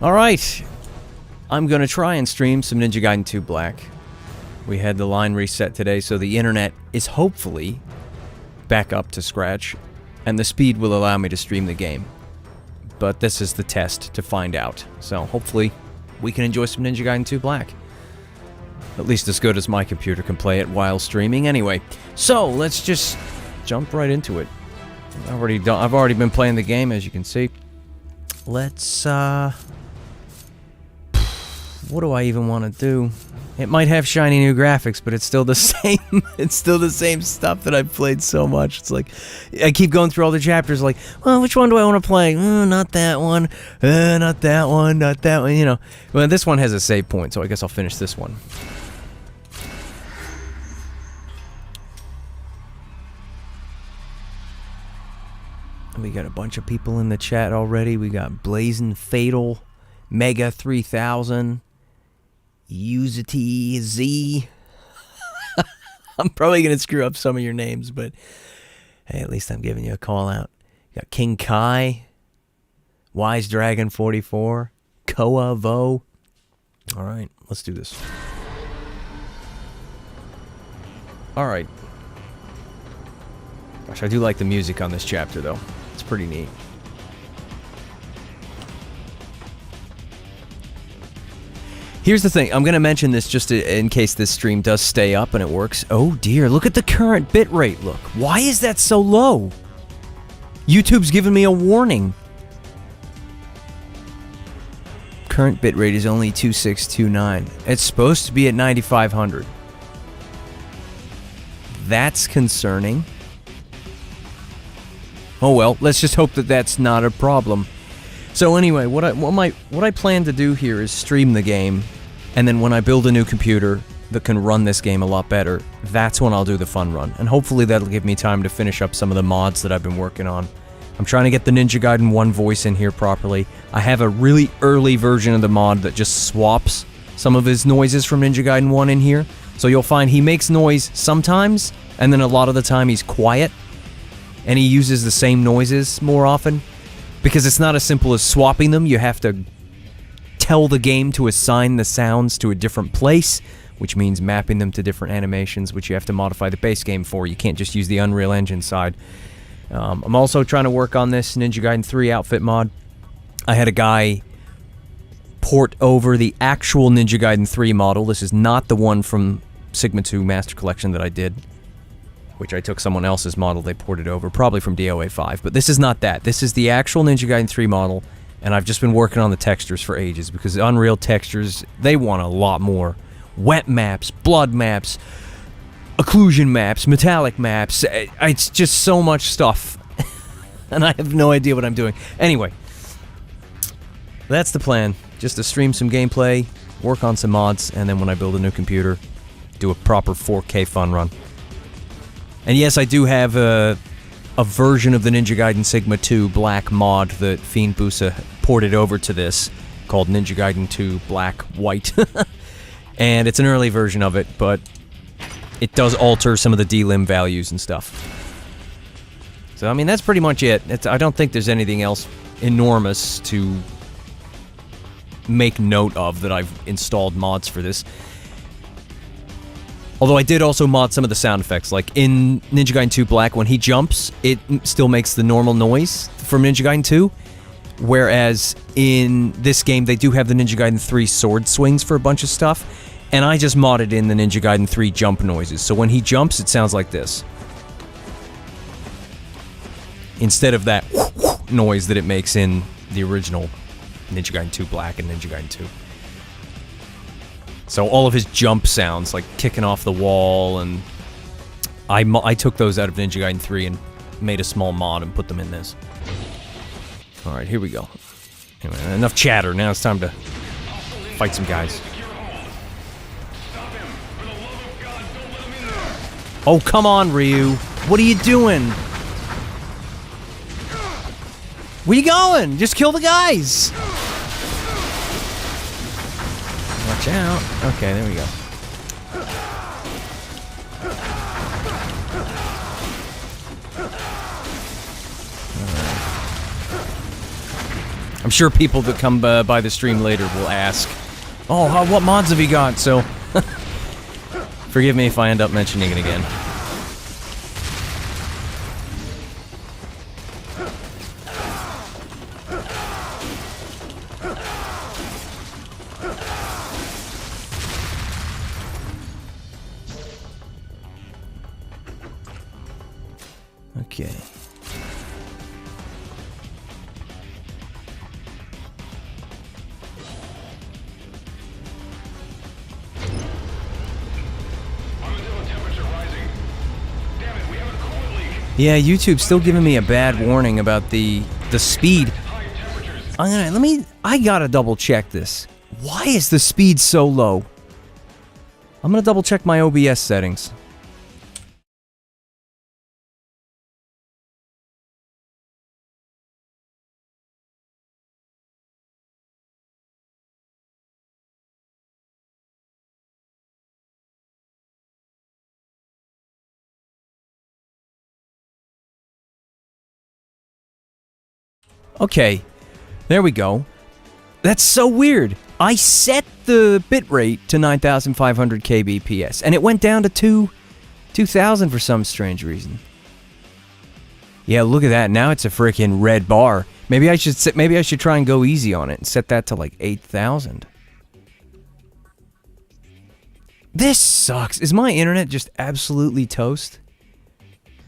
Alright, I'm gonna try and stream some Ninja Gaiden 2 Black. We had the line reset today, so the internet is hopefully back up to scratch, and the speed will allow me to stream the game. But this is the test to find out, so hopefully we can enjoy some Ninja Gaiden 2 Black. At least as good as my computer can play it while streaming anyway. So, let's just jump right into it. I've already been playing the game, as you can see. Let's, what do I even want to do? It might have shiny new graphics, but it's still the same. It's still the same stuff that I've played so much. It's like, I keep going through all the chapters like, well, which one do I want to play? Not that one. Not that one. Not that one, you know. Well, this one has a save point, so I guess I'll finish this one. We got a bunch of people in the chat already. We got Blazing Fatal, Mega 3000, Uzity Z. I'm probably going to screw up some of your names, but hey, at least I'm giving you a call out. You got King Kai, Wise Dragon 44, Koa Vo. All right, let's do this. All right. Gosh, I do like the music on this chapter, though. It's pretty neat. Here's the thing. I'm going to mention this just in case this stream does stay up and it works. Oh, dear. Look at the current bitrate. Look. Why is that so low? YouTube's giving me a warning. Current bitrate is only 2629. It's supposed to be at 9500. That's concerning. Oh well, let's just hope that that's not a problem. So anyway, what I plan to do here is stream the game, and then when I build a new computer that can run this game a lot better, that's when I'll do the fun run. And hopefully that'll give me time to finish up some of the mods that I've been working on. I'm trying to get the Ninja Gaiden 1 voice in here properly. I have a really early version of the mod that just swaps some of his noises from Ninja Gaiden 1 in here. So you'll find he makes noise sometimes, and then a lot of the time he's quiet. And he uses the same noises more often, because it's not as simple as swapping them. You have to tell the game to assign the sounds to a different place, which means mapping them to different animations, which you have to modify the base game for. You can't just use the Unreal Engine side. I'm also trying to work on this Ninja Gaiden 3 outfit mod. I had a guy port over the actual Ninja Gaiden 3 model. This is not the one from Sigma 2 Master Collection that I did, which I took someone else's model they ported over, probably from DOA 5, but this is not that. This is the actual Ninja Gaiden 3 model, and I've just been working on the textures for ages, because Unreal textures, they want a lot more. Wet maps, blood maps, occlusion maps, metallic maps, it's just so much stuff, and I have no idea what I'm doing. Anyway, that's the plan, just to stream some gameplay, work on some mods, and then when I build a new computer, do a proper 4K fun run. And yes, I do have a version of the Ninja Gaiden Sigma 2 Black mod that Fiend Busa ported over to this, called Ninja Gaiden 2 Black White. And it's an early version of it, but it does alter some of the D-lim values and stuff. So, I mean, that's pretty much it. I don't think there's anything else enormous to make note of that I've installed mods for this. Although I did also mod some of the sound effects, like in Ninja Gaiden 2 Black, when he jumps, it still makes the normal noise from Ninja Gaiden 2, whereas in this game they do have the Ninja Gaiden 3 sword swings for a bunch of stuff, and I just modded in the Ninja Gaiden 3 jump noises, so when he jumps, it sounds like this. Instead of that noise that it makes in the original Ninja Gaiden 2 Black and Ninja Gaiden 2. So all of his jump sounds, like kicking off the wall, and I took those out of Ninja Gaiden 3 and made a small mod and put them in this. Alright, here we go. Anyway, enough chatter, now it's time to fight some guys. Oh, come on, Ryu. What are you doing? Where you going? Just kill the guys! Watch out. Okay, there we go. I'm sure people that come by the stream later will ask, oh, what mods have you got? So, forgive me if I end up mentioning it again. Okay. Yeah, YouTube's still giving me a bad warning about the speed. I gotta double check this. Why is the speed so low? I'm gonna double check my OBS settings. Okay, there we go. That's so weird. I set the bitrate to 9,500 kbps, and it went down to 2,000 for some strange reason. Yeah, look at that. Now it's a freaking red bar. Maybe I should try and go easy on it and set that to like 8,000. This sucks. Is my internet just absolutely toast?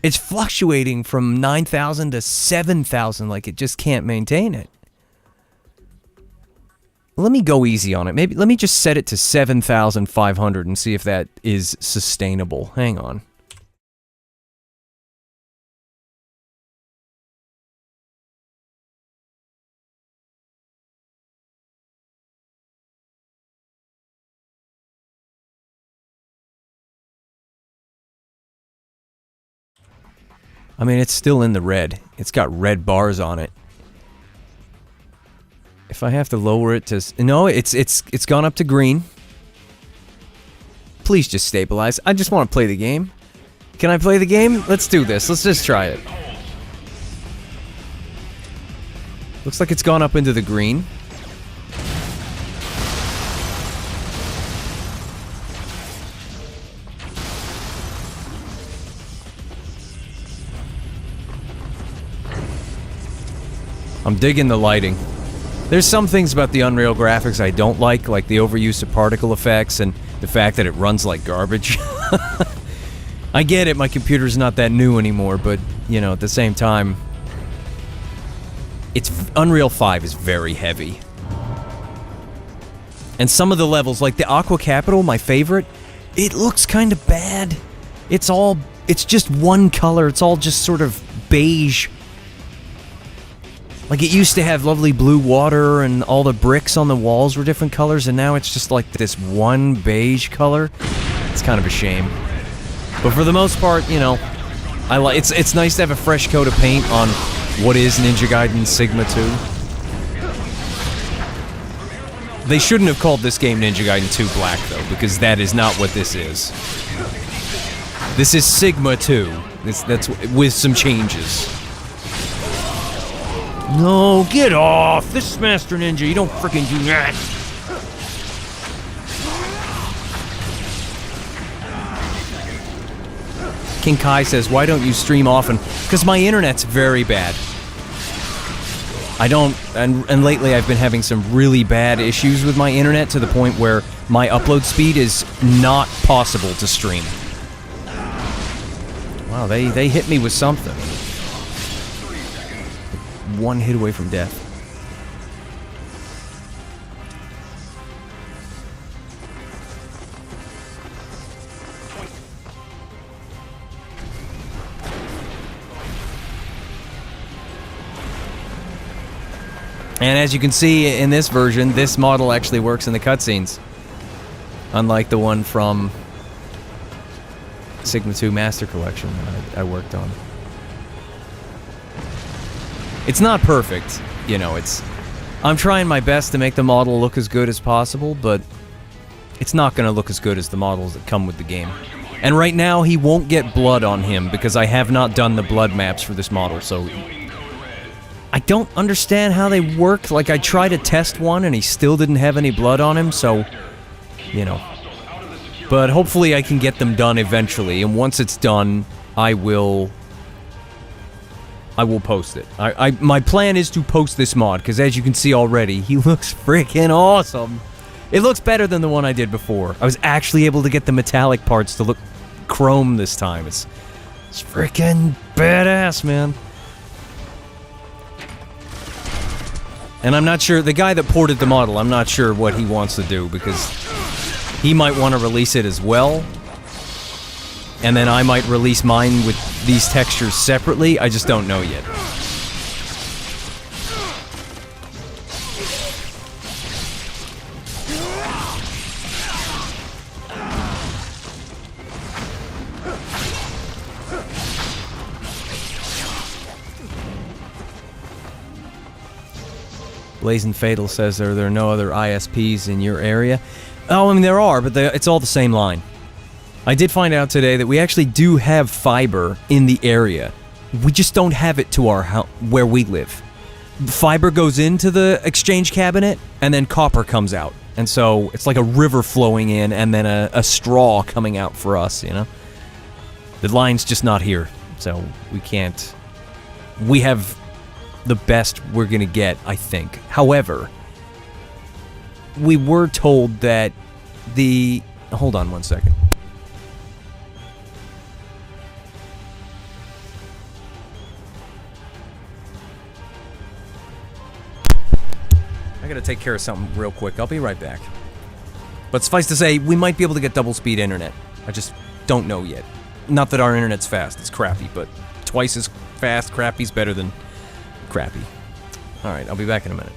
It's fluctuating from 9,000 to 7,000, like it just can't maintain it. Let me go easy on it. Maybe let me just set it to 7,500 and see if that is sustainable. Hang on. I mean, it's still in the red. It's got red bars on it. If I have to lower it to... No, it's gone up to green. Please just stabilize. I just want to play the game. Can I play the game? Let's do this. Let's just try it. Looks like it's gone up into the green. I'm digging the lighting. There's some things about the Unreal graphics I don't like the overuse of particle effects and the fact that it runs like garbage. I get it, my computer's not that new anymore, but, you know, at the same time, Unreal 5 is very heavy. And some of the levels, like the Aqua Capital, my favorite, it looks kind of bad. It's just one color, it's all just sort of beige. Like, it used to have lovely blue water and all the bricks on the walls were different colors, and now it's just like this one beige color. It's kind of a shame. But for the most part, you know, it's nice to have a fresh coat of paint on what is Ninja Gaiden Sigma 2. They shouldn't have called this game Ninja Gaiden 2 Black, though, because that is not what this is. This is Sigma 2. That's with some changes. No, get off! This is Master Ninja, you don't freaking do that! King Kai says, why don't you stream often? Because my internet's very bad. I don't, and lately I've been having some really bad issues with my internet to the point where my upload speed is not possible to stream. Wow, they hit me with something. One hit away from death. And as you can see in this version, this model actually works in the cutscenes. Unlike the one from Sigma 2 Master Collection that I worked on. It's not perfect, you know, I'm trying my best to make the model look as good as possible, but it's not going to look as good as the models that come with the game. And right now, he won't get blood on him, because I have not done the blood maps for this model, so I don't understand how they work. Like, I tried to test one, and he still didn't have any blood on him, so, you know. But hopefully I can get them done eventually, and once it's done, I will post it. My plan is to post this mod, because as you can see already, he looks freaking awesome. It looks better than the one I did before. I was actually able to get the metallic parts to look chrome this time. It's freaking badass, man. And I'm not sure, the guy that ported the model, I'm not sure what he wants to do, because he might want to release it as well. And then I might release mine with these textures separately. I just don't know yet. Blazing Fatal says, are there no other ISPs in your area? Oh, I mean, there are, but it's all the same line. I did find out today that we actually do have fiber in the area. We just don't have it to our where we live. Fiber goes into the exchange cabinet, and then copper comes out. And so, it's like a river flowing in, and then a straw coming out for us, you know? The line's just not here, so we can't... We have the best we're gonna get, I think. However, we were told that the... Hold on one second. I gotta take care of something real quick. I'll be right back. But suffice to say, we might be able to get double speed internet. I just don't know yet. Not that our internet's fast, it's crappy, but twice as fast, crappy's better than crappy. Alright, I'll be back in a minute.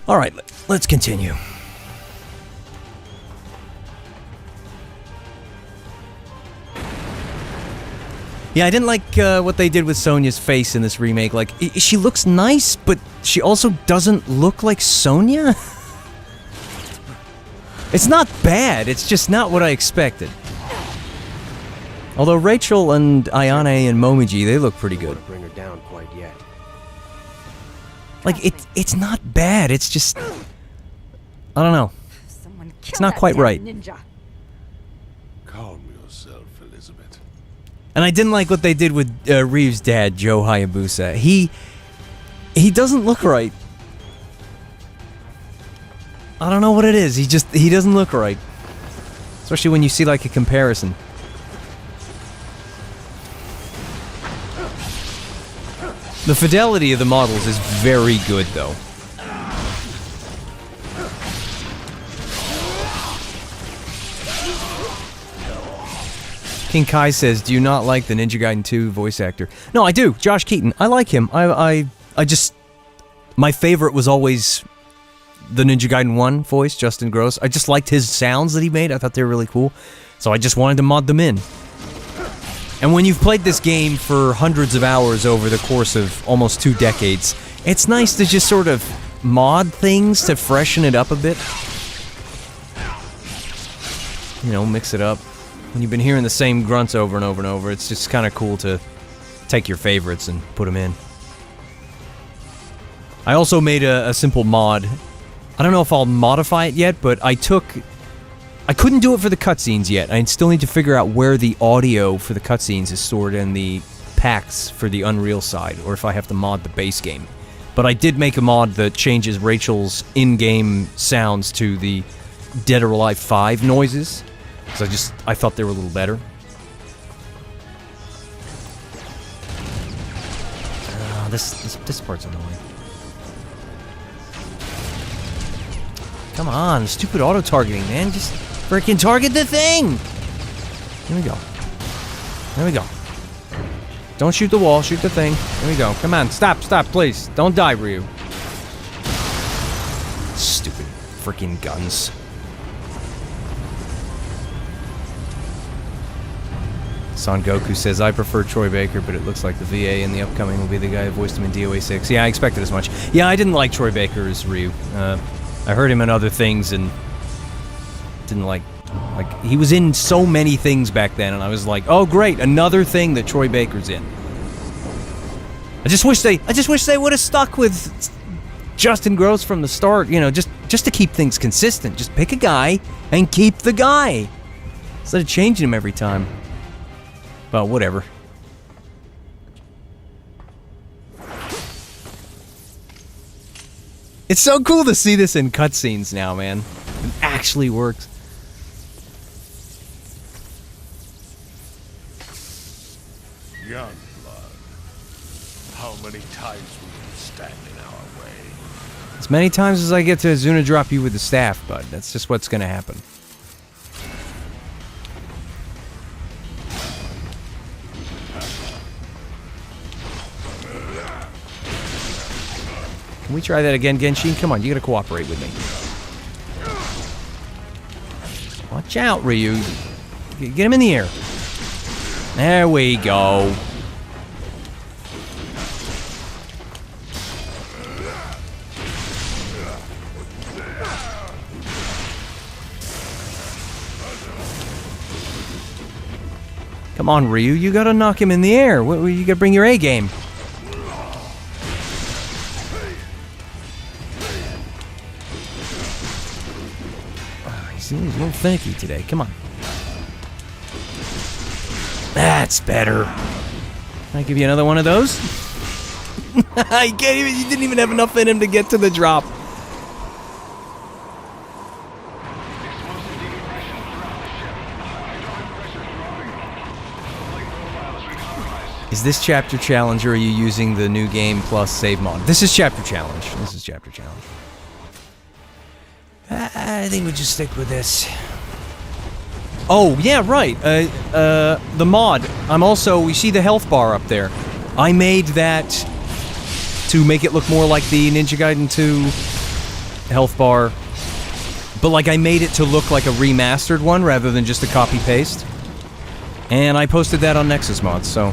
Alright, let's continue. Yeah, I didn't like what they did with Sonya's face in this remake. Like, she looks nice, but she also doesn't look like Sonya? It's not bad, it's just not what I expected. Although Rachel and Ayane and Momiji, they look pretty good. Bring her down quite yet. Like, it's not bad, it's just... I don't know. It's not quite right. Ninja. Calm yourself, Elizabeth. And I didn't like what they did with Reeves' dad, Joe Hayabusa. He doesn't look right. I don't know what it is, he doesn't look right. Especially when you see, like, a comparison. The fidelity of the models is very good, though. King Kai says, do you not like the Ninja Gaiden 2 voice actor? No, I do. Josh Keaton. I like him. I just... My favorite was always the Ninja Gaiden 1 voice, Justin Gross. I just liked his sounds that he made. I thought they were really cool. So I just wanted to mod them in. And when you've played this game for hundreds of hours over the course of almost 2 decades, it's nice to just sort of mod things to freshen it up a bit. You know, mix it up. When you've been hearing the same grunts over and over and over, it's just kind of cool to take your favorites and put them in. I also made a simple mod. I don't know if I'll modify it yet, but I couldn't do it for the cutscenes yet. I still need to figure out where the audio for the cutscenes is stored in the packs for the Unreal side, or if I have to mod the base game. But I did make a mod that changes Rachel's in-game sounds to the Dead or Alive 5 noises. So I thought they were a little better. This part's annoying. Come on, stupid auto-targeting, man. Just freaking target the thing! Here we go. There we go. Don't shoot the wall, shoot the thing. There we go. Come on, stop, please. Don't die, Ryu. Stupid freaking guns. Son Goku says, I prefer Troy Baker, but it looks like the VA in the upcoming will be the guy who voiced him in DOA 6. Yeah, I expected as much. Yeah, I didn't like Troy Baker as Ryu. I heard him in other things and didn't like, he was in so many things back then, and I was like, oh great, another thing that Troy Baker's in. I just wish they would have stuck with Justin Gross from the start, you know, just to keep things consistent. Just pick a guy and keep the guy instead of changing him every time. Well, whatever. It's so cool to see this in cutscenes now, man. It actually works. Young blood. How many times will you stand in our way? As many times as I get to Azuna drop you with the staff, bud. That's just what's gonna happen. Can we try that again, Genshin? Come on, you gotta cooperate with me. Watch out, Ryu. Get him in the air. There we go. Come on, Ryu. You gotta knock him in the air. You gotta bring your A game. He's a little finicky today. Come on. That's better. Can I give you another one of those? I can't even. You didn't even have enough in him to get to the drop. Is this chapter challenge, or are you using the new game plus save mod? This is chapter challenge. This is chapter challenge. I think we just stick with this. Oh, yeah, right. The mod. We see the health bar up there. I made that to make it look more like the Ninja Gaiden 2 health bar. But, like, I made it to look like a remastered one rather than just a copy-paste. And I posted that on Nexus Mods, so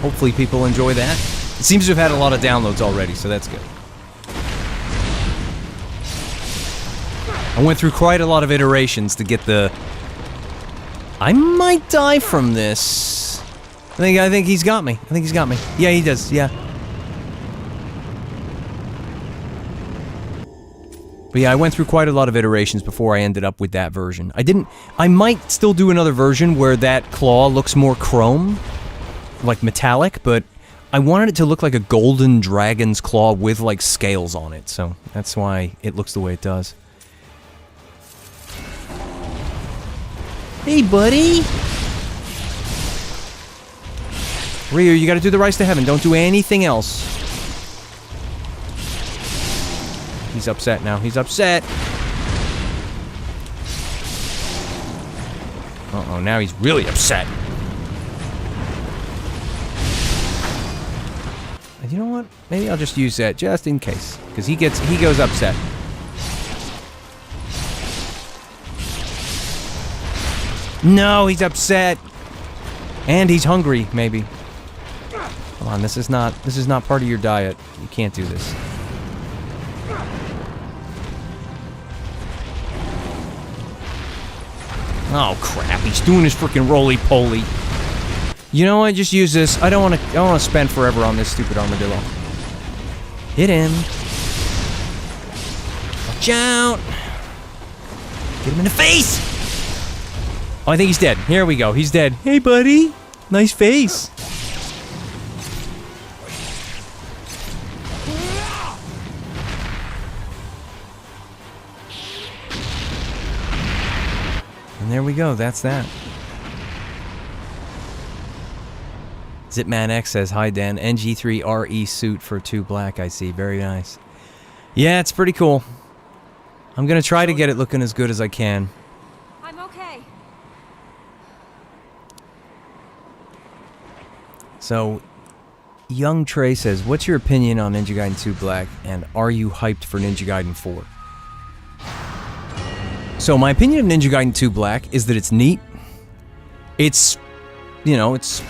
hopefully people enjoy that. It seems to have had a lot of downloads already, so that's good. I went through quite a lot of iterations to get the... I might die from this. I think he's got me. I think he's got me. Yeah, he does. Yeah. But yeah, I went through quite a lot of iterations before I ended up with that version. I might still do another version where that claw looks more chrome, like metallic, but I wanted it to look like a golden dragon's claw with like scales on it, so that's why it looks the way it does. Hey, buddy! Ryu, you gotta do the Rise to Heaven. Don't do anything else. He's upset now. He's upset! Uh-oh, now he's really upset. And you know what? Maybe I'll just use that just in case. Because he goes upset. No, he's upset. And he's hungry, maybe. Come on, this is not part of your diet. You can't do this. Oh crap, he's doing his freaking roly-poly. You know what, just use this. I don't wanna spend forever on this stupid armadillo. Hit him. Watch out! Get him in the face! Oh, I think he's dead. Here we go. He's dead. Hey, buddy. Nice face. And there we go. That's that. Zipman X says, hi, Dan. NG3RE suit for 2 black, I see. Very nice. Yeah, it's pretty cool. I'm going to try to get it looking as good as I can. I'm okay. So, Young Trey says, what's your opinion on Ninja Gaiden 2 Black, and are you hyped for Ninja Gaiden 4? So, my opinion of Ninja Gaiden 2 Black is that it's neat. It's, you know, it's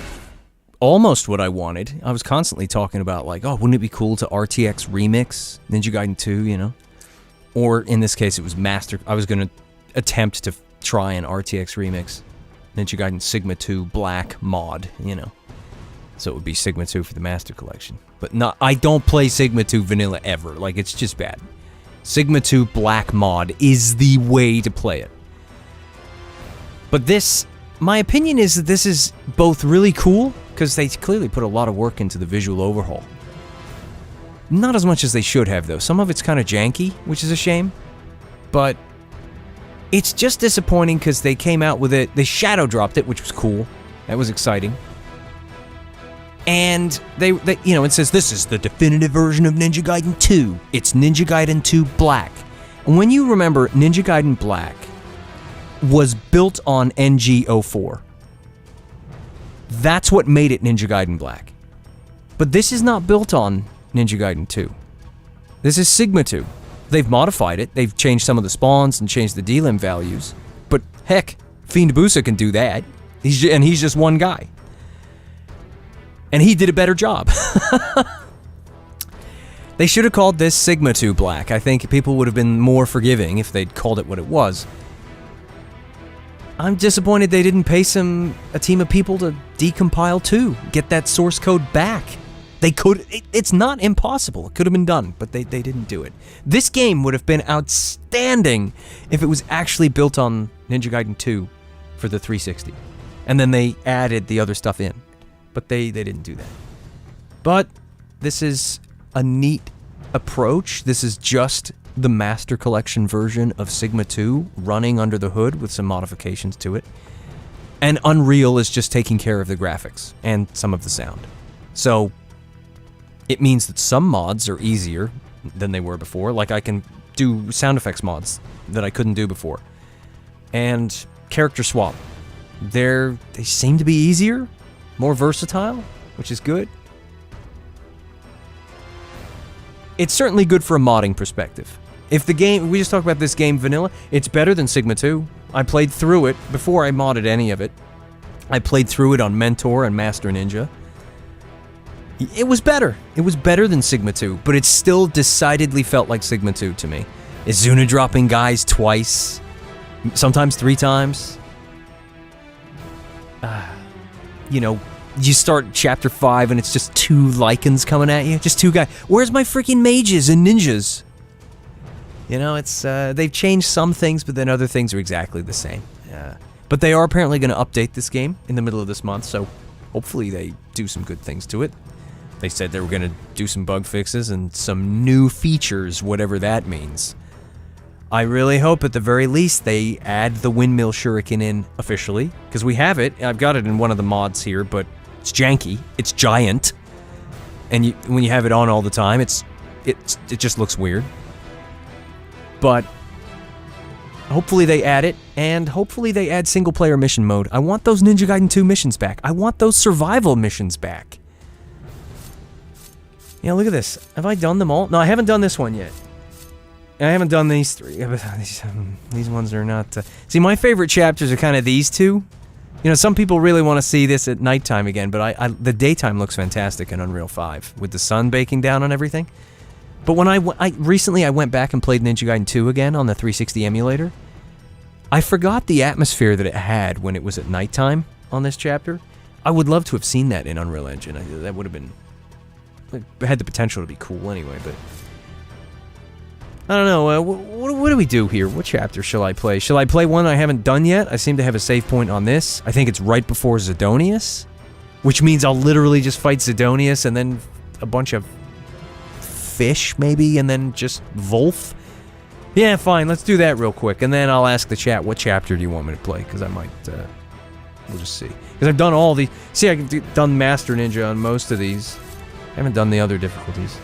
almost what I wanted. I was constantly talking about, like, oh, wouldn't it be cool to RTX remix Ninja Gaiden 2, you know? Or, in this case, it was Master... I was going to attempt to try an RTX remix Ninja Gaiden Sigma 2 Black mod, you know? So it would be Sigma 2 for the Master Collection. But not, I don't play Sigma 2 vanilla ever. Like, it's just bad. Sigma 2 Black mod is the way to play it. But this... My opinion is that this is both really cool, because they clearly put a lot of work into the visual overhaul. Not as much as they should have, though. Some of it's kind of janky, which is a shame. But it's just disappointing because they came out with it. They shadow dropped it, which was cool. That was exciting. And they you know, it says this is the definitive version of Ninja Gaiden 2. It's Ninja Gaiden 2 Black. And when you remember, Ninja Gaiden Black was built on NG04. That's what made it Ninja Gaiden Black. But this is not built on Ninja Gaiden 2. This is Sigma 2. They've modified it. They've changed some of the spawns and changed the DLM values. But heck, Fiend Busa can do that. He's just one guy. And he did a better job. They should have called this Sigma 2 Black. I think people would have been more forgiving if they'd called it what it was. I'm disappointed they didn't pay a team of people to decompile 2. Get that source code back. They could... It's not impossible. It could have been done, but they didn't do it. This game would have been outstanding if it was actually built on Ninja Gaiden 2 for the 360. And then they added the other stuff in. But they didn't do that. But this is a neat approach. This is just the Master Collection version of Sigma 2 running under the hood with some modifications to it. And Unreal is just taking care of the graphics and some of the sound. So it means that some mods are easier than they were before. Like I can do sound effects mods that I couldn't do before. And character swap. They seem to be easier, more versatile, which is good. It's certainly good for a modding perspective. If the game, we just talked about this game vanilla, it's better than Sigma 2. I played through it before I modded any of it. I played through it on Mentor and Master Ninja. It was better. It was better than Sigma 2, but it still decidedly felt like Sigma 2 to me. Izuna dropping guys twice, sometimes 3 times. You know, you start chapter 5 and it's just 2 Lycans coming at you. Just 2 guys. Where's my freaking mages and ninjas? You know, it's, they've changed some things, but then other things are exactly the same. But they are apparently going to update this game in the middle of this month, so hopefully they do some good things to it. They said they were going to do some bug fixes and some new features, whatever that means. I really hope at the very least they add the windmill shuriken in officially, because we have it. I've got it in one of the mods here, but it's janky. It's giant, and when you have it on all the time, it just looks weird. But hopefully they add it, and hopefully they add single-player mission mode. I want those Ninja Gaiden 2 missions back. I want those survival missions back. Yeah, look at this. Have I done them all? No, I haven't done this one yet. I haven't done these 3. These ones are not... See, my favorite chapters are kind of these 2. You know, some people really want to see this at nighttime again, but the daytime looks fantastic in Unreal 5, with the sun baking down on everything. But when recently I went back and played Ninja Gaiden 2 again on the 360 emulator, I forgot the atmosphere that it had when it was at nighttime on this chapter. I would love to have seen that in Unreal Engine. That would have been... It had the potential to be cool anyway, but... I don't know, what do we do here? What chapter shall I play? Shall I play one I haven't done yet? I seem to have a save point on this. I think it's right before Zidonius, which means I'll literally just fight Zidonius and then a bunch of fish, maybe, and then just Wolf. Yeah, fine, let's do that real quick, and then I'll ask the chat, what chapter do you want me to play? Because I might, we'll just see. Because I've done all the... See, I've done Master Ninja on most of these. I haven't done the other difficulties.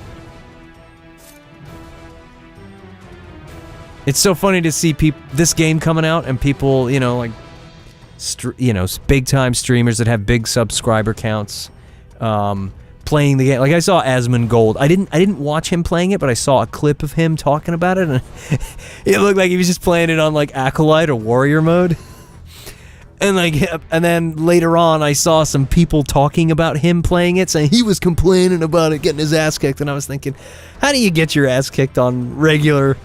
It's so funny to see this game coming out and people, you know, like, big-time streamers that have big subscriber counts, playing the game. Like, I saw Asmongold. I didn't watch him playing it, but I saw a clip of him talking about it, and it looked like he was just playing it on, like, Acolyte or Warrior mode. And, like, and then later on, I saw some people talking about him playing it, saying he was complaining about it, getting his ass kicked, and I was thinking, how do you get your ass kicked on regular...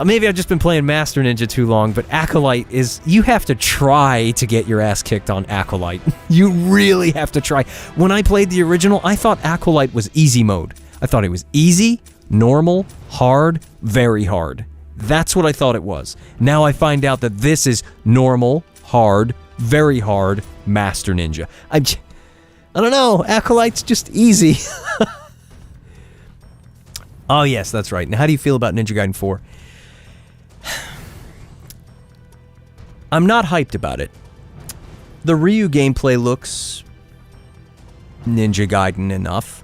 Maybe I've just been playing Master Ninja too long, but Acolyte is... You have to try to get your ass kicked on Acolyte. You really have to try. When I played the original, I thought Acolyte was easy mode. I thought it was easy, normal, hard, very hard. That's what I thought it was. Now I find out that this is normal, hard, very hard, Master Ninja. I don't know, Acolyte's just easy. Oh yes, that's right. Now how do you feel about Ninja Gaiden 4? I'm not hyped about it. The Ryu gameplay looks Ninja Gaiden enough.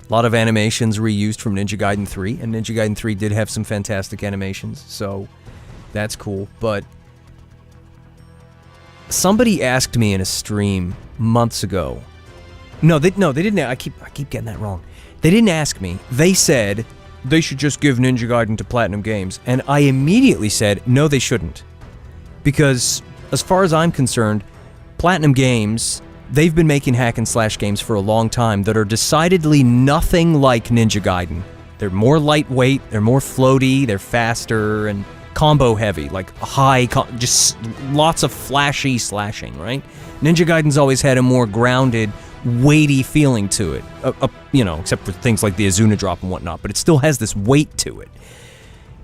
A lot of animations reused from Ninja Gaiden 3, and Ninja Gaiden 3 did have some fantastic animations, so that's cool. But somebody asked me in a stream months ago. No, they didn't. I keep getting that wrong. They didn't ask me. They said they should just give Ninja Gaiden to Platinum Games, and I immediately said no, they shouldn't. Because, as far as I'm concerned, Platinum Games, they've been making hack-and-slash games for a long time that are decidedly nothing like Ninja Gaiden. They're more lightweight, they're more floaty, they're faster, and combo-heavy, like just lots of flashy slashing, right? Ninja Gaiden's always had a more grounded, weighty feeling to it, you know, except for things like the Azuna drop and whatnot, but it still has this weight to it.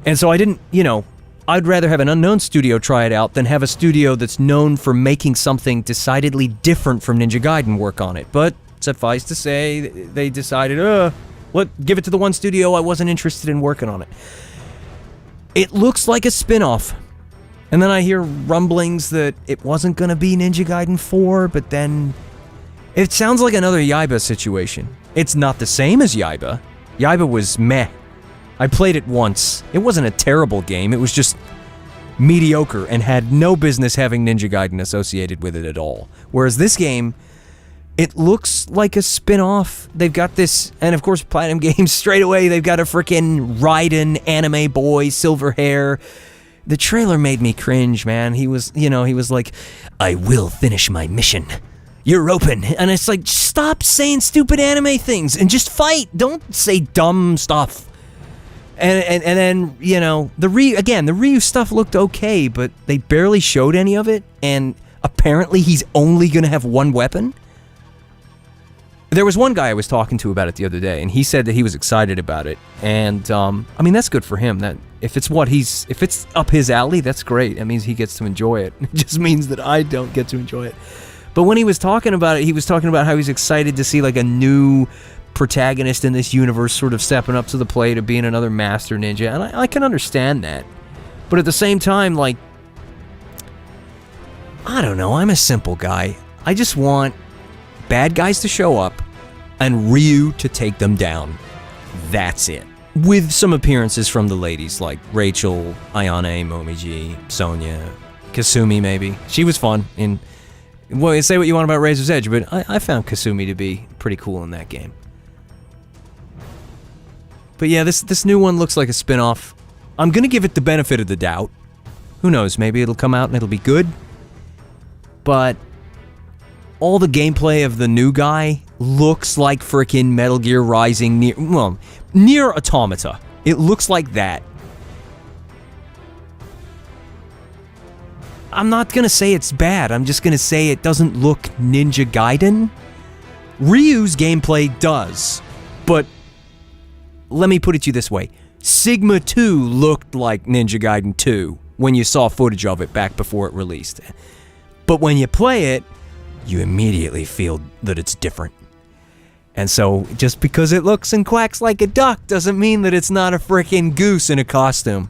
And so I didn't, you know... I'd rather have an unknown studio try it out than have a studio that's known for making something decidedly different from Ninja Gaiden work on it. But suffice to say, they decided, give it to the one studio I wasn't interested in working on it. It looks like a spin-off. And then I hear rumblings that it wasn't going to be Ninja Gaiden 4, but then... It sounds like another Yaiba situation. It's not the same as Yaiba. Yaiba was meh. I played it once. It wasn't a terrible game, it was just mediocre and had no business having Ninja Gaiden associated with it at all. Whereas this game, it looks like a spin-off. They've got this, and of course Platinum Games straight away, they've got a frickin' Raiden anime boy, silver hair. The trailer made me cringe, man. He was like, I will finish my mission. You're open. And it's like, stop saying stupid anime things and just fight. Don't say dumb stuff. And then, you know, the Ryu stuff looked okay, but they barely showed any of it, and apparently he's only gonna have one weapon? There was one guy I was talking to about it the other day, and he said that he was excited about it, and, I mean, that's good for him. That if it's up his alley, that's great. That means he gets to enjoy it. It just means that I don't get to enjoy it. But when he was talking about it, he was talking about how he's excited to see, like, a new protagonist in this universe sort of stepping up to the plate of being another Master Ninja, and I can understand that. But at the same time, like, I don't know, I'm a simple guy. I just want bad guys to show up and Ryu to take them down. That's it. With some appearances from the ladies, like Rachel, Ayane, Momiji, Sonya, Kasumi maybe. She was fun in... Well, say what you want about Razor's Edge, but I found Kasumi to be pretty cool in that game. But yeah, this new one looks like a spin-off. I'm gonna give it the benefit of the doubt. Who knows, maybe it'll come out and it'll be good. But all the gameplay of the new guy looks like frickin' Metal Gear Rising Nier Automata. It looks like that. I'm not gonna say it's bad, I'm just gonna say it doesn't look Ninja Gaiden. Ryu's gameplay does, but let me put it to you this way. Sigma 2 looked like Ninja Gaiden 2 when you saw footage of it back before it released. But when you play it, you immediately feel that it's different. And so, just because it looks and quacks like a duck doesn't mean that it's not a frickin' goose in a costume.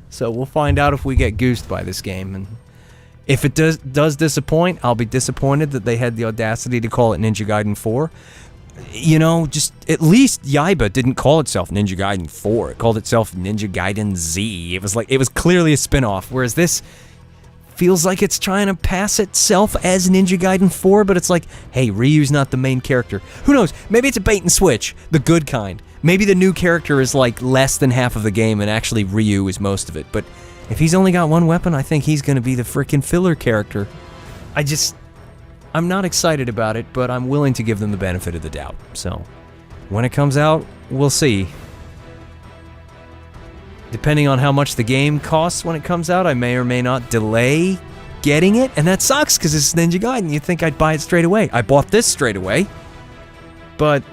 So we'll find out if we get goosed by this game. And if it does disappoint, I'll be disappointed that they had the audacity to call it Ninja Gaiden 4. You know, just at least Yaiba didn't call itself Ninja Gaiden 4. It called itself Ninja Gaiden Z. It was clearly a spin-off, whereas this feels like it's trying to pass itself as Ninja Gaiden 4, but it's like, hey, Ryu's not the main character. Who knows? Maybe it's a bait and switch, the good kind. Maybe the new character is like less than half of the game and actually Ryu is most of it. But if he's only got one weapon, I think he's going to be the frickin' filler character. I'm not excited about it, but I'm willing to give them the benefit of the doubt. So, when it comes out, we'll see. Depending on how much the game costs when it comes out, I may or may not delay getting it, and that sucks because it's Ninja Gaiden. You'd think I'd buy it straight away. I bought this straight away, but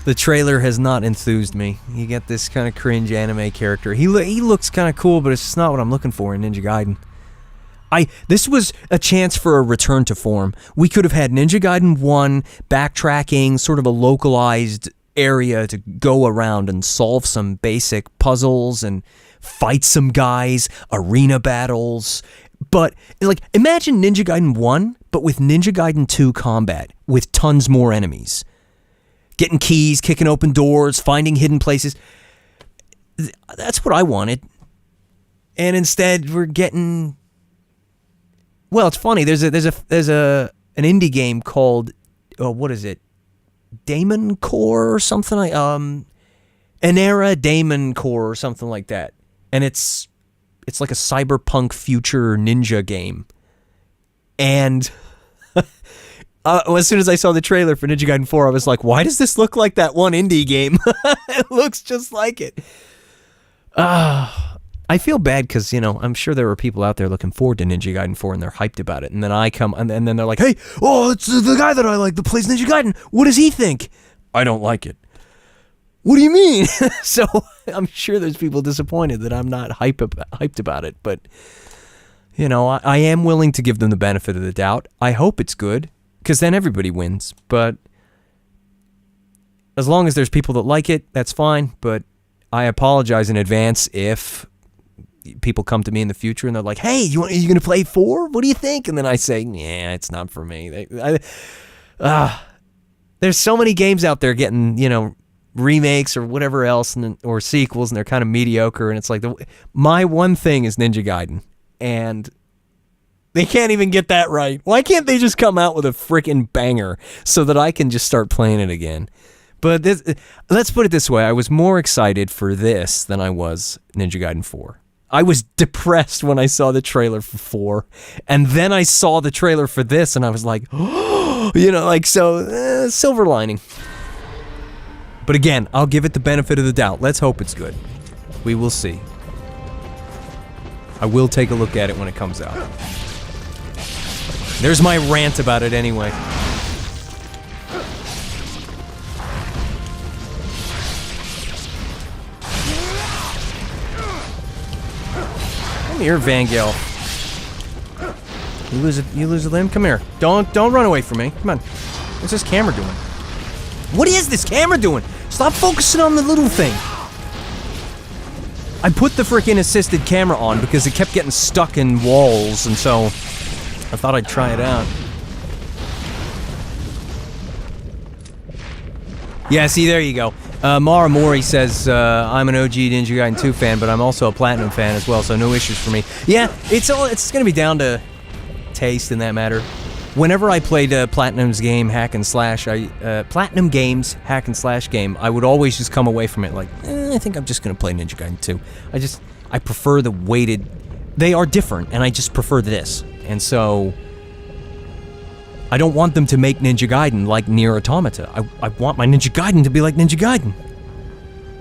the trailer has not enthused me. You get this kind of cringe anime character. He looks kind of cool, but it's just not what I'm looking for in Ninja Gaiden. This was a chance for a return to form. We could have had Ninja Gaiden 1 backtracking, sort of a localized area to go around and solve some basic puzzles and fight some guys, arena battles. But, like, imagine Ninja Gaiden 1, but with Ninja Gaiden 2 combat, with tons more enemies. Getting keys, kicking open doors, finding hidden places. That's what I wanted. And instead, we're getting... Well, it's funny. There's an indie game called... what is it? Daemon Core or something like Enera Daemon Core or something like that, and it's like a cyberpunk future ninja game. And as soon as I saw the trailer for Ninja Gaiden 4, I was like, why does this look like that one indie game? It looks just like it. I feel bad because, you know, I'm sure there are people out there looking forward to Ninja Gaiden 4 and they're hyped about it. And then I come, and then they're like, hey, it's the guy that I like that plays Ninja Gaiden. What does he think? I don't like it. What do you mean? So I'm sure there's people disappointed that I'm not hyped about it. But, you know, I am willing to give them the benefit of the doubt. I hope it's good because then everybody wins. But as long as there's people that like it, that's fine. But I apologize in advance if people come to me in the future and they're like, hey, are you going to play 4? What do you think? And then I say, yeah, it's not for me. There's so many games out there getting, you know, remakes or whatever else or sequels, and they're kind of mediocre. And it's like, my one thing is Ninja Gaiden. And they can't even get that right. Why can't they just come out with a freaking banger so that I can just start playing it again? But let's put it this way. I was more excited for this than I was Ninja Gaiden 4. I was depressed when I saw the trailer for 4, and then I saw the trailer for this, and I was like, oh, you know, like, so, silver lining. But again, I'll give it the benefit of the doubt. Let's hope it's good. We will see. I will take a look at it when it comes out. There's my rant about it anyway. Come here, Vangel. You lose a limb? Come here. Don't run away from me. Come on. What's this camera doing? What is this camera doing? Stop focusing on the little thing. I put the freaking assisted camera on because it kept getting stuck in walls, and so I thought I'd try it out. Yeah, see, there you go. Mara Mori says, I'm an OG Ninja Gaiden 2 fan, but I'm also a Platinum fan as well, so no issues for me. Yeah, it's going to be down to taste in that matter. Whenever I played Platinum's game, hack and slash, Platinum Games hack and slash game, I would always just come away from it like, I think I'm just going to play Ninja Gaiden 2. I prefer the weighted, they are different, and I just prefer this. And so, I don't want them to make Ninja Gaiden like Nier Automata. I want my Ninja Gaiden to be like Ninja Gaiden.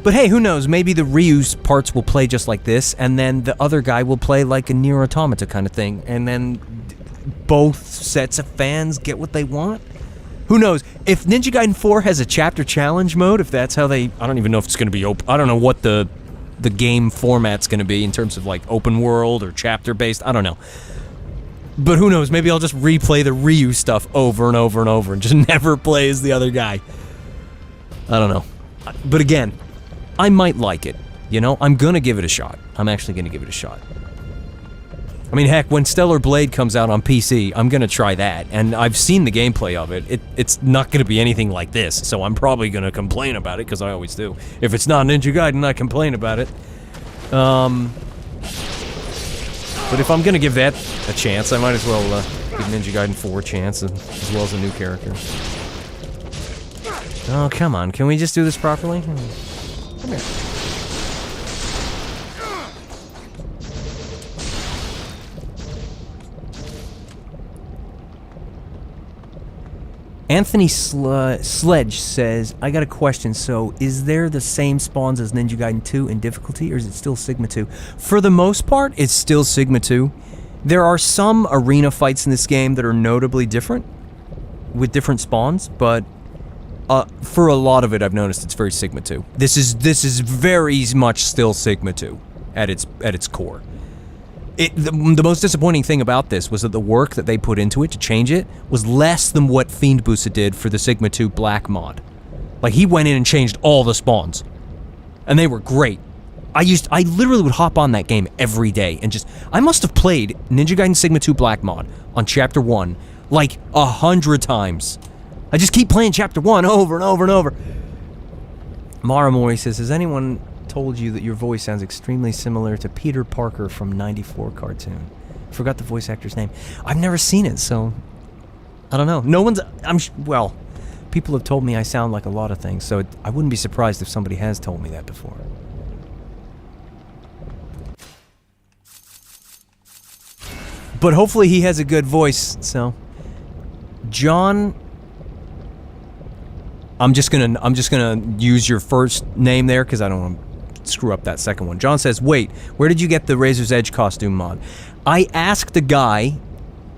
But hey, who knows? Maybe the Ryu's parts will play just like this, and then the other guy will play like a Nier Automata kind of thing, and then both sets of fans get what they want. Who knows? If Ninja Gaiden 4 has a chapter challenge mode, if that's how they... I don't even know if it's going to be open. I don't know what the game format's going to be in terms of, like, open world or chapter-based. I don't know. But who knows? Maybe I'll just replay the Ryu stuff over and over and over and just never play as the other guy. I don't know. But again, I might like it. You know? I'm going to give it a shot. I'm actually going to give it a shot. I mean, heck, when Stellar Blade comes out on PC, I'm gonna try that, and I've seen the gameplay of it. It's not gonna be anything like this, so I'm probably gonna complain about it, because I always do. If it's not Ninja Gaiden, I complain about it. But if I'm gonna give that a chance, I might as well give Ninja Gaiden 4 a chance, as well as a new character. Oh, come on, can we just do this properly? Come here. Anthony Sledge says, I got a question, so is there the same spawns as Ninja Gaiden 2 in difficulty, or is it still Sigma 2? For the most part, it's still Sigma 2. There are some arena fights in this game that are notably different, with different spawns, but for a lot of it, I've noticed it's very Sigma 2. This is very much still Sigma 2 at its core. The most disappointing thing about this was that the work that they put into it to change it was less than what Fiendbusa did for the Sigma 2 Black mod. Like, he went in and changed all the spawns. And they were great. I literally would hop on that game every day and I must have played Ninja Gaiden Sigma 2 Black mod on Chapter 1 like 100 times. I just keep playing Chapter 1 over and over and over. Maramori says, has anyone told you that your voice sounds extremely similar to Peter Parker from '94 cartoon? Forgot the voice actor's name. I've never seen it, so I don't know. No one's... well, people have told me I sound like a lot of things, so I wouldn't be surprised if somebody has told me that before. But hopefully he has a good voice, so... John... I'm just gonna use your first name there, because I don't want to screw up that second one. John says, wait, where did you get the Razor's Edge costume mod? I asked a guy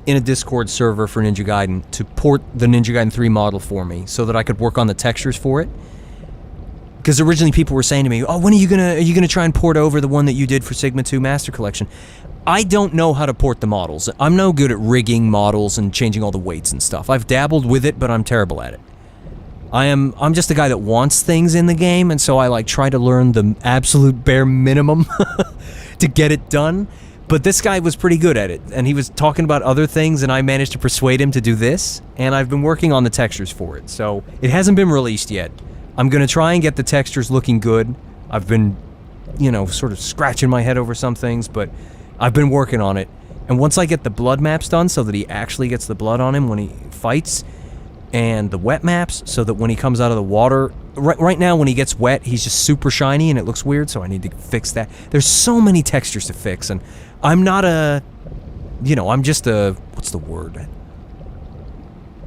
in a Discord server for Ninja Gaiden to port the Ninja Gaiden 3 model for me so that I could work on the textures for it. Because originally people were saying to me, oh, when are you gonna try and port over the one that you did for Sigma 2 Master Collection? I don't know how to port the models. I'm no good at rigging models and changing all the weights and stuff. I've dabbled with it, but I'm terrible at it. I'm just a guy that wants things in the game, and so I like try to learn the absolute bare minimum to get it done. But this guy was pretty good at it, and he was talking about other things, and I managed to persuade him to do this, and I've been working on the textures for it. So it hasn't been released yet. I'm gonna try and get the textures looking good. I've been, you know, sort of scratching my head over some things, but I've been working on it. And once I get the blood maps done so that he actually gets the blood on him when he fights, and the wet maps, so that when he comes out of the water... Right now, when he gets wet, he's just super shiny, and it looks weird, so I need to fix that. There's so many textures to fix, and I'm not a... You know, I'm just a... What's the word?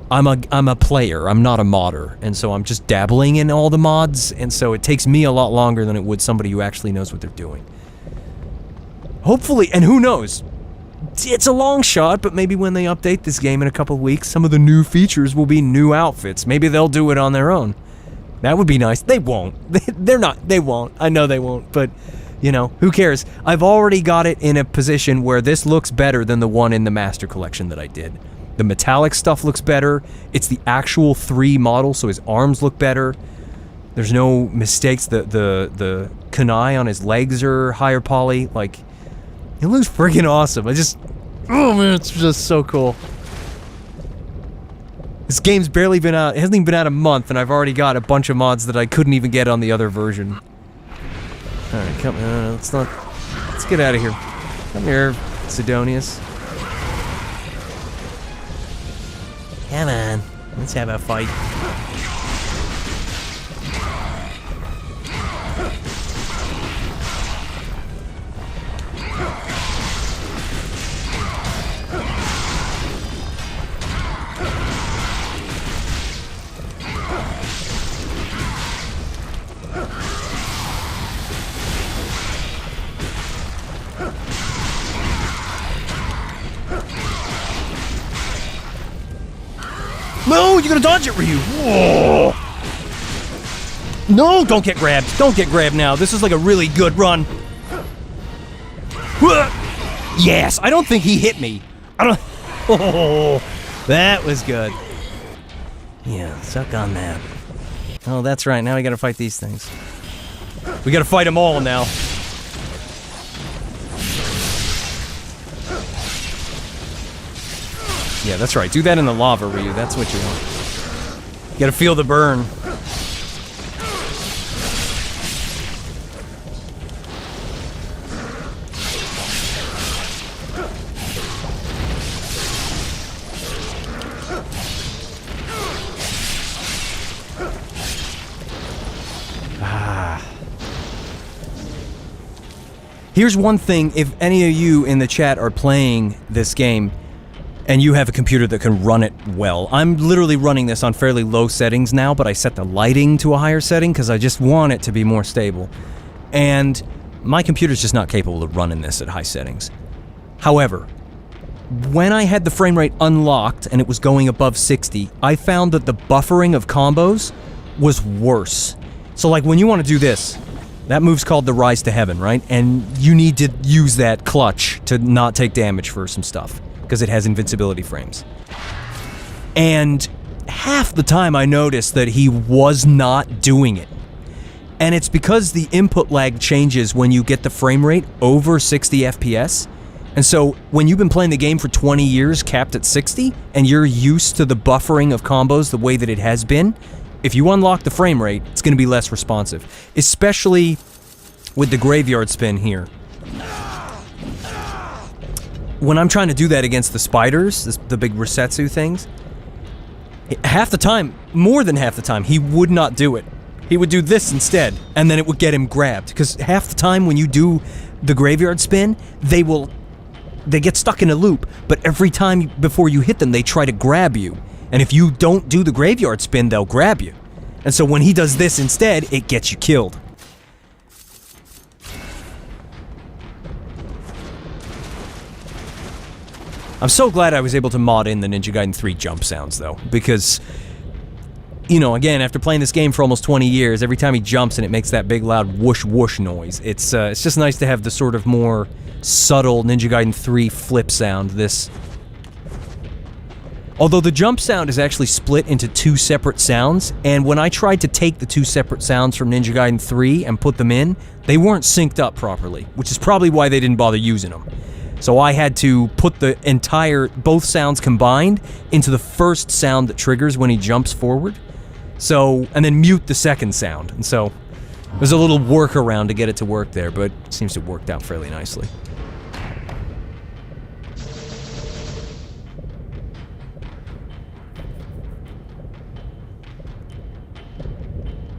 I'm a player, I'm not a modder, and so I'm just dabbling in all the mods, and so it takes me a lot longer than it would somebody who actually knows what they're doing. Hopefully, and who knows? It's a long shot, but maybe when they update this game in a couple of weeks, some of the new features will be new outfits. Maybe they'll do it on their own. That would be nice. They won't. They won't. I know they won't, but, you know, who cares? I've already got it in a position where this looks better than the one in the Master Collection that I did. The metallic stuff looks better. It's the actual 3 model, so his arms look better. There's no mistakes. The kunai on his legs are higher poly. Like... It looks freaking awesome. Oh man, it's just so cool. This game's barely been out. It hasn't even been out a month, and I've already got a bunch of mods that I couldn't even get on the other version. Alright, come on. Let's get out of here. Come here, Sidonius. Come on. Let's have a fight. No, you're gonna dodge it, Ryu. Whoa. No, don't get grabbed. Don't get grabbed now. This is like a really good run. Yes, I don't think he hit me. I don't... Oh, that was good. Yeah, suck on that. Oh, that's right. Now we gotta fight these things. We gotta fight them all now. Yeah, that's right. Do that in the lava, Ryu. That's what you want. You gotta feel the burn. Here's one thing, if any of you in the chat are playing this game, and you have a computer that can run it well. I'm literally running this on fairly low settings now, but I set the lighting to a higher setting because I just want it to be more stable. And my computer's just not capable of running this at high settings. However, when I had the frame rate unlocked and it was going above 60, I found that the buffering of combos was worse. So like when you want to do this, that move's called the Rise to Heaven, right? And you need to use that clutch to not take damage for some stuff, because it has invincibility frames. And half the time I noticed that he was not doing it. And it's because the input lag changes when you get the frame rate over 60 FPS. And so when you've been playing the game for 20 years capped at 60, and you're used to the buffering of combos the way that it has been, if you unlock the frame rate, it's going to be less responsive. Especially with the graveyard spin here. When I'm trying to do that against the spiders, the big Resetsu things, half the time, more than half the time, he would not do it. He would do this instead, and then it would get him grabbed. Because half the time when you do the graveyard spin, they get stuck in a loop, but every time before you hit them, they try to grab you. And if you don't do the graveyard spin, they'll grab you. And so when he does this instead, it gets you killed. I'm so glad I was able to mod in the Ninja Gaiden 3 jump sounds, though, because, you know, again, after playing this game for almost 20 years, every time he jumps and it makes that big loud whoosh whoosh noise, it's just nice to have the sort of more subtle Ninja Gaiden 3 flip sound. Although the jump sound is actually split into two separate sounds, and when I tried to take the two separate sounds from Ninja Gaiden 3 and put them in, they weren't synced up properly, which is probably why they didn't bother using them. So I had to put both sounds combined into the first sound that triggers when he jumps forward. So, and then mute the second sound. And so, there's a little workaround to get it to work there, but it seems to have worked out fairly nicely.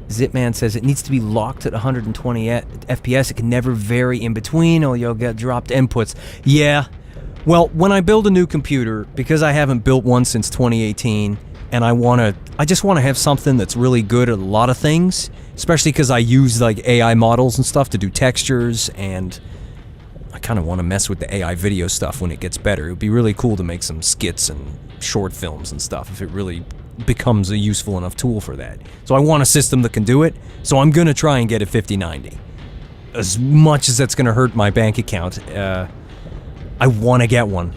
Zipman says it needs to be locked at 120 FPS. It can never vary in between, or you'll get dropped inputs. Yeah. Well, when I build a new computer, because I haven't built one since 2018, and I just want to have something that's really good at a lot of things, especially because I use like AI models and stuff to do textures, and I kind of want to mess with the AI video stuff when it gets better. It would be really cool to make some skits and short films and stuff if it really becomes a useful enough tool for that. So I want a system that can do it, so I'm gonna try and get a 5090. As much as that's gonna hurt my bank account, I want to get one.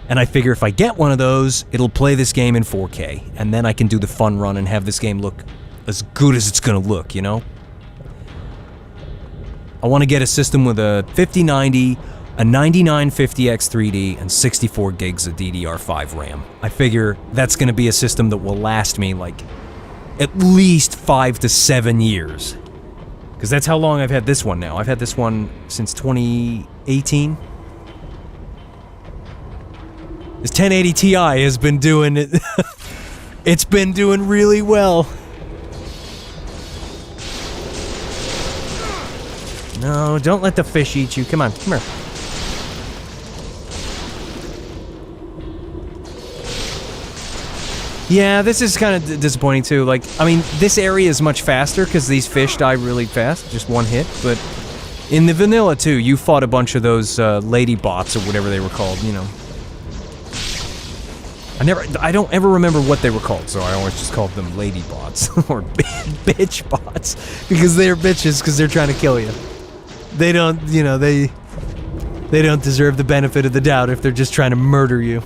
And I figure if I get one of those, it'll play this game in 4K, and then I can do the fun run and have this game look as good as it's gonna look, you know? I want to get a system with a 5090, a 9950X 3D, and 64 gigs of DDR5 RAM. I figure that's going to be a system that will last me, like, at least 5 to 7 years. Because that's how long I've had this one now. I've had this one since 2018. This 1080 Ti has been doing it. It's been doing really well. No, don't let the fish eat you. Come on, come here. Yeah, this is kind of disappointing too. Like, I mean, this area is much faster because these fish die really fast, just one hit. But in the vanilla too, you fought a bunch of those lady bots or whatever they were called, you know. I don't ever remember what they were called, so I always just called them lady bots or bitch bots because they're bitches because they're trying to kill you. They don't, you know, they don't deserve the benefit of the doubt if they're just trying to murder you.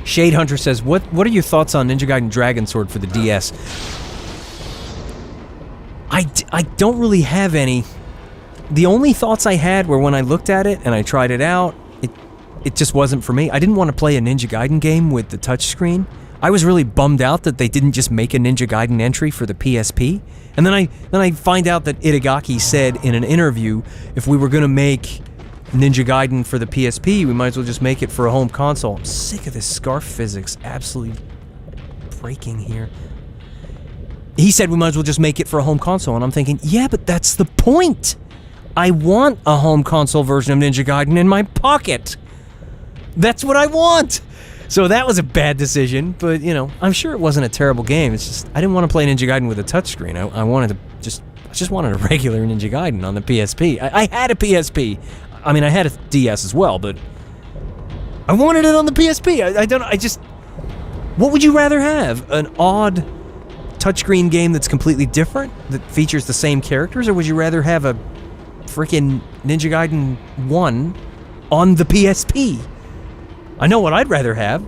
Shade Hunter says, "What are your thoughts on Ninja Gaiden Dragon Sword for the DS?" I don't really have any. The only thoughts I had were when I looked at it and I tried it out, it just wasn't for me. I didn't want to play a Ninja Gaiden game with the touchscreen. I was really bummed out that they didn't just make a Ninja Gaiden entry for the PSP. And then I find out that Itagaki said in an interview, if we were going to make Ninja Gaiden for the PSP, we might as well just make it for a home console. I'm sick of this scarf physics absolutely breaking here. He said we might as well just make it for a home console, and I'm thinking, yeah, but that's the point! I want a home console version of Ninja Gaiden in my pocket! That's what I want! So that was a bad decision, but, you know, I'm sure it wasn't a terrible game. It's just, I didn't want to play Ninja Gaiden with a touchscreen. I just wanted a regular Ninja Gaiden on the PSP. I had a PSP. I mean, I had a DS as well, but I wanted it on the PSP. What would you rather have? An odd touchscreen game that's completely different, that features the same characters, or would you rather have a freaking Ninja Gaiden 1 on the PSP? I know what I'd rather have.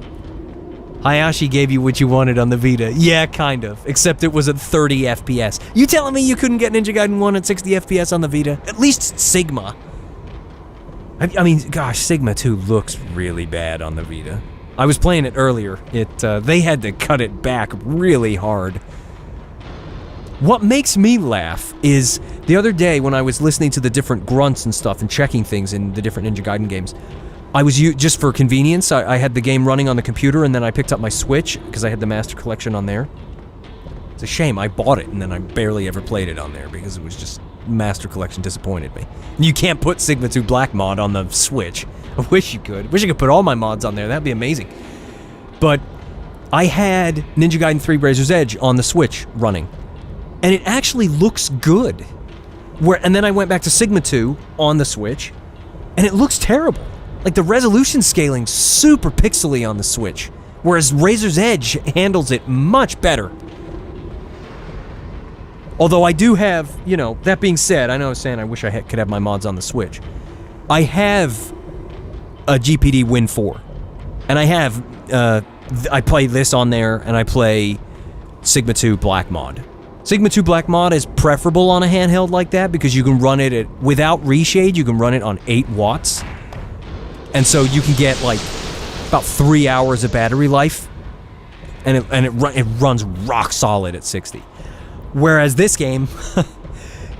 Hayashi gave you what you wanted on the Vita. Yeah, kind of. Except it was at 30 FPS. You telling me you couldn't get Ninja Gaiden 1 at 60 FPS on the Vita? At least Sigma. I mean, gosh, Sigma 2 looks really bad on the Vita. I was playing it earlier. They had to cut it back really hard. What makes me laugh is the other day when I was listening to the different grunts and stuff and checking things in the different Ninja Gaiden games, I was just for convenience, I had the game running on the computer and then I picked up my Switch because I had the Master Collection on there. It's a shame, I bought it and then I barely ever played it on there because it was just, Master Collection disappointed me. And you can't put Sigma 2 Black mod on the Switch. I wish you could. Wish I could put all my mods on there, that'd be amazing. But I had Ninja Gaiden 3 Razor's Edge on the Switch running. And it actually looks good. And then I went back to Sigma 2 on the Switch, and it looks terrible. Like, the resolution scaling's super pixely on the Switch, whereas Razor's Edge handles it much better. Although I do have, you know, that being said, I know I was saying I wish I could have my mods on the Switch. I have a GPD Win 4, and I play this on there, and I play Sigma 2 Black mod. Sigma 2 Black mod is preferable on a handheld like that because you can run it without reshade, you can run it on 8 watts. And so you can get like about 3 hours of battery life, and it runs rock solid at 60. Whereas this game,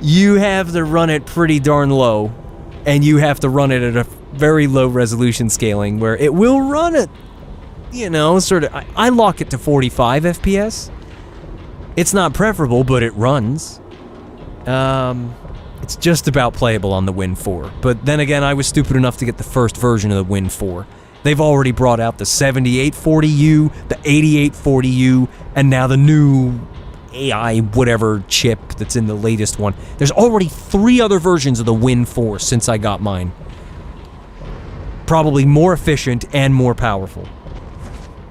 you have to run it pretty darn low, and you have to run it at a very low resolution scaling where it will run at, you know, sort of, I lock it to 45 FPS. It's not preferable, but it runs. It's just about playable on the Win 4. But then again, I was stupid enough to get the first version of the Win 4. They've already brought out the 7840U, the 8840U, and now the new AI whatever chip that's in the latest one. There's already 3 other versions of the Win 4 since I got mine. Probably more efficient and more powerful.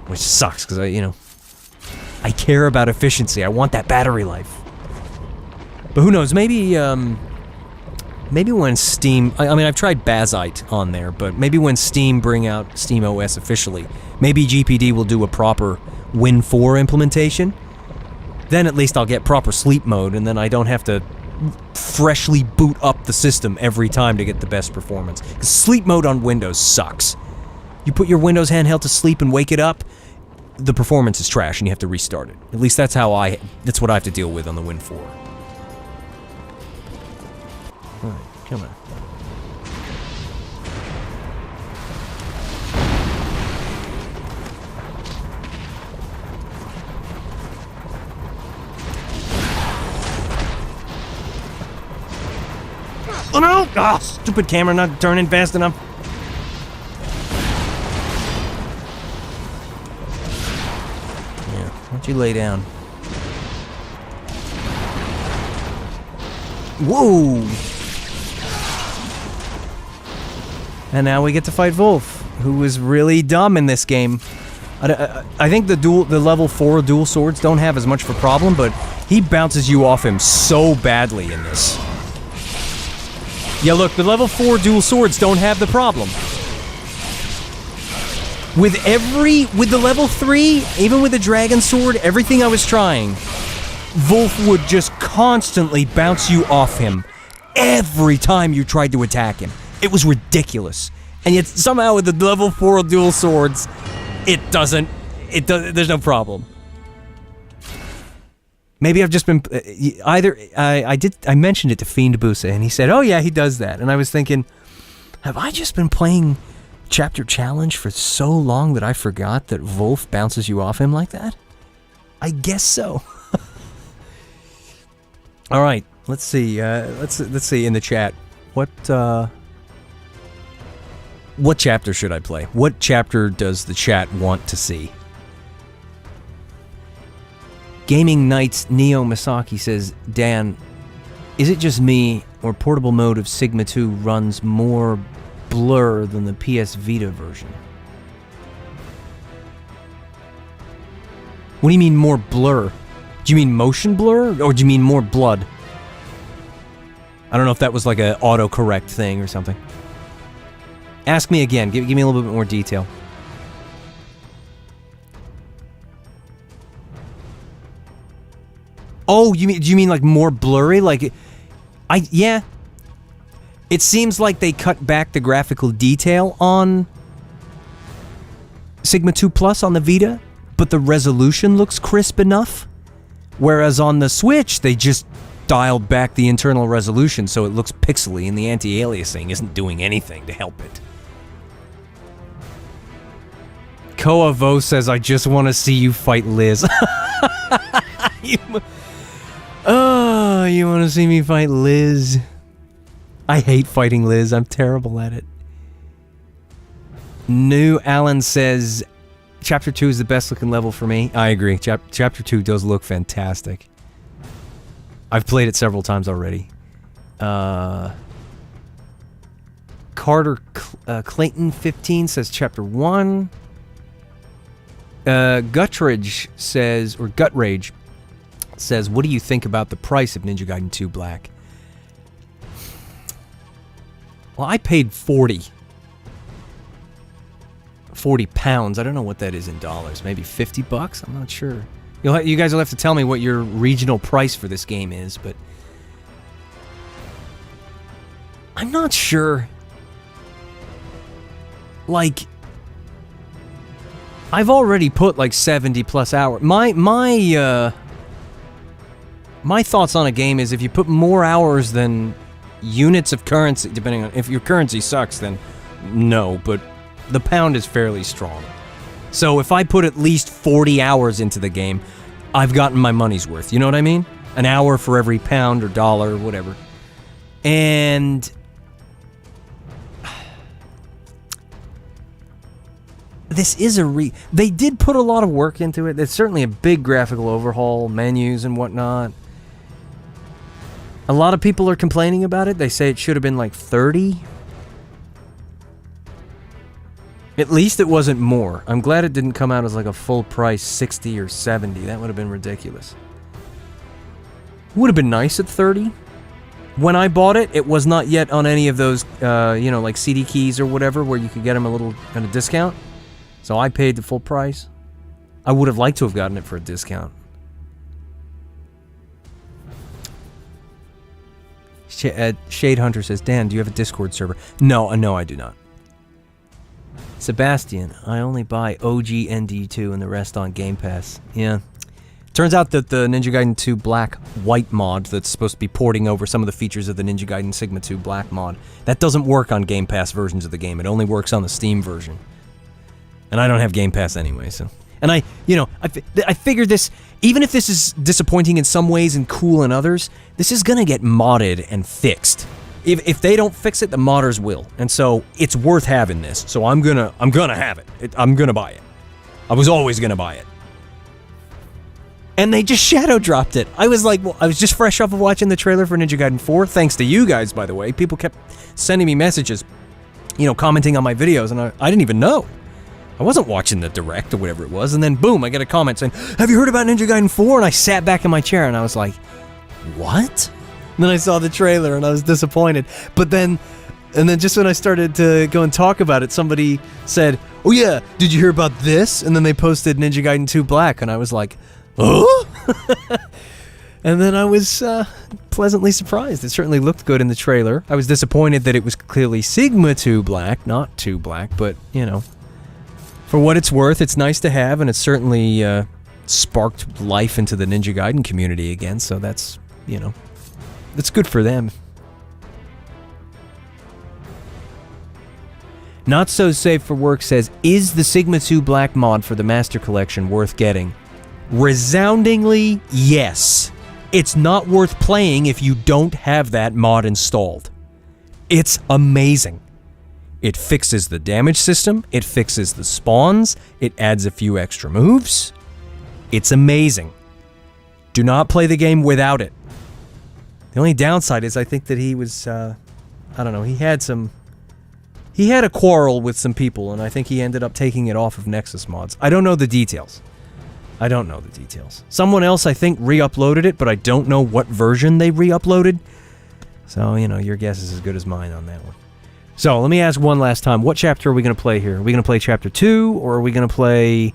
Which sucks, because I care about efficiency. I want that battery life. But who knows, maybe when Steam... I mean, I've tried Bazite on there, but maybe when Steam bring out Steam OS officially, maybe GPD will do a proper Win 4 implementation. Then at least I'll get proper sleep mode, and then I don't have to freshly boot up the system every time to get the best performance. Because sleep mode on Windows sucks. You put your Windows handheld to sleep and wake it up, the performance is trash and you have to restart it. At least that's what I have to deal with on the Win 4. Alright, come on. Oh no! Ah, stupid camera not turning fast enough. Yeah, why don't you lay down? Whoa! And now we get to fight Wolf, who was really dumb in this game. I think the level 4 dual swords don't have as much of a problem, but he bounces you off him so badly in this. Yeah, look, the level 4 dual swords don't have the problem. With the level 3, even with the dragon sword, everything I was trying, Wolf would just constantly bounce you off him every time you tried to attack him. It was ridiculous. And yet somehow with the level 4 dual swords, there's no problem. Maybe I've just been, I mentioned it to Fiend Busa, and he said, oh yeah, he does that. And I was thinking, have I just been playing Chapter Challenge for so long that I forgot that Wolf bounces you off him like that? I guess so. All right, let's see. Let's see in the chat. What chapter should I play? What chapter does the chat want to see? Gaming Knights Neo Misaki says, Dan, is it just me or portable mode of Sigma 2 runs more blur than the PS Vita version? What do you mean more blur? Do you mean motion blur, or do you mean more blood? I don't know if that was like a autocorrect thing or something. Ask me again. Give me a little bit more detail. Oh, do you mean like more blurry? Like, yeah. It seems like they cut back the graphical detail on Sigma 2 Plus on the Vita, but the resolution looks crisp enough. Whereas on the Switch, they just dialed back the internal resolution so it looks pixely, and the anti-aliasing isn't doing anything to help it. Koa Vo says, I just want to see you fight Liz. You want to see me fight Liz? I hate fighting Liz. I'm terrible at it. New Alan says, Chapter 2 is the best looking level for me. I agree. Chapter 2 does look fantastic. I've played it several times already. Carter Clayton 15 says Chapter 1. Gutrage says, or Gutrage says, what do you think about the price of Ninja Gaiden 2 Black? Well, I paid 40 pounds. I don't know what that is in dollars. Maybe 50 bucks? I'm not sure. You guys will have to tell me what your regional price for this game is, but I'm not sure. Like, I've already put like 70 plus hours. My thoughts on a game is if you put more hours than units of currency, depending on if your currency sucks, then no, but the pound is fairly strong. So if I put at least 40 hours into the game, I've gotten my money's worth. You know what I mean? An hour for every pound or dollar or whatever. And this is they did put a lot of work into it. It's certainly a big graphical overhaul, menus and whatnot. A lot of people are complaining about it. They say it should have been like 30. At least it wasn't more. I'm glad it didn't come out as like a full price 60 or 70. That would have been ridiculous. Would have been nice at 30. When I bought it, it was not yet on any of those, like CD keys or whatever, where you could get them a little at a discount. So I paid the full price. I would have liked to have gotten it for a discount. Shade Hunter says, Dan, do you have a Discord server? No, I do not. Sebastian, I only buy OG ND2 and the rest on Game Pass. Yeah. Turns out that the Ninja Gaiden 2 Black White mod that's supposed to be porting over some of the features of the Ninja Gaiden Sigma 2 Black mod, that doesn't work on Game Pass versions of the game. It only works on the Steam version. And I don't have Game Pass anyway, so... And I figured this, even if this is disappointing in some ways and cool in others, this is gonna get modded and fixed. If they don't fix it, the modders will. And so, it's worth having this. So I'm gonna have it. I'm gonna buy it. I was always gonna buy it. And they just shadow dropped it. I was like, well, I was just fresh off of watching the trailer for Ninja Gaiden 4. Thanks to you guys, by the way. People kept sending me messages. you know, commenting on my videos, and I didn't even know. I wasn't watching the direct or whatever it was, and then boom, I get a comment saying, "Have you heard about Ninja Gaiden 4?" And I sat back in my chair and I was like, "What?" And then I saw the trailer and I was disappointed. But then, and then just when I started to go and talk about it, somebody said, "Oh yeah, did you hear about this?" And then they posted Ninja Gaiden 2 Black, and I was like, "Oh?" And then I was pleasantly surprised. It certainly looked good in the trailer. I was disappointed that it was clearly Sigma 2 Black, not 2 Black, but, you know, for what it's worth, it's nice to have, and it certainly sparked life into the Ninja Gaiden community again, so that's, you know, that's good for them. Not So Safe for Work says, is the Sigma 2 Black mod for the Master Collection worth getting? Resoundingly, yes. It's not worth playing if you don't have that mod installed. It's amazing. It fixes the damage system, it fixes the spawns, it adds a few extra moves. It's amazing. Do not play the game without it. The only downside is I think that he was, I don't know, he had a quarrel with some people, and I think he ended up taking it off of Nexus mods. I don't know the details. Someone else, I think, re-uploaded it, but I don't know what version they re-uploaded. So, you know, your guess is as good as mine on that one. So, let me ask one last time. What chapter are we going to play here? Are we going to play Chapter 2, or are we going to play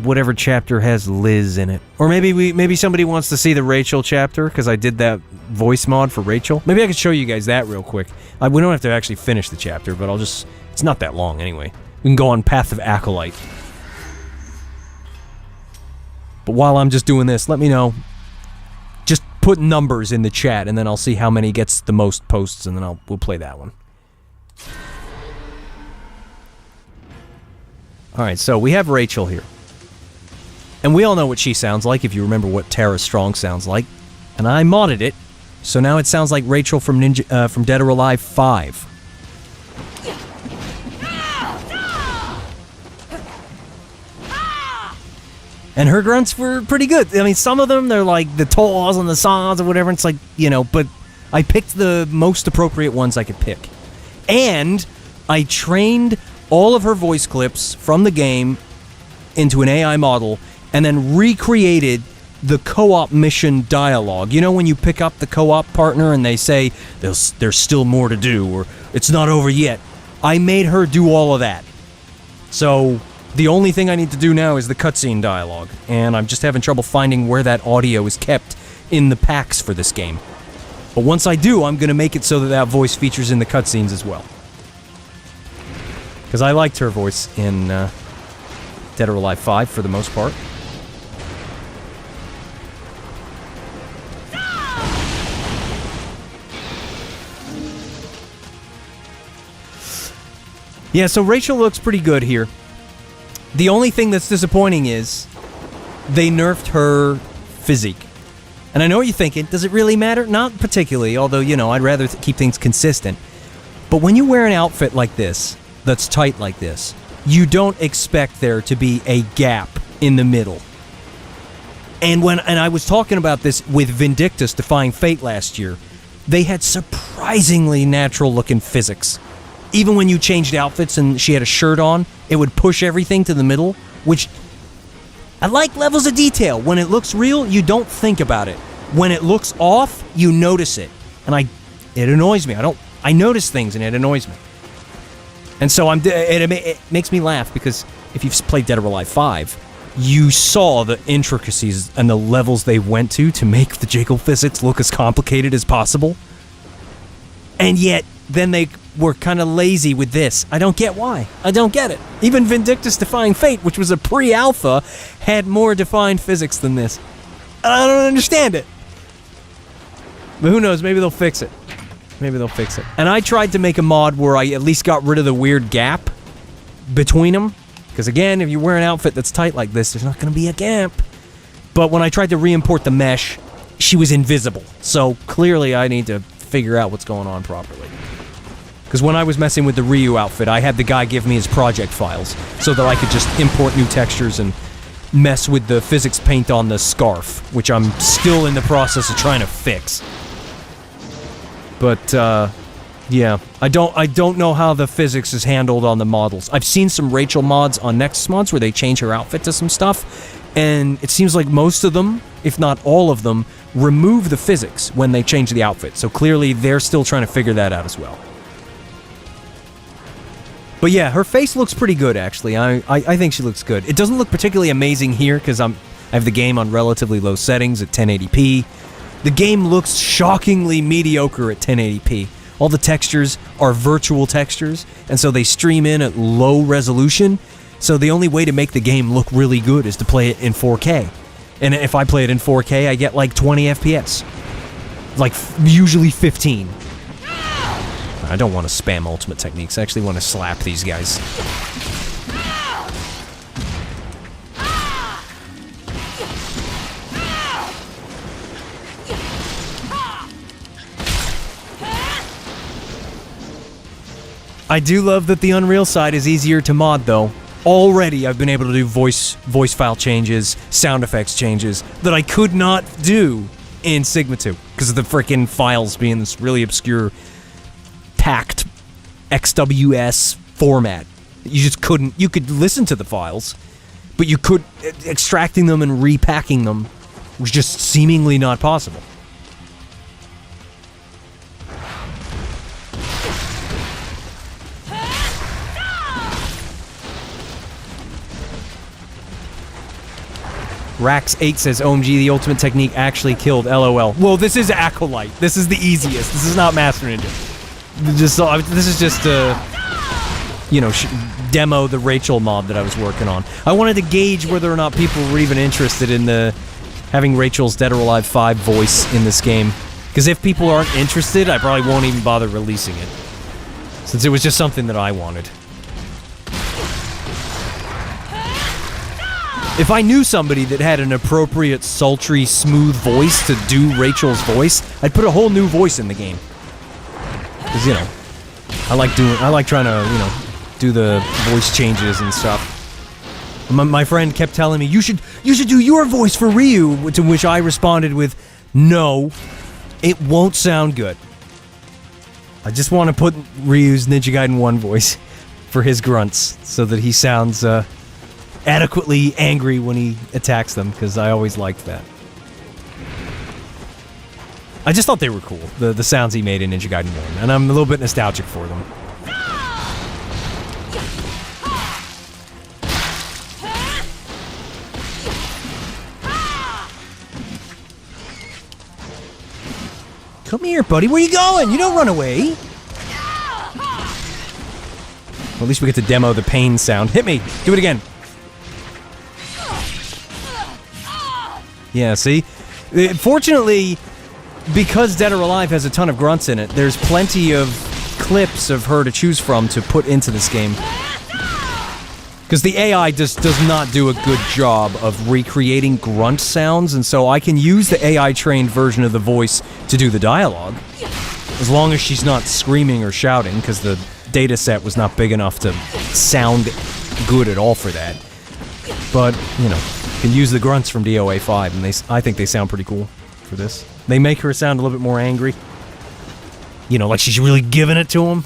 whatever chapter has Liz in it? Or maybe somebody wants to see the Rachel chapter, because I did that voice mod for Rachel. Maybe I could show you guys that real quick. We don't have to actually finish the chapter, but it's not that long anyway. We can go on Path of Acolyte. But while I'm just doing this, let me know. Just put numbers in the chat, and then I'll see how many gets the most posts, and then we'll play that one. Alright, so we have Rachel here. And we all know what she sounds like, if you remember what Tara Strong sounds like. And I modded it, so now it sounds like Rachel from Dead or Alive 5. And her grunts were pretty good. I mean, some of them, they're like the taws and the saws or whatever. It's like, you know, but I picked the most appropriate ones I could pick. And I trained all of her voice clips from the game into an AI model and then recreated the co-op mission dialogue. You know when you pick up the co-op partner and they say, there's still more to do, or it's not over yet? I made her do all of that. So the only thing I need to do now is the cutscene dialogue, and I'm just having trouble finding where that audio is kept in the packs for this game. But once I do, I'm going to make it so that voice features in the cutscenes as well. Because I liked her voice in Dead or Alive 5 for the most part. Yeah, so Rachel looks pretty good here. The only thing that's disappointing is they nerfed her physique. And I know what you're thinking. Does it really matter? Not particularly, although, you know, I'd rather keep things consistent. But when you wear an outfit like this, that's tight like this, you don't expect there to be a gap in the middle. And I was talking about this with Vindictus Defying Fate last year, they had surprisingly natural-looking physics. Even when you changed outfits and she had a shirt on, it would push everything to the middle, which I like levels of detail. When it looks real, you don't think about it. When it looks off, you notice it. And it annoys me. I notice things and it annoys me. And so it makes me laugh because if you've played Dead or Alive 5, you saw the intricacies and the levels they went to make the jiggle physics look as complicated as possible. And yet, then they were kind of lazy with this. I don't get why. I don't get it. Even Vindictus Defying Fate, which was a pre-alpha, had more defined physics than this. I don't understand it. But who knows, maybe they'll fix it. And I tried to make a mod where I at least got rid of the weird gap between them. Because again, if you wear an outfit that's tight like this, there's not going to be a gap. But when I tried to re-import the mesh, she was invisible. So clearly I need to figure out what's going on properly. Because when I was messing with the Ryu outfit, I had the guy give me his project files so that I could just import new textures and mess with the physics paint on the scarf, which I'm still in the process of trying to fix. But, Yeah, I don't know how the physics is handled on the models. I've seen some Rachel mods on Nexus mods where they change her outfit to some stuff, and it seems like most of them, if not all of them, remove the physics when they change the outfit. So clearly they're still trying to figure that out as well. But yeah, her face looks pretty good, actually. I think she looks good. It doesn't look particularly amazing here because I have the game on relatively low settings at 1080p. The game looks shockingly mediocre at 1080p. All the textures are virtual textures, and so they stream in at low resolution, so the only way to make the game look really good is to play it in 4K. And if I play it in 4K, I get like 20 FPS. Like, usually 15. I don't want to spam ultimate techniques, I actually want to slap these guys. I do love that the Unreal side is easier to mod, though. Already, I've been able to do voice file changes, sound effects changes, that I could not do in Sigma 2, because of the frickin' files being this really obscure, packed XWS format. You just couldn't... You could listen to the files, but you could... Extracting them and repacking them was just seemingly not possible. Rax8 says, OMG, the ultimate technique actually killed, LOL. Well, this is Acolyte. This is the easiest. This is not Master Ninja. This is just you know, demo the Rachel mod that I was working on. I wanted to gauge whether or not people were even interested in having Rachel's Dead or Alive 5 voice in this game. Because if people aren't interested, I probably won't even bother releasing it. Since it was just something that I wanted. If I knew somebody that had an appropriate, sultry, smooth voice to do Rachel's voice, I'd put a whole new voice in the game. Because, you know, I like trying to, you know, do the voice changes and stuff. My friend kept telling me, you should do your voice for Ryu, to which I responded with, no, it won't sound good. I just want to put Ryu's Ninja Gaiden 1 voice for his grunts, so that he sounds, adequately angry when he attacks them, because I always liked that. I just thought they were cool, the sounds he made in Ninja Gaiden 1, and I'm a little bit nostalgic for them. Come here, buddy, where you going? You don't run away! Well, at least we get to demo the pain sound. Hit me! Do it again! Yeah, see? Fortunately, because Dead or Alive has a ton of grunts in it, there's plenty of clips of her to choose from to put into this game. Because the AI does not do a good job of recreating grunt sounds, and so I can use the AI-trained version of the voice to do the dialogue. As long as she's not screaming or shouting, because the data set was not big enough to sound good at all for that. But, you know... can use the grunts from DOA 5, and I think they sound pretty cool for this. They make her sound a little bit more angry. You know, like she's really giving it to him.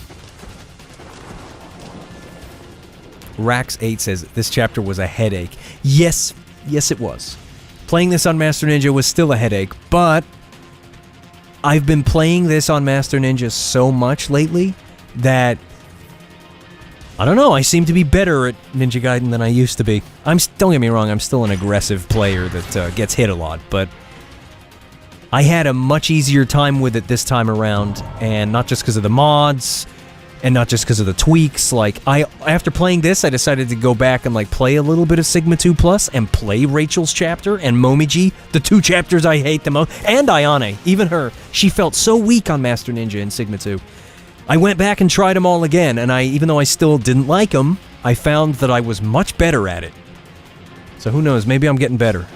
Rax8 says, this chapter was a headache. Yes, it was. Playing this on Master Ninja was still a headache, but I've been playing this on Master Ninja so much lately that... I don't know, I seem to be better at Ninja Gaiden than I used to be. Don't get me wrong, I'm still an aggressive player that gets hit a lot, but I had a much easier time with it this time around, and not just because of the mods, and not just because of the tweaks. Like, after playing this, I decided to go back and, like, play a little bit of Sigma 2 Plus, and play Rachel's chapter, and Momiji, the two chapters I hate the most, and Ayane, even her. She felt so weak on Master Ninja in Sigma 2. I went back and tried them all again, and even though I still didn't like them, I found that I was much better at it. So who knows, maybe I'm getting better.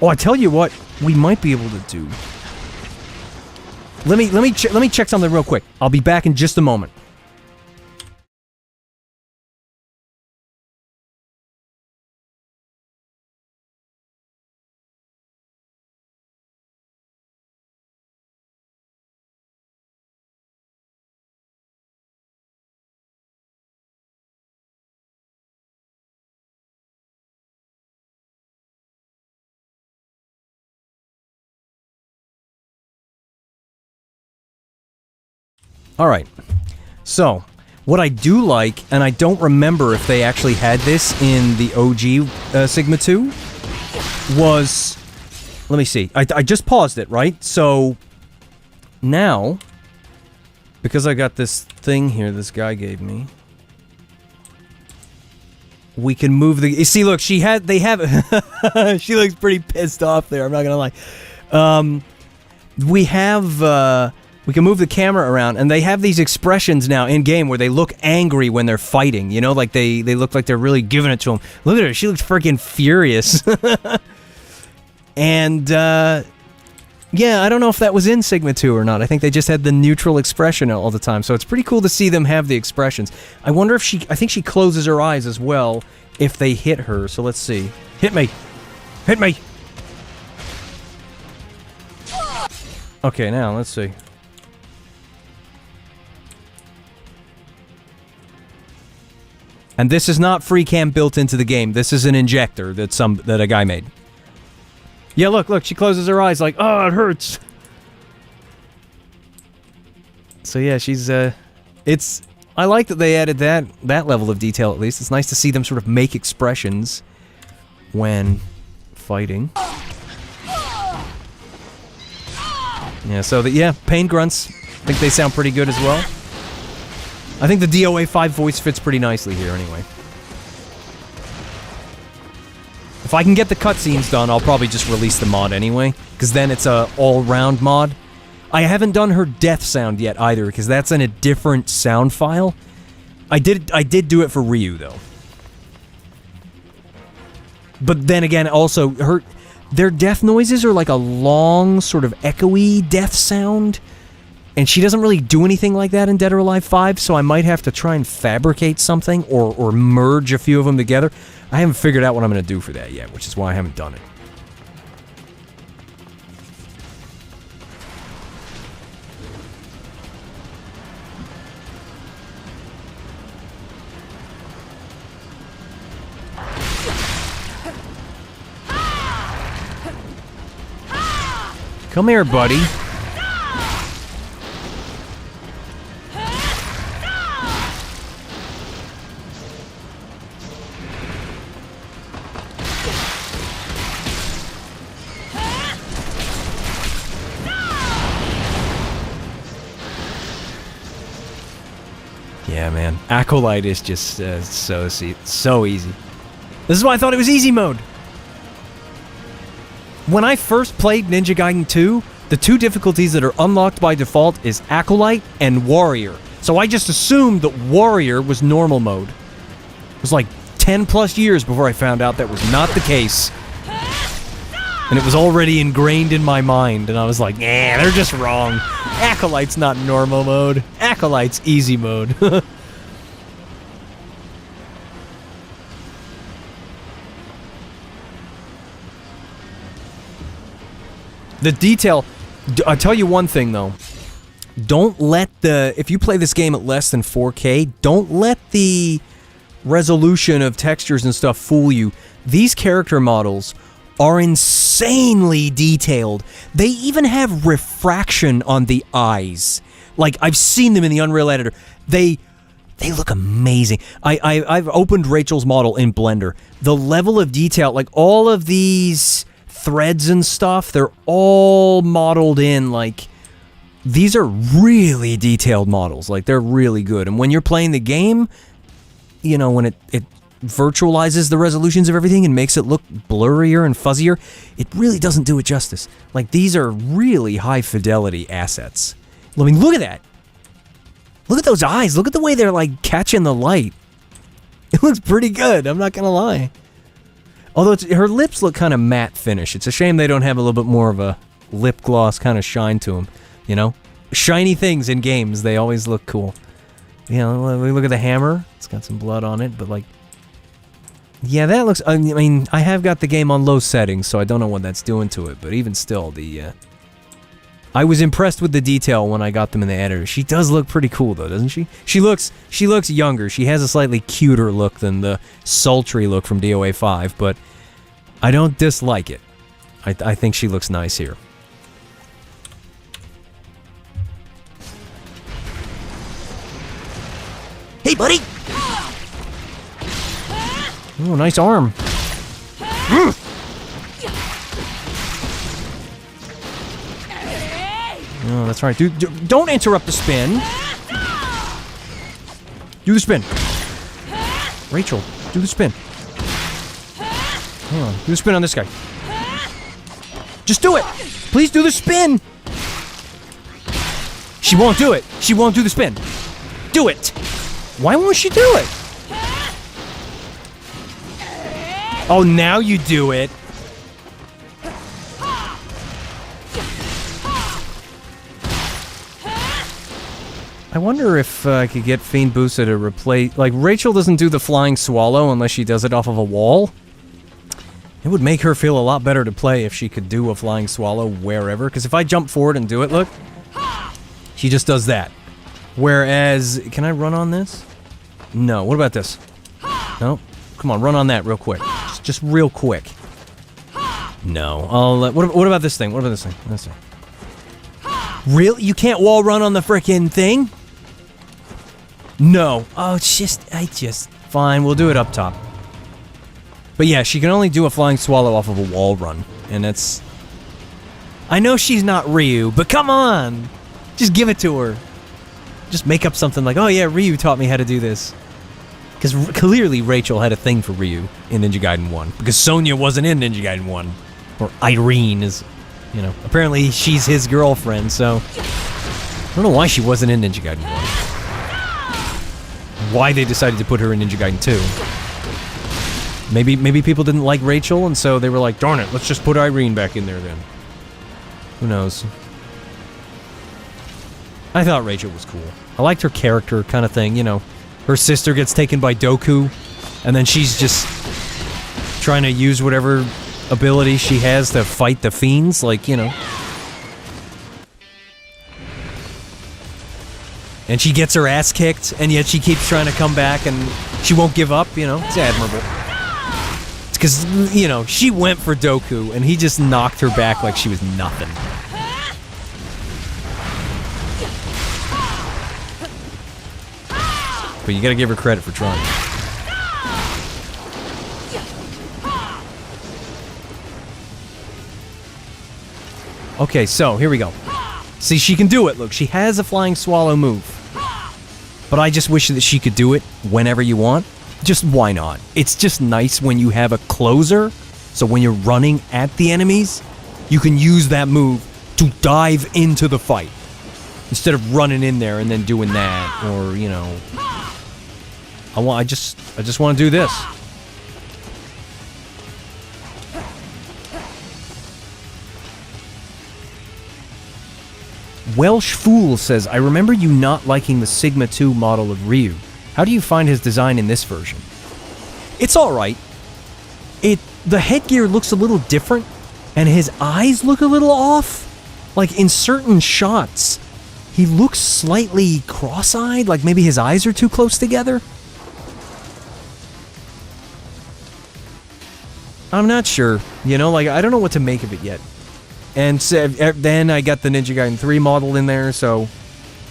Oh, I tell you what, we might be able to do. Let me check something real quick. I'll be back in just a moment. Alright, so, what I do like, and I don't remember if they actually had this in the OG Sigma 2, was... Let me see. I just paused it, right? So, now, because I got this thing here this guy gave me, we can move the... You see, look, she have... she looks pretty pissed off there, I'm not gonna lie. We have, we can move the camera around, and they have these expressions now in-game where they look angry when they're fighting, you know? Like, they look like they're really giving it to them. Look at her, she looks freaking furious. And, yeah, I don't know if that was in Sigma 2 or not. I think they just had the neutral expression all the time, so it's pretty cool to see them have the expressions. I wonder if I think she closes her eyes as well if they hit her, so let's see. Hit me! Hit me! Okay, now, let's see. And this is not free cam built into the game. This is an injector that a guy made. Yeah, look, she closes her eyes like, oh, it hurts. So yeah, she's, I like that they added that level of detail at least. It's nice to see them sort of make expressions when fighting. Yeah, so pain grunts. I think they sound pretty good as well. I think the DOA 5 voice fits pretty nicely here anyway. If I can get the cutscenes done, I'll probably just release the mod anyway, because then it's a all-round mod. I haven't done her death sound yet either, because that's in a different sound file. I did do it for Ryu though. But then again, also their death noises are like a long, sort of echoey death sound. And she doesn't really do anything like that in Dead or Alive 5, so I might have to try and fabricate something or merge a few of them together. I haven't figured out what I'm going to do for that yet, which is why I haven't done it. Come here, buddy. Yeah, man. Acolyte is just so easy. This is why I thought it was easy mode. When I first played Ninja Gaiden 2, the two difficulties that are unlocked by default is Acolyte and Warrior. So I just assumed that Warrior was normal mode. It was like 10 plus years before I found out that was not the case. And it was already ingrained in my mind, and I was like, nah, they're just wrong. Acolyte's not normal mode. Acolyte's easy mode. The detail... I'll tell you one thing, though. Don't let if you play this game at less than 4K, don't let the resolution of textures and stuff fool you. These character models are insanely detailed. They even have refraction on the eyes. Like, I've seen them in the Unreal Editor. They look amazing. I've opened Rachel's model in Blender. The level of detail, like all of these threads and stuff, they're all modeled in, like, these are really detailed models. Like, they're really good. And when you're playing the game, you know, when it virtualizes the resolutions of everything and makes it look blurrier and fuzzier, it really doesn't do it justice. Like, these are really high fidelity assets. I mean, look at that. Look at those eyes. Look at the way they're, like, catching the light. It looks pretty good, I'm not gonna lie. Although her lips look kind of matte finish. It's a shame they don't have a little bit more of a lip gloss kind of shine to them, you know? Shiny things in games, they always look cool. You know, we look at the hammer. It's got some blood on it, but like... Yeah, that looks... I mean, I have got the game on low settings, so I don't know what that's doing to it, but even still, I was impressed with the detail when I got them in the editor. She does look pretty cool, though, doesn't she? She looks younger. She has a slightly cuter look than the sultry look from DOA 5, but I don't dislike it. I think she looks nice here. Hey, buddy! Oh, nice arm. Oh, that's right. Don't interrupt the spin. Do the spin. Rachel, do the spin. Hold on. Do the spin on this guy. Just do it. Please do the spin. She won't do it. She won't do the spin. Do it. Why won't she do it? Oh, now you do it. I wonder if I could get Fiend Busa to replace... Like, Rachel doesn't do the flying swallow unless she does it off of a wall. It would make her feel a lot better to play if she could do a flying swallow wherever. Because if I jump forward and do it, look, she just does that. Whereas... Can I run on this? No. What about this? No? Come on, run on that real quick. Just real quick. No. I'll... What about this thing? What about this thing? This thing. Really? You can't wall run on the frickin' thing? No. Oh, fine, we'll do it up top. But yeah, she can only do a flying swallow off of a wall run. And it's... I know she's not Ryu, but come on! Just give it to her. Just make up something like, oh yeah, Ryu taught me how to do this. Because clearly Rachel had a thing for Ryu in Ninja Gaiden 1. Because Sonya wasn't in Ninja Gaiden 1. Or Irene is... You know, apparently she's his girlfriend, so... I don't know why she wasn't in Ninja Gaiden 1. Why they decided to put her in Ninja Gaiden 2. Maybe people didn't like Rachel, and so they were like, darn it, let's just put Irene back in there then. Who knows? I thought Rachel was cool. I liked her character kind of thing, you know. Her sister gets taken by Doku, and then she's just trying to use whatever ability she has to fight the fiends, like, you know. And she gets her ass kicked, and yet she keeps trying to come back, and she won't give up, you know. It's admirable. It's because, you know, she went for Doku, and he just knocked her back like she was nothing. But you gotta give her credit for trying. Okay, so, here we go. See, she can do it, look. She has a flying swallow move. But I just wish that she could do it whenever you want. Just why not? It's just nice when you have a closer, so when you're running at the enemies, you can use that move to dive into the fight. Instead of running in there and then doing that, or, you know... I just want to do this. Welsh Fool says, I remember you not liking the Sigma 2 model of Ryu. How do you find his design in this version? It's alright. The headgear looks a little different, and his eyes look a little off. Like, in certain shots, he looks slightly cross-eyed, like maybe his eyes are too close together. I'm not sure. You know, like, I don't know what to make of it yet. And so, then I got the Ninja Gaiden 3 model in there, so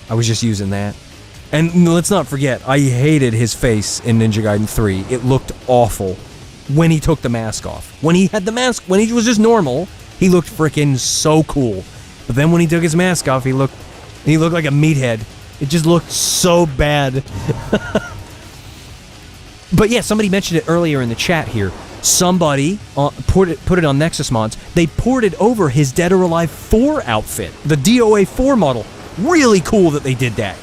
I was just using that. And let's not forget, I hated his face in Ninja Gaiden 3. It looked awful when he took the mask off. When he had the mask, when he was just normal, he looked freaking so cool. But then when he took his mask off, he looked like a meathead. It just looked so bad. But yeah, somebody mentioned it earlier in the chat here. Somebody put it on Nexus Mods. They ported over his Dead or Alive 4 outfit, the DOA 4 model. Really cool that they did that.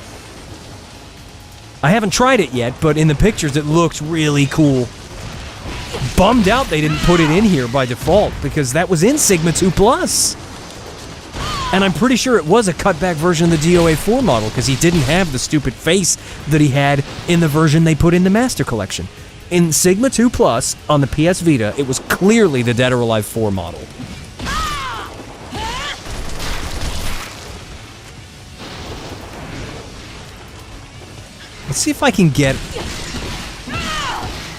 I haven't tried it yet, but in the pictures it looks really cool. bummed out they didn't put it in here by default, because that was in Sigma 2 Plus. And I'm pretty sure it was a cutback version of the DOA 4 model, because he didn't have the stupid face that he had in the version they put in the Master Collection. In Sigma 2 Plus, on the PS Vita, it was clearly the Dead or Alive 4 model. Let's see if I can get...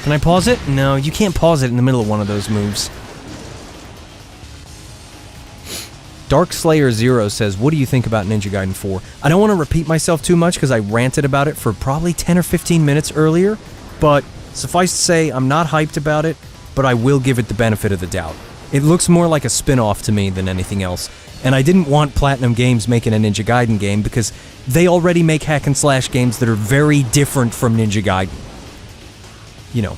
Can I pause it? No, you can't pause it in the middle of one of those moves. Dark Slayer Zero says, what do you think about Ninja Gaiden 4? I don't want to repeat myself too much because I ranted about it for probably 10 or 15 minutes earlier, but suffice to say, I'm not hyped about it, but I will give it the benefit of the doubt. It looks more like a spin-off to me than anything else, and I didn't want Platinum Games making a Ninja Gaiden game because they already make hack and slash games that are very different from Ninja Gaiden. You know.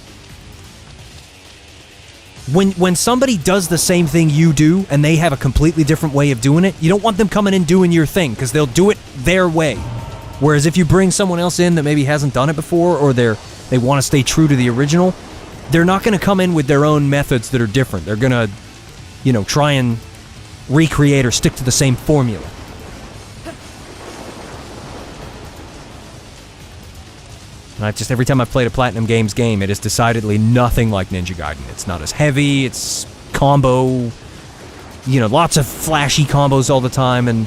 When somebody does the same thing you do, and they have a completely different way of doing it, you don't want them coming in doing your thing, because they'll do it their way. Whereas if you bring someone else in that maybe hasn't done it before, or they want to stay true to the original, they're not going to come in with their own methods that are different. They're going to, you know, try and recreate or stick to the same formula. And every time I've played a Platinum Games game, it is decidedly nothing like Ninja Gaiden. It's not as heavy, it's combo, you know, lots of flashy combos all the time, and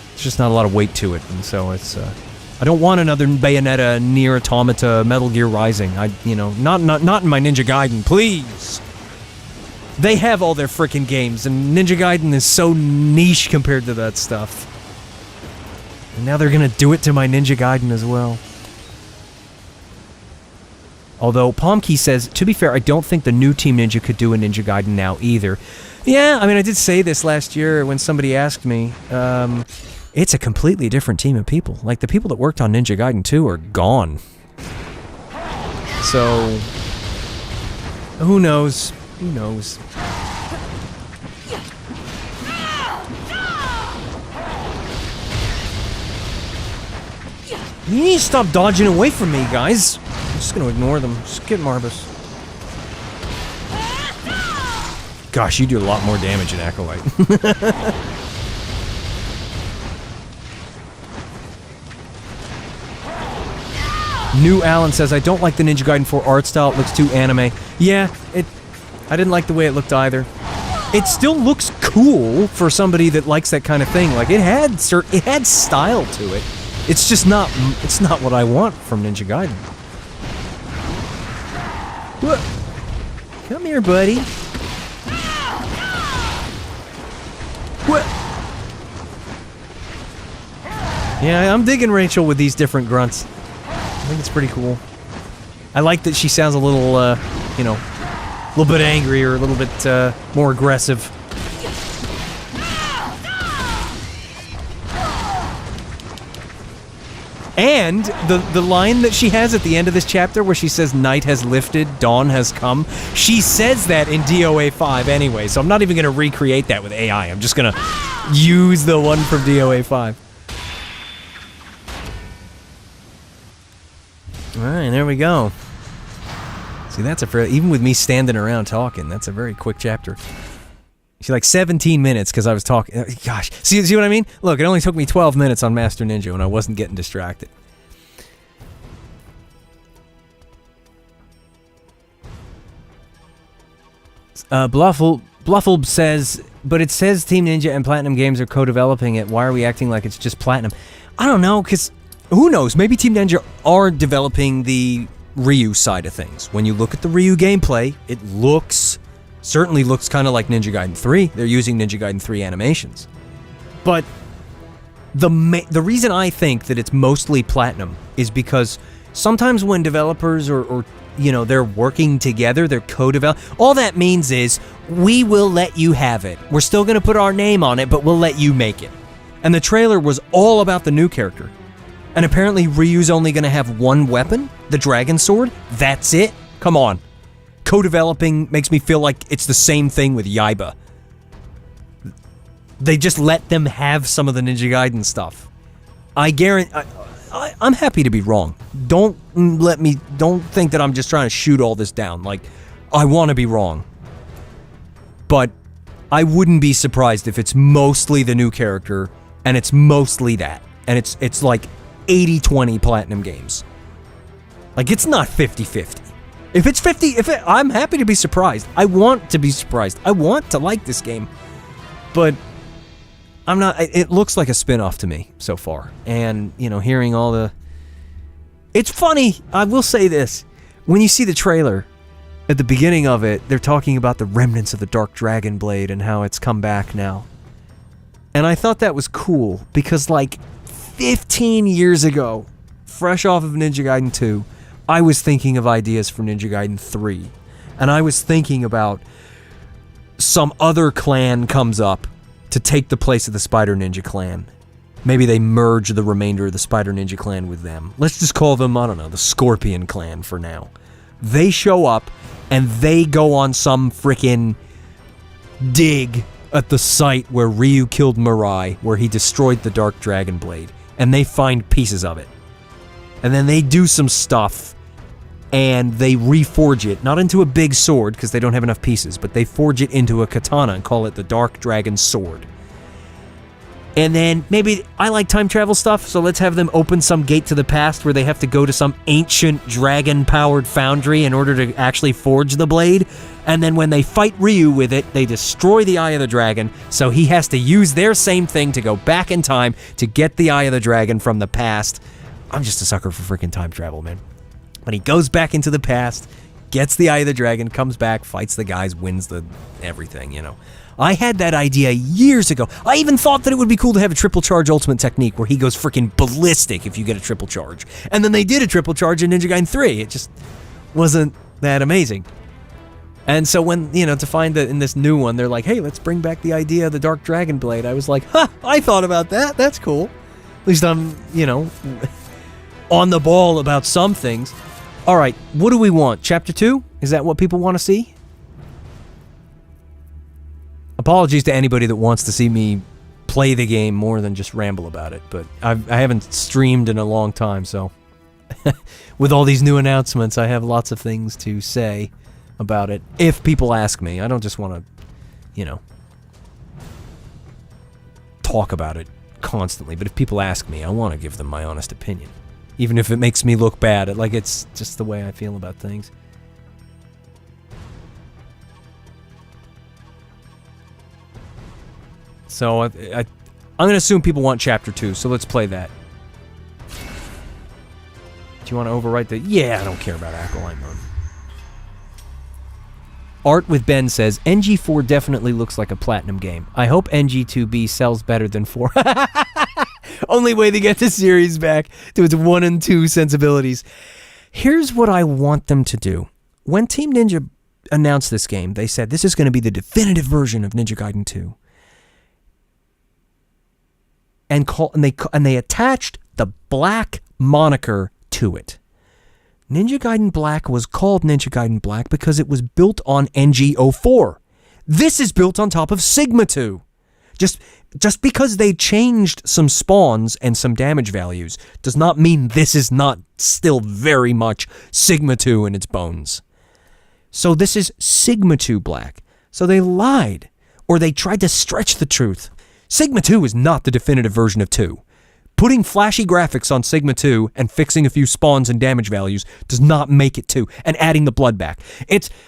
there's just not a lot of weight to it. And so it's, I don't want another Bayonetta, Nier Automata, Metal Gear Rising. Not in my Ninja Gaiden, please. They have all their frickin' games, and Ninja Gaiden is so niche compared to that stuff. And now they're gonna do it to my Ninja Gaiden as well. Although, Pomkey says, to be fair, I don't think the new Team Ninja could do a Ninja Gaiden now either. Yeah, I mean, I did say this last year when somebody asked me. It's a completely different team of people. Like, the people that worked on Ninja Gaiden 2 are gone. So, who knows? Who knows? You need to stop dodging away from me, guys. I'm just gonna ignore them. Skip Marbus. Gosh, you do a lot more damage in Acolyte. New Alan says, I don't like the Ninja Gaiden 4 art style. It looks too anime. Yeah, I didn't like the way it looked either. It still looks cool for somebody that likes that kind of thing. Like, it had style to it. It's just not, it's not what I want from Ninja Gaiden. What? Come here, buddy. What? Yeah, I'm digging Rachel with these different grunts. I think it's pretty cool. I like that she sounds a little, you know, a little bit angry or a little bit more aggressive. And the line that she has at the end of this chapter where she says, night has lifted, dawn has come, she says that in DOA 5 anyway, so I'm not even going to recreate that with AI. I'm just going to use the one from DOA 5. Alright, there we go. See, that's even with me standing around talking, that's a very quick chapter. See, like 17 minutes because I was talking. Gosh, see what I mean? Look, it only took me 12 minutes on Master Ninja when I wasn't getting distracted. Bluffle says, but it says Team Ninja and Platinum Games are co-developing it. Why are we acting like it's just Platinum? I don't know, because who knows? Maybe Team Ninja are developing the Ryu side of things. When you look at the Ryu gameplay, it certainly looks kind of like Ninja Gaiden 3. They're using Ninja Gaiden 3 animations. But the reason I think that it's mostly Platinum is because sometimes when developers or you know, they're working together, they're co-develop, all that means is, we will let you have it. We're still going to put our name on it, but we'll let you make it. And the trailer was all about the new character. And apparently Ryu's only going to have one weapon, the Dragon Sword. That's it? Come on. Co-developing makes me feel like it's the same thing with Yaiba. They just let them have some of the Ninja Gaiden stuff. I guarantee... I'm happy to be wrong. Don't think that I'm just trying to shoot all this down. Like, I want to be wrong. But I wouldn't be surprised if it's mostly the new character, and it's mostly that. And it's like 80-20 Platinum Games. Like, it's not 50-50. If it's 50, I'm happy to be surprised. I want to be surprised. I want to like this game. But I'm not, it looks like a spin-off to me so far. And, you know, hearing all the... It's funny, I will say this. When you see the trailer, at the beginning of it, they're talking about the remnants of the Dark Dragon Blade and how it's come back now. And I thought that was cool, because like 15 years ago, fresh off of Ninja Gaiden 2, I was thinking of ideas for Ninja Gaiden 3. And I was thinking about some other clan comes up to take the place of the Spider Ninja clan. Maybe they merge the remainder of the Spider Ninja clan with them. Let's just call them, I don't know, the Scorpion clan for now. They show up, and they go on some frickin' dig at the site where Ryu killed Mirai, where he destroyed the Dark Dragon Blade, and they find pieces of it. And then they do some stuff, and they reforge it, not into a big sword, because they don't have enough pieces, but they forge it into a katana and call it the Dark Dragon Sword. And then, maybe, I like time travel stuff, so let's have them open some gate to the past where they have to go to some ancient dragon-powered foundry in order to actually forge the blade. And then when they fight Ryu with it, they destroy the Eye of the Dragon, so he has to use their same thing to go back in time to get the Eye of the Dragon from the past. I'm just a sucker for freaking time travel, man. But he goes back into the past, gets the Eye of the Dragon, comes back, fights the guys, wins the everything, you know. I had that idea years ago. I even thought that it would be cool to have a triple charge ultimate technique where he goes freaking ballistic if you get a triple charge. And then they did a triple charge in Ninja Gaiden 3. It just wasn't that amazing. And so when, you know, to find that in this new one, they're like, hey, let's bring back the idea of the Dark Dragon Blade. I was like, I thought about that. That's cool. At least I'm, you know, on the ball about some things. All right, what do we want? Chapter 2? Is that what people want to see? Apologies to anybody that wants to see me play the game more than just ramble about it, but I haven't streamed in a long time, so with all these new announcements, I have lots of things to say about it, if people ask me. I don't just want to, you know, talk about it constantly, but if people ask me, I want to give them my honest opinion, even if it makes me look bad. Like, it's just the way I feel about things. So I'm going to assume people want Chapter 2, so let's play that. Do you want to overwrite the... Yeah, I don't care about Acolyte mode. Art with Ben says, NG4 definitely looks like a Platinum game. I hope NG2B sells better than 4. Only way to get the series back to its 1 and 2 sensibilities. Here's what I want them to do. When Team Ninja announced this game, they said this is going to be the definitive version of Ninja Gaiden 2. And they attached the Black moniker to it. Ninja Gaiden Black was called Ninja Gaiden Black because it was built on NG04. This is built on top of Sigma 2. Just because they changed some spawns and some damage values does not mean this is not still very much Sigma 2 in its bones. So this is Sigma 2 Black. So they lied, or they tried to stretch the truth. Sigma 2 is not the definitive version of 2. Putting flashy graphics on Sigma 2 and fixing a few spawns and damage values does not make it 2, and adding the blood back.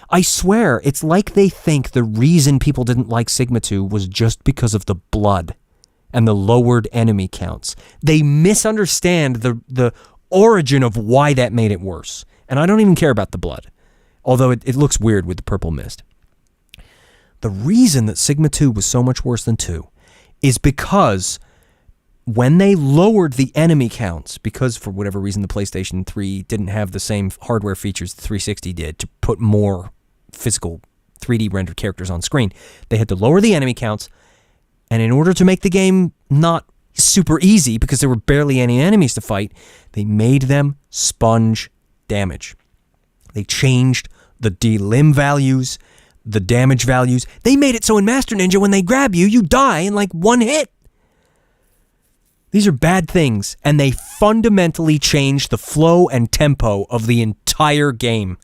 I swear, it's like they think the reason people didn't like Sigma 2 was just because of the blood and the lowered enemy counts. They misunderstand the origin of why that made it worse. And I don't even care about the blood, although it looks weird with the purple mist. The reason that Sigma 2 was so much worse than 2 is because when they lowered the enemy counts, because for whatever reason the PlayStation 3 didn't have the same hardware features the 360 did to put more physical 3D rendered characters on screen, they had to lower the enemy counts, and in order to make the game not super easy, because there were barely any enemies to fight, they made them sponge damage. They changed the delim values, the damage values. They made it so in Master Ninja, when they grab you, you die in like one hit. These are bad things, and they fundamentally changed the flow and tempo of the entire game.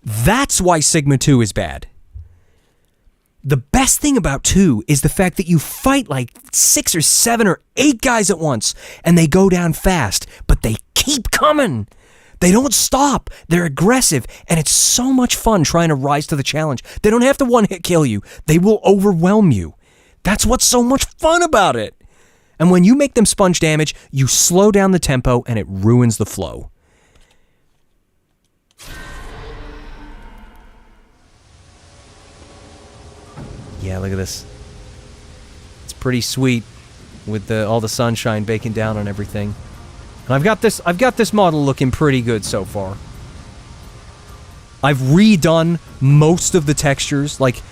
That's why Sigma 2 is bad. The best thing about 2 is the fact that you fight like 6 or 7 or 8 guys at once, and they go down fast, but they keep coming. They don't stop. They're aggressive, and it's so much fun trying to rise to the challenge. They don't have to one-hit kill you. They will overwhelm you. That's what's so much fun about it. And when you make them sponge damage, you slow down the tempo, and it ruins the flow. Yeah, look at this. It's pretty sweet with all the sunshine baking down on everything. And I've got this model looking pretty good so far. I've redone most of the textures. Like,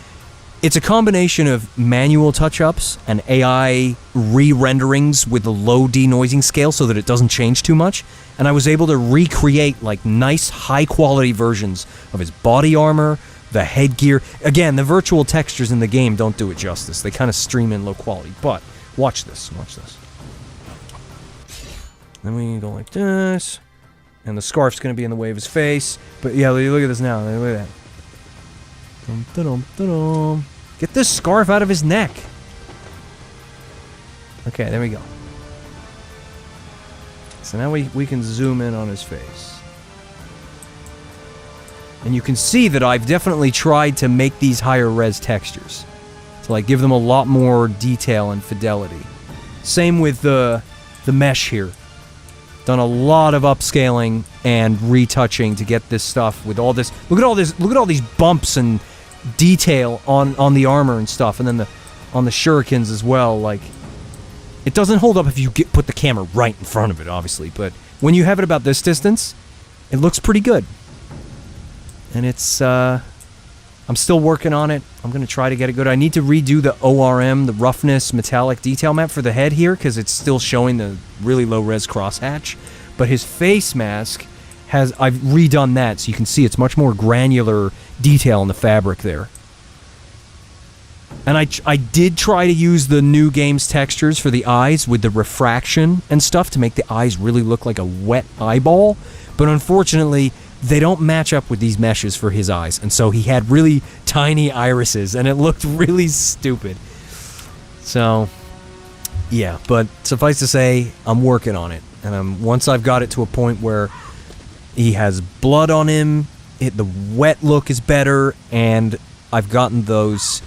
it's a combination of manual touch-ups and AI re-renderings with a low denoising scale so that it doesn't change too much. And I was able to recreate, like, nice, high-quality versions of his body armor, the headgear. Again, the virtual textures in the game don't do it justice. They kind of stream in low quality. But, watch this. Watch this. Then we go like this. And the scarf's going to be in the way of his face. But yeah, look at this now. Look at that. Dum, da-dum, da-dum. Get this scarf out of his neck. Okay, there we go. So now we can zoom in on his face. And you can see that I've definitely tried to make these higher res textures. To like give them a lot more detail and fidelity. Same with the mesh here. Done a lot of upscaling and retouching to get this stuff with all this. Look at all this. Look at all these bumps and detail on the armor and stuff, and then on the shurikens as well. Like, it doesn't hold up if you put the camera right in front of it, obviously. But when you have it about this distance, it looks pretty good. And it's I'm still working on it. I'm gonna try to get it good. I need to redo the ORM, the roughness metallic detail map for the head here, because it's still showing the really low res crosshatch. But his face mask I've redone that, so you can see it's much more granular detail in the fabric there. And I did try to use the new game's textures for the eyes with the refraction and stuff to make the eyes really look like a wet eyeball, but unfortunately they don't match up with these meshes for his eyes, and so he had really tiny irises, and it looked really stupid. So, yeah, but suffice to say, I'm working on it, and once I've got it to a point where he has blood on him, the wet look is better, and I've gotten those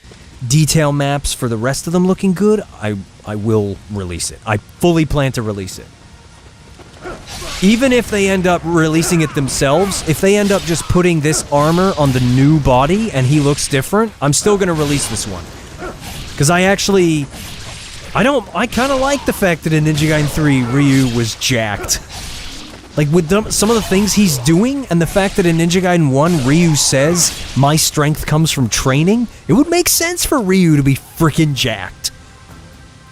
detail maps for the rest of them looking good, I will release it. I fully plan to release it. Even if they end up releasing it themselves, if they end up just putting this armor on the new body and he looks different, I'm still going to release this one. Because I kind of like the fact that in Ninja Gaiden 3, Ryu was jacked. Like, with some of the things he's doing, and the fact that in Ninja Gaiden 1, Ryu says, my strength comes from training, it would make sense for Ryu to be freaking jacked.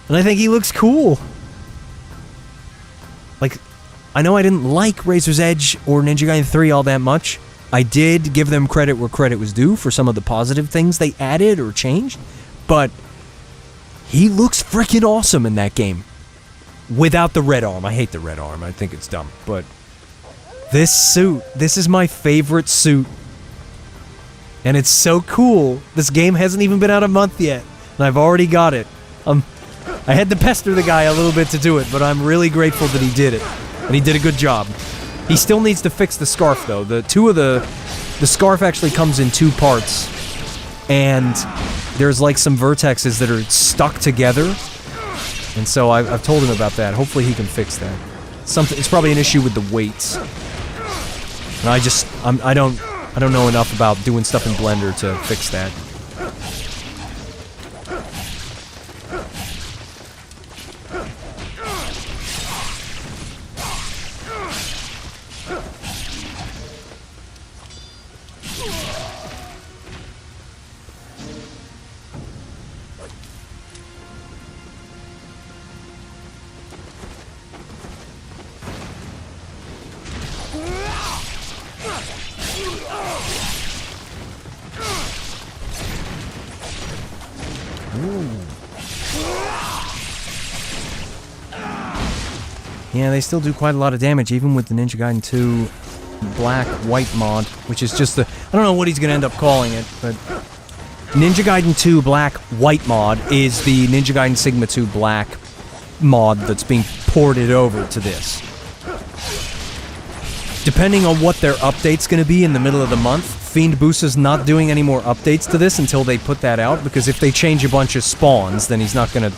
And I think he looks cool. Like, I know I didn't like Razor's Edge or Ninja Gaiden 3 all that much. I did give them credit where credit was due for some of the positive things they added or changed, but he looks freaking awesome in that game. Without the red arm. I hate the red arm. I think it's dumb. But this suit, this is my favorite suit. And it's so cool. This game hasn't even been out a month yet, and I've already got it. I had to pester the guy a little bit to do it, but I'm really grateful that he did it. And he did a good job. He still needs to fix the scarf, though. The scarf actually comes in 2 parts. And there's like some vertexes that are stuck together. And so I've told him about that. Hopefully he can fix that. It's probably an issue with the weights. And I don't know enough about doing stuff in Blender to fix that. Yeah, they still do quite a lot of damage, even with the Ninja Gaiden 2 Black White mod, which is just the... I don't know what he's going to end up calling it, but... Ninja Gaiden 2 Black White mod is the Ninja Gaiden Sigma 2 Black mod that's being ported over to this. Depending on what their update's going to be in the middle of the month, Fiend Busa's not doing any more updates to this until they put that out, because if they change a bunch of spawns, then he's not going to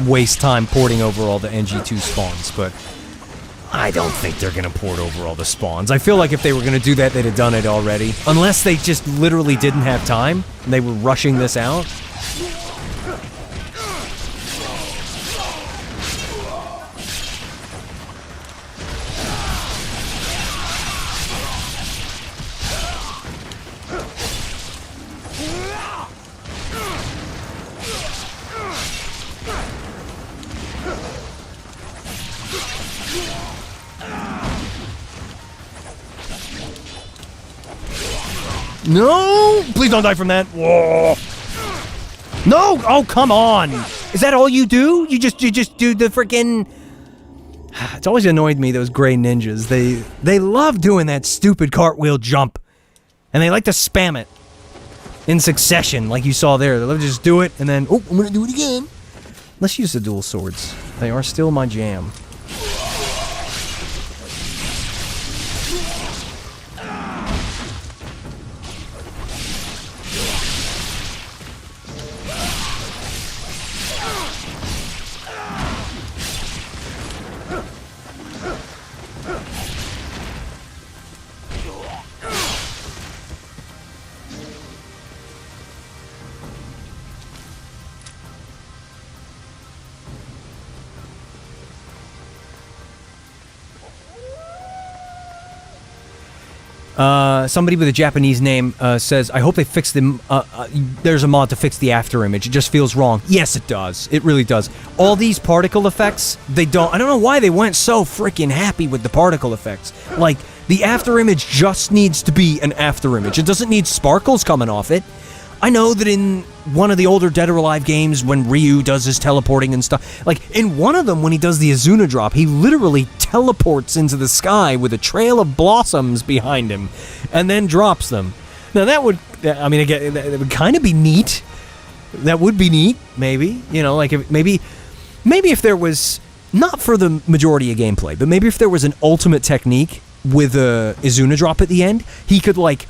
waste time porting over all the NG2 spawns, but I don't think they're going to port over all the spawns. I feel like if they were going to do that, they'd have done it already. Unless they just literally didn't have time, and they were rushing this out. No! Please don't die from that. Whoa. No! Oh, come on! Is that all you do? You just do the freaking... It's always annoyed me, those gray ninjas. They love doing that stupid cartwheel jump. And they like to spam it. In succession, like you saw there. They love to just do it, and then... Oh, I'm gonna do it again. Let's use the dual swords. They are still my jam. Somebody with a Japanese name says, I hope they fix them. There's a mod to fix the after image. It just feels wrong. Yes, it does. It really does. All these particle effects, I don't know why they went so freaking happy with the particle effects. Like, the after image just needs to be an after image. It doesn't need sparkles coming off it. I know that in one of the older Dead or Alive games, when Ryu does his teleporting and stuff, like, in one of them, when he does the Azuna drop, he literally teleports into the sky with a trail of blossoms behind him, and then drops them. Now, that would, I mean, again, that would kind of be neat. That would be neat, maybe. You know, like, maybe if there was, not for the majority of gameplay, but maybe if there was an ultimate technique with a Azuna drop at the end, he could, like,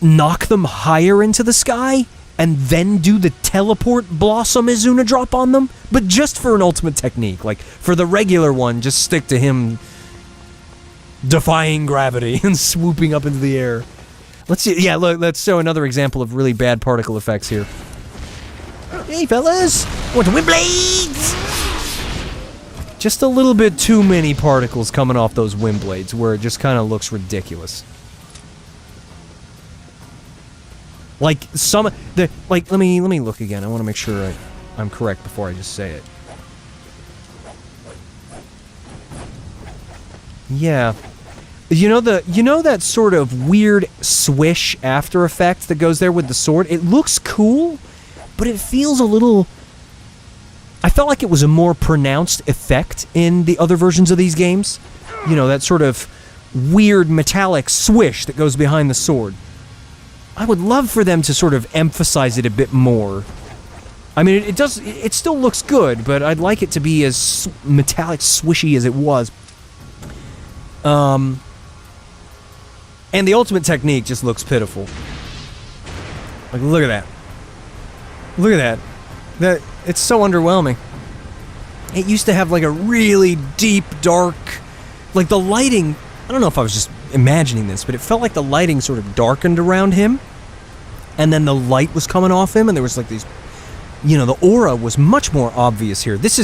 knock them higher into the sky and then do the teleport blossom Azuna drop on them, but just for an ultimate technique. Like, for the regular one, just stick to him defying gravity and swooping up into the air. Let's see. Yeah, look, let's show another example of really bad particle effects here. Hey, fellas! Want to win blades? Just a little bit too many particles coming off those wind blades, where it just kind of looks ridiculous. Like, let me look again. I want to make sure I'm correct before I just say it. Yeah. You know that sort of weird swish after effect that goes there with the sword? It looks cool, but it feels a little... I felt like it was a more pronounced effect in the other versions of these games. You know, that sort of weird metallic swish that goes behind the sword. I would love for them to sort of emphasize it a bit more. I mean, it still looks good, but I'd like it to be as metallic swishy as it was. And the ultimate technique just looks pitiful. Like, look at that. Look at that. It's so underwhelming. It used to have like a really deep, dark... Like the lighting... I don't know if I was just imagining this, but it felt like the lighting sort of darkened around him, and then the light was coming off him, and there was like these, you know, the aura was much more obvious here. This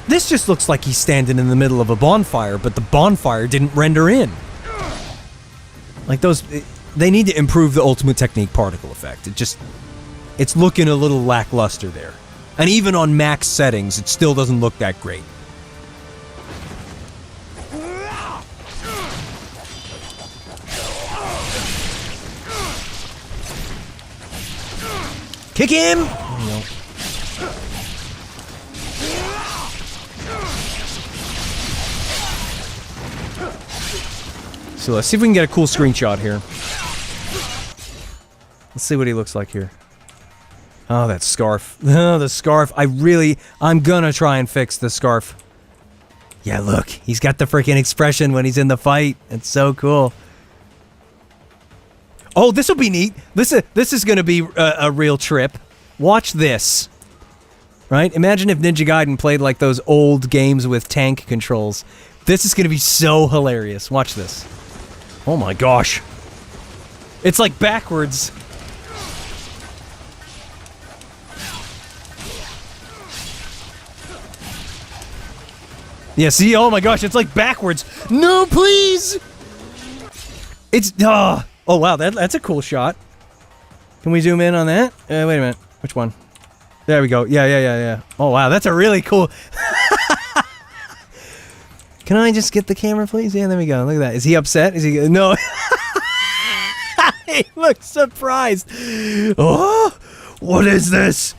just looks like he's standing in the middle of a bonfire, but the bonfire didn't render in. Like those, they need to improve the ultimate technique particle effect. It's looking a little lackluster there. And even on max settings, it still doesn't look that great. Kick him! No. So let's see if we can get a cool screenshot here. Let's see what he looks like here. Oh, that scarf. Oh, the scarf. I'm gonna try and fix the scarf. Yeah, look. He's got the freaking expression when he's in the fight. It's so cool. Oh, this will be neat. This is gonna be a real trip. Watch this. Right? Imagine if Ninja Gaiden played like those old games with tank controls. This is gonna be so hilarious. Watch this. Oh my gosh. It's like backwards. Yeah, see? Oh my gosh, it's like backwards. No, please! It's... Oh wow, that's a cool shot. Can we zoom in on that? Wait a minute. Which one? There we go. Yeah. Oh wow, that's a really cool... Can I just get the camera, please? Yeah, there we go. Look at that. Is he upset? Is he... No. He looks surprised. Oh, what is this?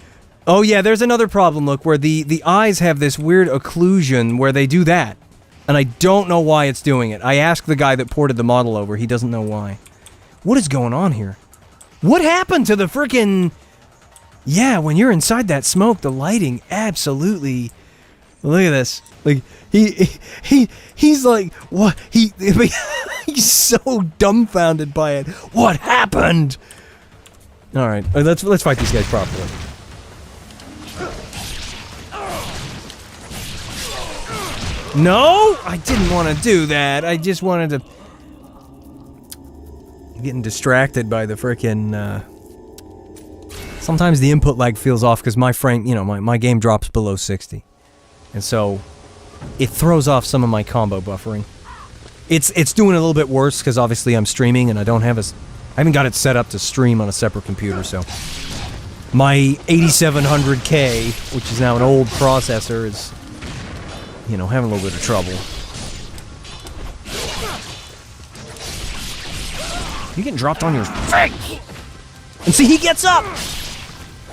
Oh yeah, there's another problem, look, where the eyes have this weird occlusion where they do that. And I don't know why it's doing it. I asked the guy that ported the model over, he doesn't know why. What is going on here? What happened to the frickin'... Yeah, when you're inside that smoke, the lighting absolutely... Look at this. Like, he's like, what? He's so dumbfounded by it. What happened? Alright, let's fight these guys properly. No! I didn't want to do that. I just wanted to... I'm getting distracted by the frickin', Sometimes the input lag feels off because my frame, you know, my game drops below 60. And so, it throws off some of my combo buffering. It's doing a little bit worse because obviously I'm streaming and I haven't got it set up to stream on a separate computer, so... My 8700K, which is now an old processor, is... You know, having a little bit of trouble. You getting dropped on your face! And see, he gets up!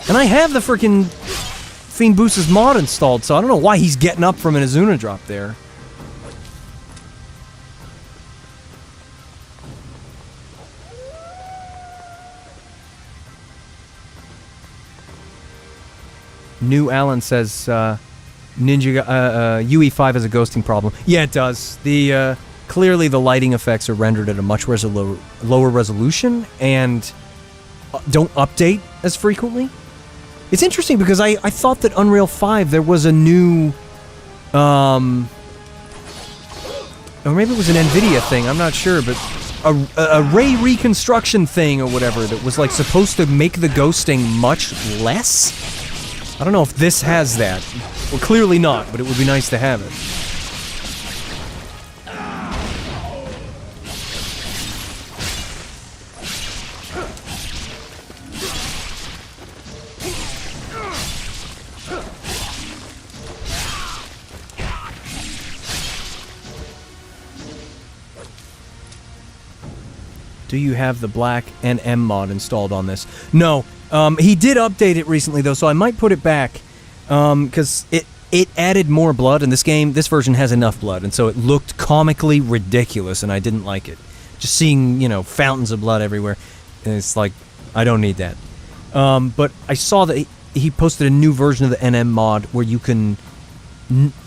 And I have the frickin' Fiend Boost's mod installed, so I don't know why he's getting up from an Azuna drop there. New Alan says, Ninja, UE5 has a ghosting problem. Yeah, it does. Clearly the lighting effects are rendered at a much lower resolution, and don't update as frequently. It's interesting because I thought that Unreal 5 there was a new, or maybe it was an NVIDIA thing, I'm not sure, but a ray reconstruction thing or whatever that was like supposed to make the ghosting much less? I don't know if this has that. Well, clearly not, but it would be nice to have it. Do you have the black NM mod installed on this? No. He did update it recently, though, so I might put it back. Because it added more blood, and this version has enough blood, and so it looked comically ridiculous, and I didn't like it. Just seeing, you know, fountains of blood everywhere, and it's like, I don't need that. But I saw that he posted a new version of the NM mod where you can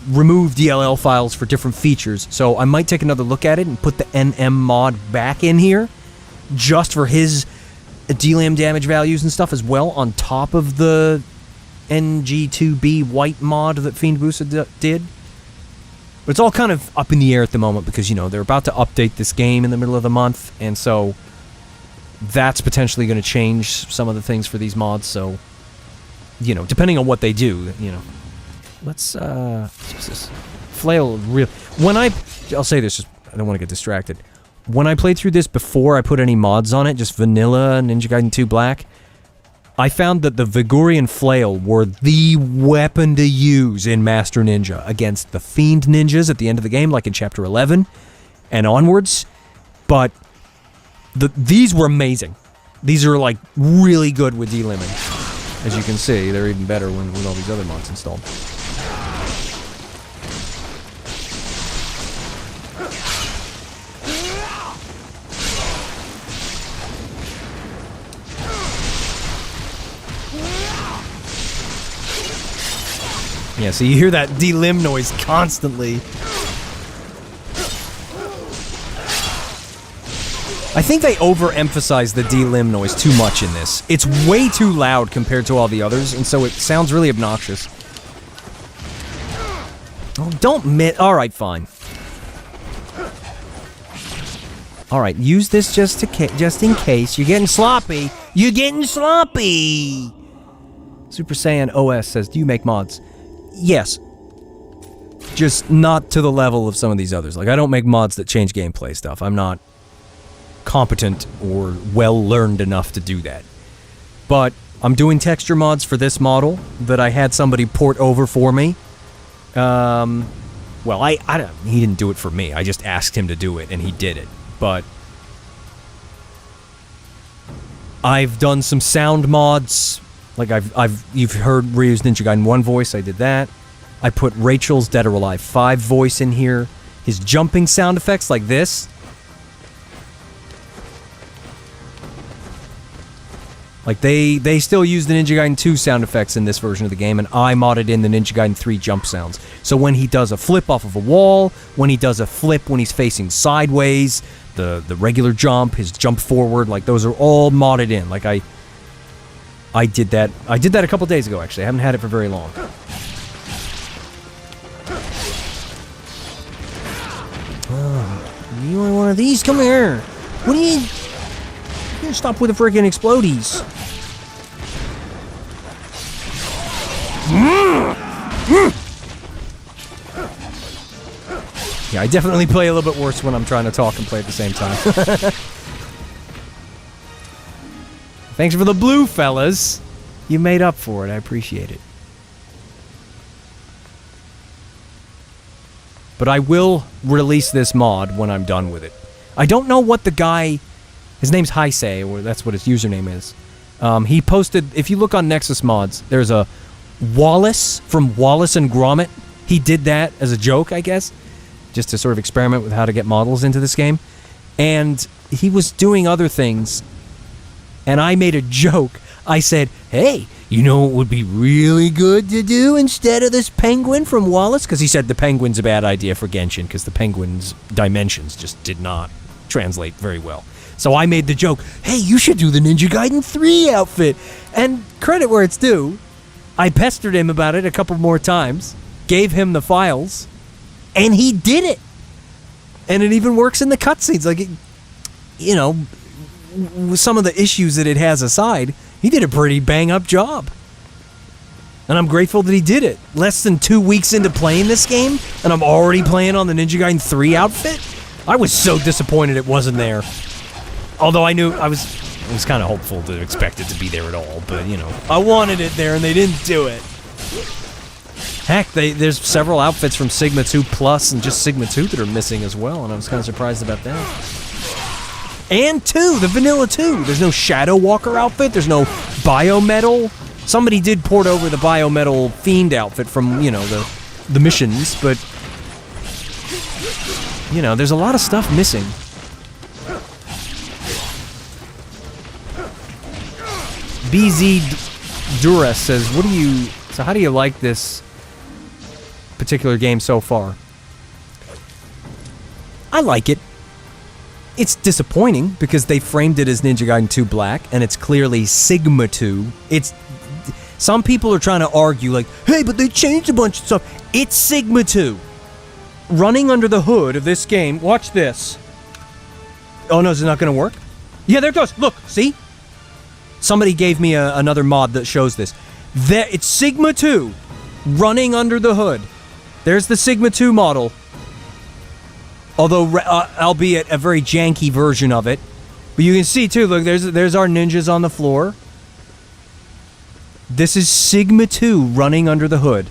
remove DLL files for different features, so I might take another look at it and put the NM mod back in here, just for his DLAM damage values and stuff as well, on top of the NG2B white mod that Fiend Boost did. But it's all kind of up in the air at the moment because, you know, they're about to update this game in the middle of the month, and so that's potentially going to change some of the things for these mods, so, you know, depending on what they do, you know. Let's, what's this? Flail, I'll say this, just, I don't want to get distracted. When I played through this before I put any mods on it, just vanilla Ninja Gaiden 2 Black, I found that the Vigorian Flail were the weapon to use in Master Ninja against the Fiend Ninjas at the end of the game, like in Chapter 11 and onwards. But these were amazing. These are, like, really good with delimbing. As you can see, they're even better with all these other mods installed. Yeah, so you hear that delimb noise constantly. I think they overemphasize the delimb noise too much in this. It's way too loud compared to all the others, and so it sounds really obnoxious. Oh, don't alright, fine. Alright, use this just in case. You're getting sloppy. You're getting sloppy! Super Saiyan OS says, do you make mods? Yes. Just not to the level of some of these others. Like, I don't make mods that change gameplay stuff. I'm not competent or well-learned enough to do that. But I'm doing texture mods for this model that I had somebody port over for me. Well, I don't, he didn't do it for me. I just asked him to do it, and he did it. But I've done some sound mods. Like you've heard Ryu's Ninja Gaiden 1 voice. I did that. I put Rachel's Dead or Alive 5 voice in here. His jumping sound effects like this. Like, they still use the Ninja Gaiden 2 sound effects in this version of the game, and I modded in the Ninja Gaiden 3 jump sounds. So when he does a flip off of a wall, when he does a flip when he's facing sideways, the regular jump, his jump forward, like, those are all modded in. Like, I did that a couple days ago, actually. I haven't had it for very long. Oh, you want one of these? Come here. What do you... Stop with the freaking explodies. Yeah, I definitely play a little bit worse when I'm trying to talk and play at the same time. Thanks for the blue, fellas. You made up for it. I appreciate it. But I will release this mod when I'm done with it. I don't know what the guy... His name's Heisei, or that's what his username is. He posted, if you look on Nexus Mods, there's a Wallace from Wallace and Gromit. He did that as a joke, I guess, just to sort of experiment with how to get models into this game. And he was doing other things, and I made a joke. I said, hey, you know what would be really good to do instead of this penguin from Wallace? Because he said the penguin's a bad idea for Genshin, because the penguin's dimensions just did not translate very well. So I made the joke, hey, you should do the Ninja Gaiden 3 outfit. And credit where it's due, I pestered him about it a couple more times, gave him the files, and he did it. And it even works in the cutscenes. Like, you know, with some of the issues that it has aside, he did a pretty bang-up job. And I'm grateful that he did it. Less than 2 weeks into playing this game, and I'm already playing on the Ninja Gaiden 3 outfit? I was so disappointed it wasn't there. Although I knew I was kind of hopeful to expect it to be there at all, but you know, I wanted it there and they didn't do it. Heck, there's several outfits from Sigma 2 Plus and just Sigma 2 that are missing as well, and I was kind of surprised about that. And 2, the Vanilla 2. There's no Shadow Walker outfit, there's no Biometal. Somebody did port over the Biometal Fiend outfit from, you know, the missions, but you know, there's a lot of stuff missing. BZ Duras says, how do you like this particular game so far? I like it. It's disappointing because they framed it as Ninja Gaiden 2 Black, and it's clearly Sigma 2. Some people are trying to argue like, hey, but they changed a bunch of stuff. It's Sigma 2. Running under the hood of this game, watch this. Oh no, is it not going to work? Yeah, there it goes. Look, see? Somebody gave me another mod that shows this. It's Sigma 2 running under the hood. There's the Sigma 2 model. Although, albeit a very janky version of it. But you can see too, look, there's our ninjas on the floor. This is Sigma 2 running under the hood.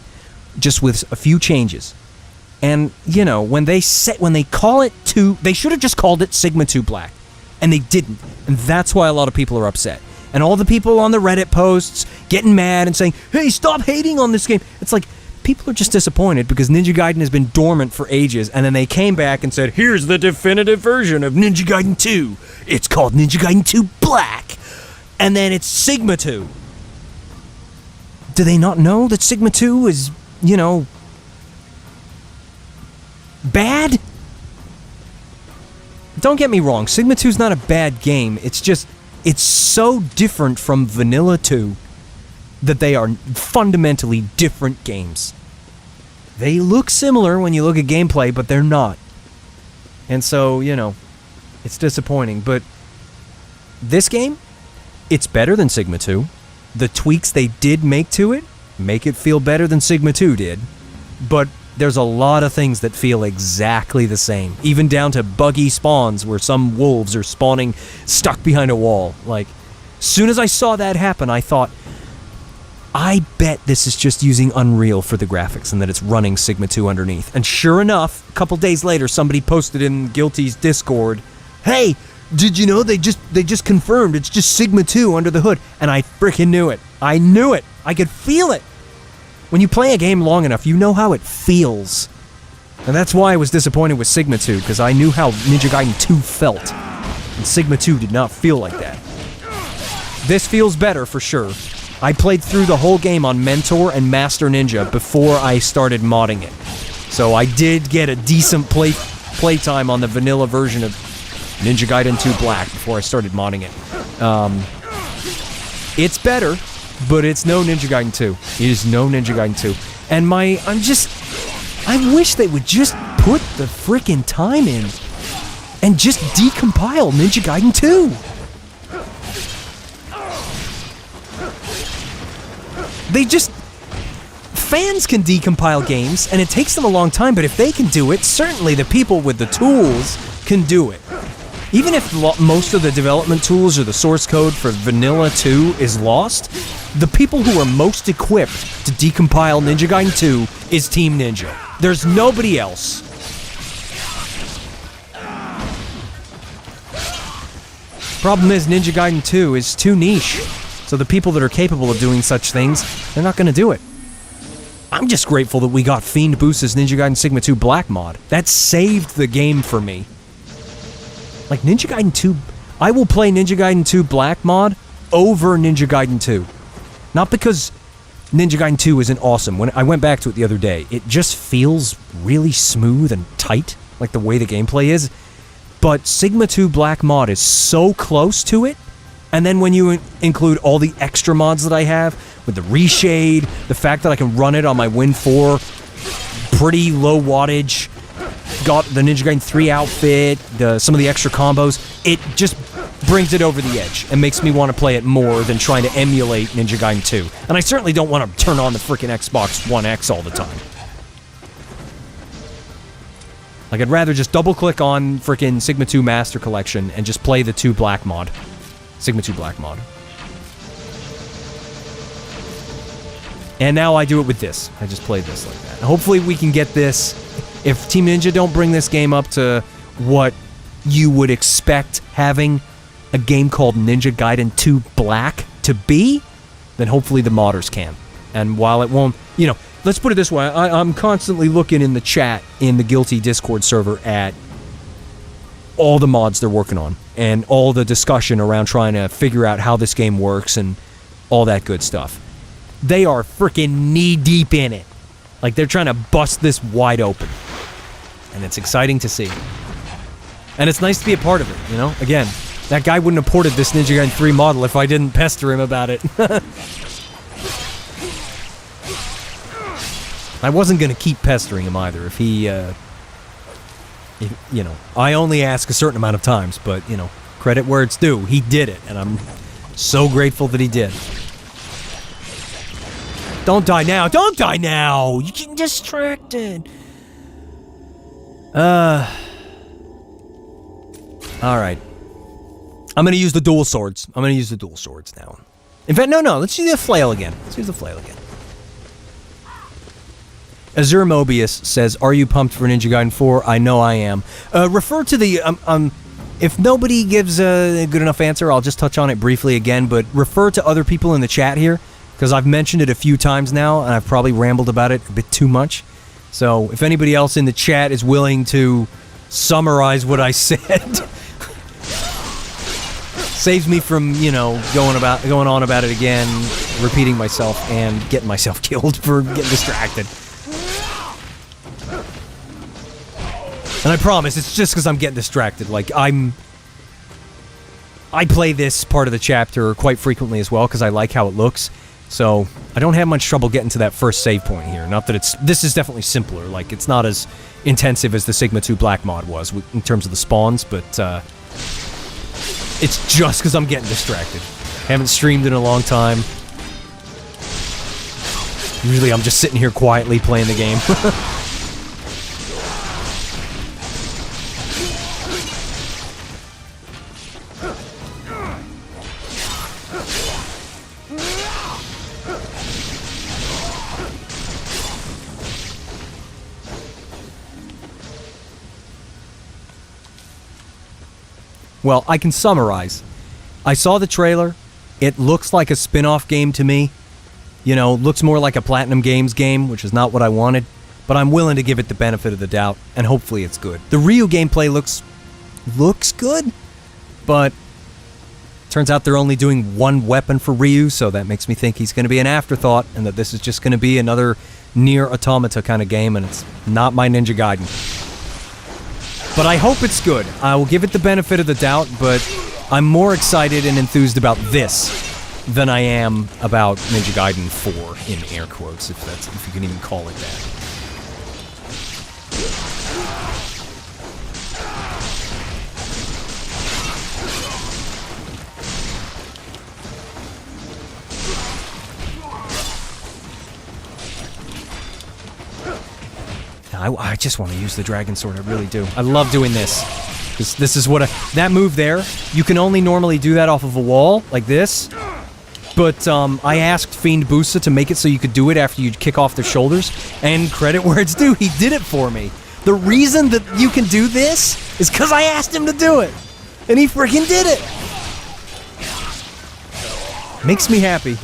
Just with a few changes. And, you know, when they call it 2, they should have just called it Sigma 2 Black. And they didn't. And that's why a lot of people are upset. And all the people on the Reddit posts getting mad and saying, hey, stop hating on this game. It's like, people are just disappointed because Ninja Gaiden has been dormant for ages, and then they came back and said, here's the definitive version of Ninja Gaiden 2. It's called Ninja Gaiden 2 Black. And then it's Sigma 2. Do they not know that Sigma 2 is you know, bad. Don't get me wrong, Sigma 2's not a bad game. It's just, it's so different from Vanilla 2 that they are fundamentally different games. They look similar when you look at gameplay, but they're not. And so, you know, it's disappointing. But this game, it's better than Sigma 2. The tweaks they did make to it make it feel better than Sigma 2 did. But there's a lot of things that feel exactly the same. Even down to buggy spawns where some wolves are spawning stuck behind a wall. Like, soon as I saw that happen, I thought, I bet this is just using Unreal for the graphics and that it's running Sigma 2 underneath. And sure enough, a couple days later, somebody posted in Guilty's Discord, "Hey, did you know they just confirmed it's just Sigma 2 under the hood?" And I freaking knew it. I knew it. I could feel it. When you play a game long enough, you know how it feels. And that's why I was disappointed with Sigma 2, because I knew how Ninja Gaiden 2 felt. And Sigma 2 did not feel like that. This feels better for sure. I played through the whole game on Mentor and Master Ninja before I started modding it. So I did get a decent playtime on the vanilla version of Ninja Gaiden 2 Black before I started modding it. It's better, but it's no Ninja Gaiden 2. It is no Ninja Gaiden 2. And I wish they would just put the frickin' time in and just decompile Ninja Gaiden 2. Fans can decompile games, and it takes them a long time, but if they can do it, certainly the people with the tools can do it. Even if most of the development tools or the source code for Vanilla 2 is lost, the people who are most equipped to decompile Ninja Gaiden 2 is Team Ninja. There's nobody else. Problem is, Ninja Gaiden 2 is too niche. So the people that are capable of doing such things, they're not going to do it. I'm just grateful that we got Fiend Boost's Ninja Gaiden Sigma 2 Black mod. That saved the game for me. Like, Ninja Gaiden 2... I will play Ninja Gaiden 2 Black mod over Ninja Gaiden 2. Not because Ninja Gaiden 2 isn't awesome. When I went back to it the other day, it just feels really smooth and tight, like the way the gameplay is. But Sigma 2 Black mod is so close to it. And then when you include all the extra mods that I have, with the reshade, the fact that I can run it on my Win 4, pretty low wattage, got the Ninja Gaiden 3 outfit, some of the extra combos, it just brings it over the edge and makes me want to play it more than trying to emulate Ninja Gaiden 2. And I certainly don't want to turn on the frickin' Xbox One X all the time. Like, I'd rather just double-click on frickin' Sigma 2 Master Collection and just play the 2 Black mod. Sigma 2 Black mod. And now I do it with this. I just play this like that. Hopefully we can get this. If Team Ninja don't bring this game up to what you would expect having a game called Ninja Gaiden 2 Black to be, then hopefully the modders can. And while it won't, you know, let's put it this way. I'm constantly looking in the chat in the Guilty Discord server at all the mods they're working on and all the discussion around trying to figure out how this game works and all that good stuff. They are freaking knee-deep in it. Like, they're trying to bust this wide open. And it's exciting to see. And it's nice to be a part of it, you know? Again, that guy wouldn't have ported this Ninja Gaiden 3 model if I didn't pester him about it. I wasn't going to keep pestering him either if he, you know, I only ask a certain amount of times, but, you know, credit where it's due. He did it, and I'm so grateful that he did. Don't die now. Don't die now. You're getting distracted. All right. I'm going to use the dual swords. I'm going to use the dual swords now. In fact, no. Let's use the flail again. Let's use the flail again. Azure Mobius says, "Are you pumped for Ninja Gaiden 4? I know I am." Refer to the if nobody gives a good enough answer, I'll just touch on it briefly again. But refer to other people in the chat here, because I've mentioned it a few times now, and I've probably rambled about it a bit too much. So if anybody else in the chat is willing to summarize what I said, saves me from, you know, going on about it again, repeating myself, and getting myself killed for getting distracted. And I promise, it's just because I'm getting distracted. Like, I play this part of the chapter quite frequently as well, because I like how it looks. So, I don't have much trouble getting to that first save point here. Not that this is definitely simpler. Like, it's not as intensive as the Sigma 2 Black mod was in terms of the spawns, but, it's just because I'm getting distracted. Haven't streamed in a long time. Usually I'm just sitting here quietly playing the game. Well, I can summarize. I saw the trailer. It looks like a spin-off game to me. You know, looks more like a Platinum Games game, which is not what I wanted. But I'm willing to give it the benefit of the doubt, and hopefully it's good. The Ryu gameplay looks good, but turns out they're only doing one weapon for Ryu, so that makes me think he's going to be an afterthought, and that this is just going to be another Nier Automata kind of game, and it's not my Ninja Gaiden. But I hope it's good. I will give it the benefit of the doubt, but I'm more excited and enthused about this than I am about Ninja Gaiden 4, in air quotes, if you can even call it that. I just want to use the Dragon Sword, I really do. I love doing this. This is what that move there, you can only normally do that off of a wall, like this. But, I asked Fiend Busa to make it so you could do it after you kick off their shoulders, and credit where it's due, he did it for me. The reason that you can do this is because I asked him to do it, and he freaking did it! Makes me happy.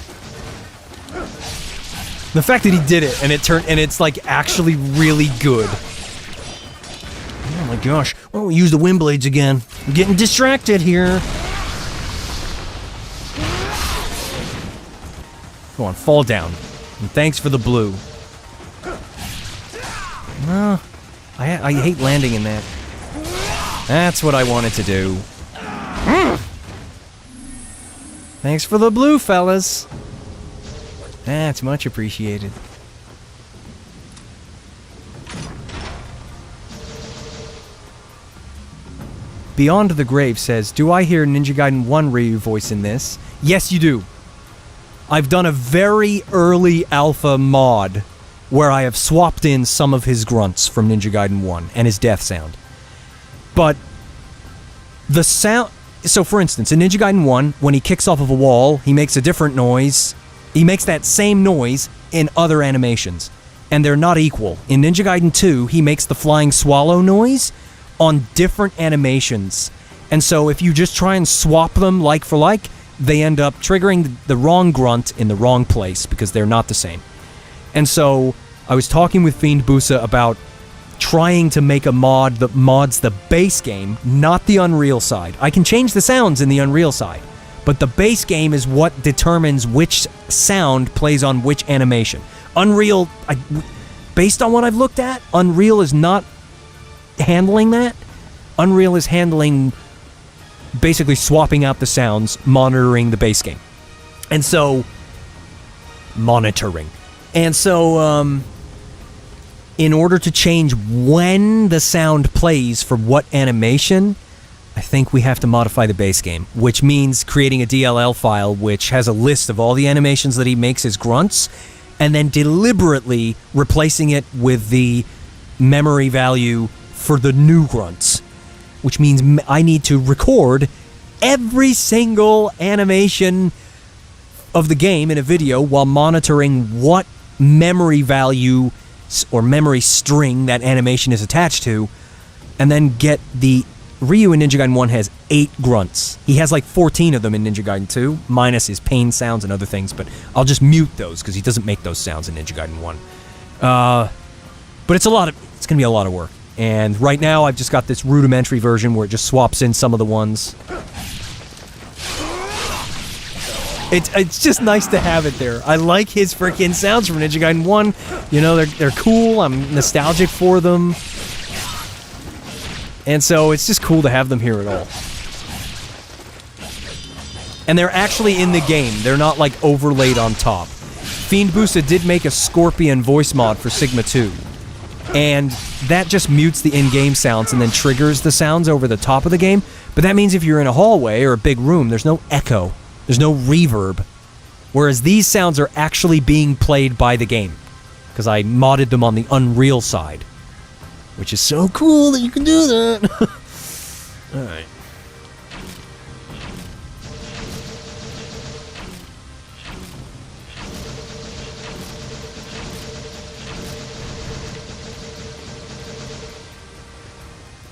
The fact that he did it, and it's like actually really good. Oh my gosh, why don't we use the wind blades again? I'm getting distracted here. Go on, fall down. And thanks for the blue. I hate landing in that. That's what I wanted to do. Thanks for the blue, fellas. That's much appreciated. Beyond the Grave says, do I hear Ninja Gaiden 1 Ryu voice in this? Yes, you do. I've done a very early alpha mod where I have swapped in some of his grunts from Ninja Gaiden 1 and his death sound. But the sound... So, for instance, in Ninja Gaiden 1, when he kicks off of a wall, he makes a different noise. He makes that same noise in other animations, and they're not equal. In Ninja Gaiden 2, he makes the flying swallow noise on different animations. And so if you just try and swap them like for like, they end up triggering the wrong grunt in the wrong place because they're not the same. And so I was talking with Fiend Busa about trying to make a mod that mods the base game, not the Unreal side. I can change the sounds in the Unreal side, but the base game is what determines which sound plays on which animation. Unreal, based on what I've looked at, Unreal is not handling that. Unreal is handling basically swapping out the sounds, monitoring the base game. And so, in order to change when the sound plays for what animation, I think we have to modify the base game, which means creating a DLL file which has a list of all the animations that he makes as grunts, and then deliberately replacing it with the memory value for the new grunts, which means I need to record every single animation of the game in a video while monitoring what memory value or memory string that animation is attached to, and then get the... Ryu in Ninja Gaiden 1 has 8 grunts. He has like 14 of them in Ninja Gaiden 2, minus his pain sounds and other things, but I'll just mute those because he doesn't make those sounds in Ninja Gaiden 1. But it's going to be a lot of work. And right now I've just got this rudimentary version where it just swaps in some of the ones. It's just nice to have it there. I like his freaking sounds from Ninja Gaiden 1. You know, they're cool. I'm nostalgic for them. And so it's just cool to have them here at all. And they're actually in the game. They're not like overlaid on top. Fiend Boosta did make a Scorpion voice mod for Sigma 2. And that just mutes the in-game sounds and then triggers the sounds over the top of the game. But that means if you're in a hallway or a big room, there's no echo. There's no reverb. Whereas these sounds are actually being played by the game. Because I modded them on the Unreal side. Which is so cool that you can do that. Alright.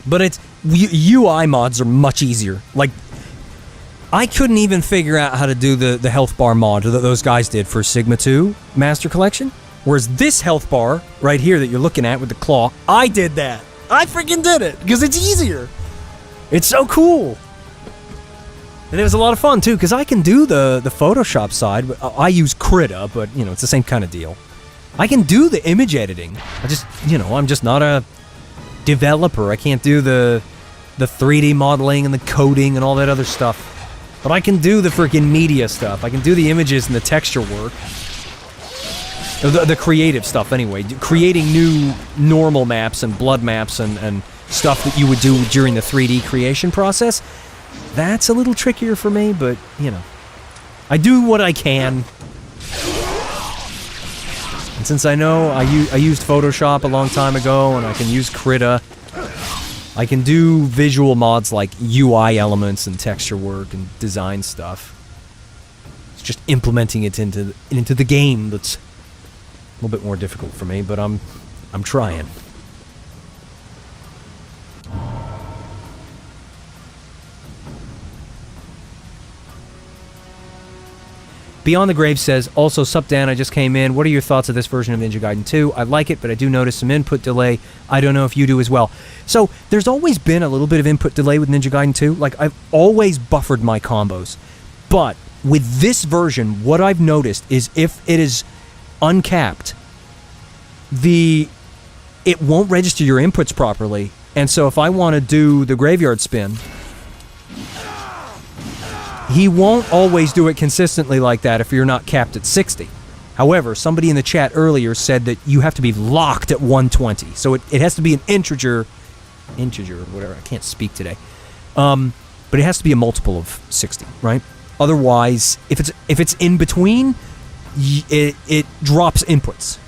But it's UI mods are much easier. Like, I couldn't even figure out how to do the health bar mod that those guys did for Sigma 2 Master Collection. Whereas this health bar right here that you're looking at with the claw, I did that. I freaking did it because it's easier. It's so cool. And it was a lot of fun too because I can do the Photoshop side. But I use Krita, but you know it's the same kind of deal. I can do the image editing. I'm just not a developer. I can't do the 3D modeling and the coding and all that other stuff. But I can do the freaking media stuff. I can do the images and the texture work. The creative stuff, anyway. Creating new normal maps and blood maps and stuff that you would do during the 3D creation process. That's a little trickier for me, but, you know. I do what I can. And since I know I used Photoshop a long time ago, and I can use Krita, I can do visual mods like UI elements and texture work and design stuff. It's just implementing it into the game that's a little bit more difficult for me, but I'm trying. Beyond the Grave says, also, sup Dan, I just came in. What are your thoughts of this version of Ninja Gaiden 2? I like it, but I do notice some input delay. I don't know if you do as well. So, there's always been a little bit of input delay with Ninja Gaiden 2. Like, I've always buffered my combos. But, with this version, what I've noticed is if it is uncapped, it won't register your inputs properly. And so, if I want to do the graveyard spin, he won't always do it consistently like that if you're not capped at 60. However, somebody in the chat earlier said that you have to be locked at 120. So it has to be an integer or whatever. I can't speak today. But it has to be a multiple of 60, right? Otherwise, if it's in between, it drops inputs.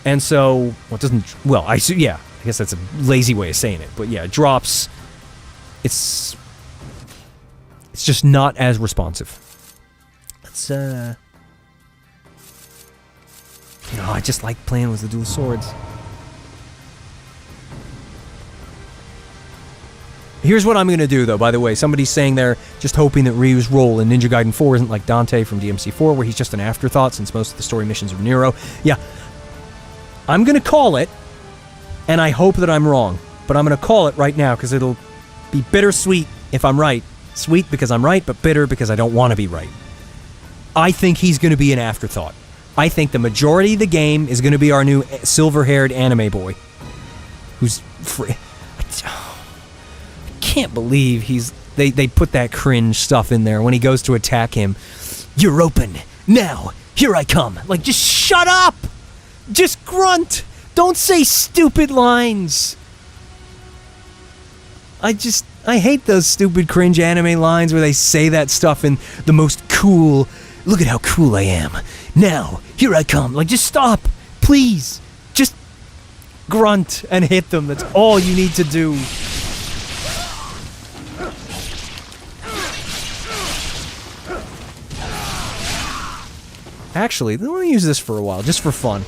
And so, I guess that's a lazy way of saying it. But yeah, it drops. It's just not as responsive. Let's, I just like playing with the dual swords. Here's what I'm going to do, though, by the way. Somebody's saying they're just hoping that Ryu's role in Ninja Gaiden 4 isn't like Dante from DMC4, where he's just an afterthought since most of the story missions are Nero. Yeah. I'm going to call it, and I hope that I'm wrong. But I'm going to call it right now, because it'll be bittersweet if I'm right. Sweet because I'm right, but bitter because I don't want to be right. I think he's going to be an afterthought. I think the majority of the game is going to be our new silver-haired anime boy. Who's free. I can't believe they put that cringe stuff in there when he goes to attack him. You're open. Now, here I come. Like, just shut up! Just grunt! Don't say stupid lines! I hate those stupid cringe anime lines where they say that stuff in the most cool, look at how cool I am. Now, here I come. Like, just stop. Please. Just grunt and hit them. That's all you need to do. Actually, let me use this for a while, just for fun.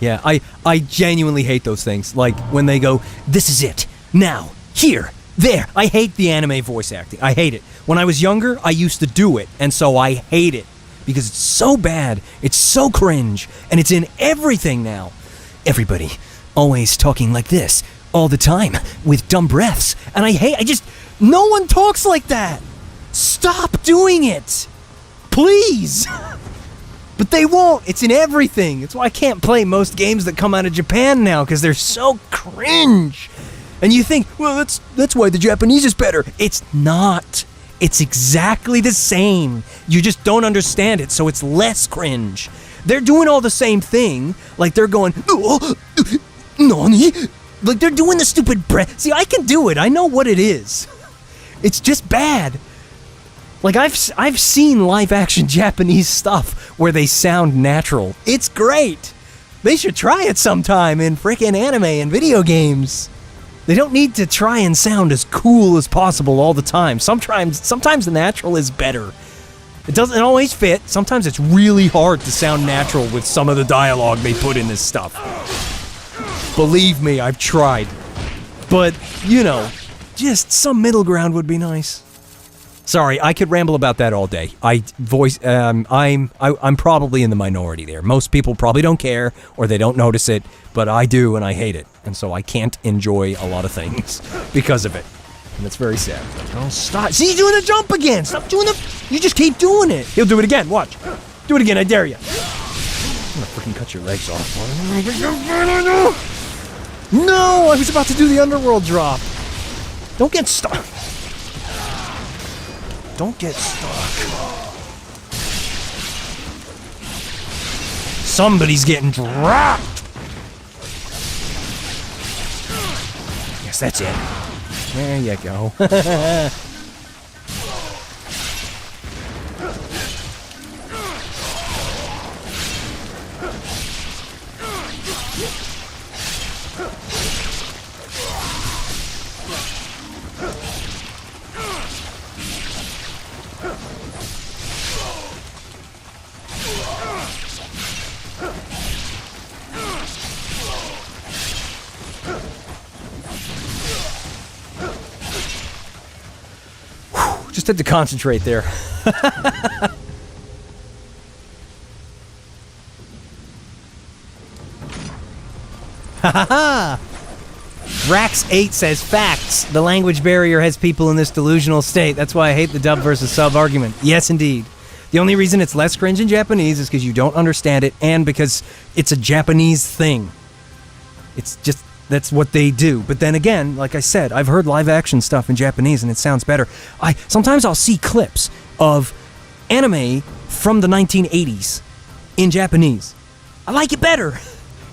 Yeah, I genuinely hate those things. Like, when they go, this is it. Now. Here. There. I hate the anime voice acting. I hate it. When I was younger, I used to do it, and so I hate it. Because it's so bad, it's so cringe, and it's in everything now. Everybody, always talking like this, all the time, with dumb breaths. And no one talks like that. Stop doing it! Please! But they won't. It's in everything. It's why I can't play most games that come out of Japan now, because they're so cringe. And you think, well, that's why the Japanese is better. It's not. It's exactly the same. You just don't understand it, so it's less cringe. They're doing all the same thing. Like, they're going, oh, nani? Like, they're doing the stupid breath. See, I can do it. I know what it is. It's just bad. Like, I've seen live-action Japanese stuff where they sound natural. It's great. They should try it sometime in frickin' anime and video games. They don't need to try and sound as cool as possible all the time. Sometimes the natural is better. It doesn't always fit. Sometimes it's really hard to sound natural with some of the dialogue they put in this stuff. Believe me, I've tried. But, you know, just some middle ground would be nice. Sorry, I could ramble about that all day. I'm probably in the minority there. Most people probably don't care or they don't notice it, but I do and I hate it. And so I can't enjoy a lot of things because of it. And it's very sad. Oh, stop. See, he's doing the jump again. Stop doing you just keep doing it. He'll do it again. Watch. Do it again. I dare you. I'm gonna freaking cut your legs off. No, I was about to do the underworld drop. Don't get stuck. Don't get stuck. Somebody's getting dropped. Yes, that's it. There you go. Just had to concentrate there. Rax8 says, facts. The language barrier has people in this delusional state. That's why I hate the dub versus sub argument. Yes, indeed. The only reason it's less cringe in Japanese is because you don't understand it and because it's a Japanese thing. It's just, that's what they do. But then again, like I said, I've heard live action stuff in Japanese and it sounds better. Sometimes I'll see clips of anime from the 1980s in Japanese. I like it better.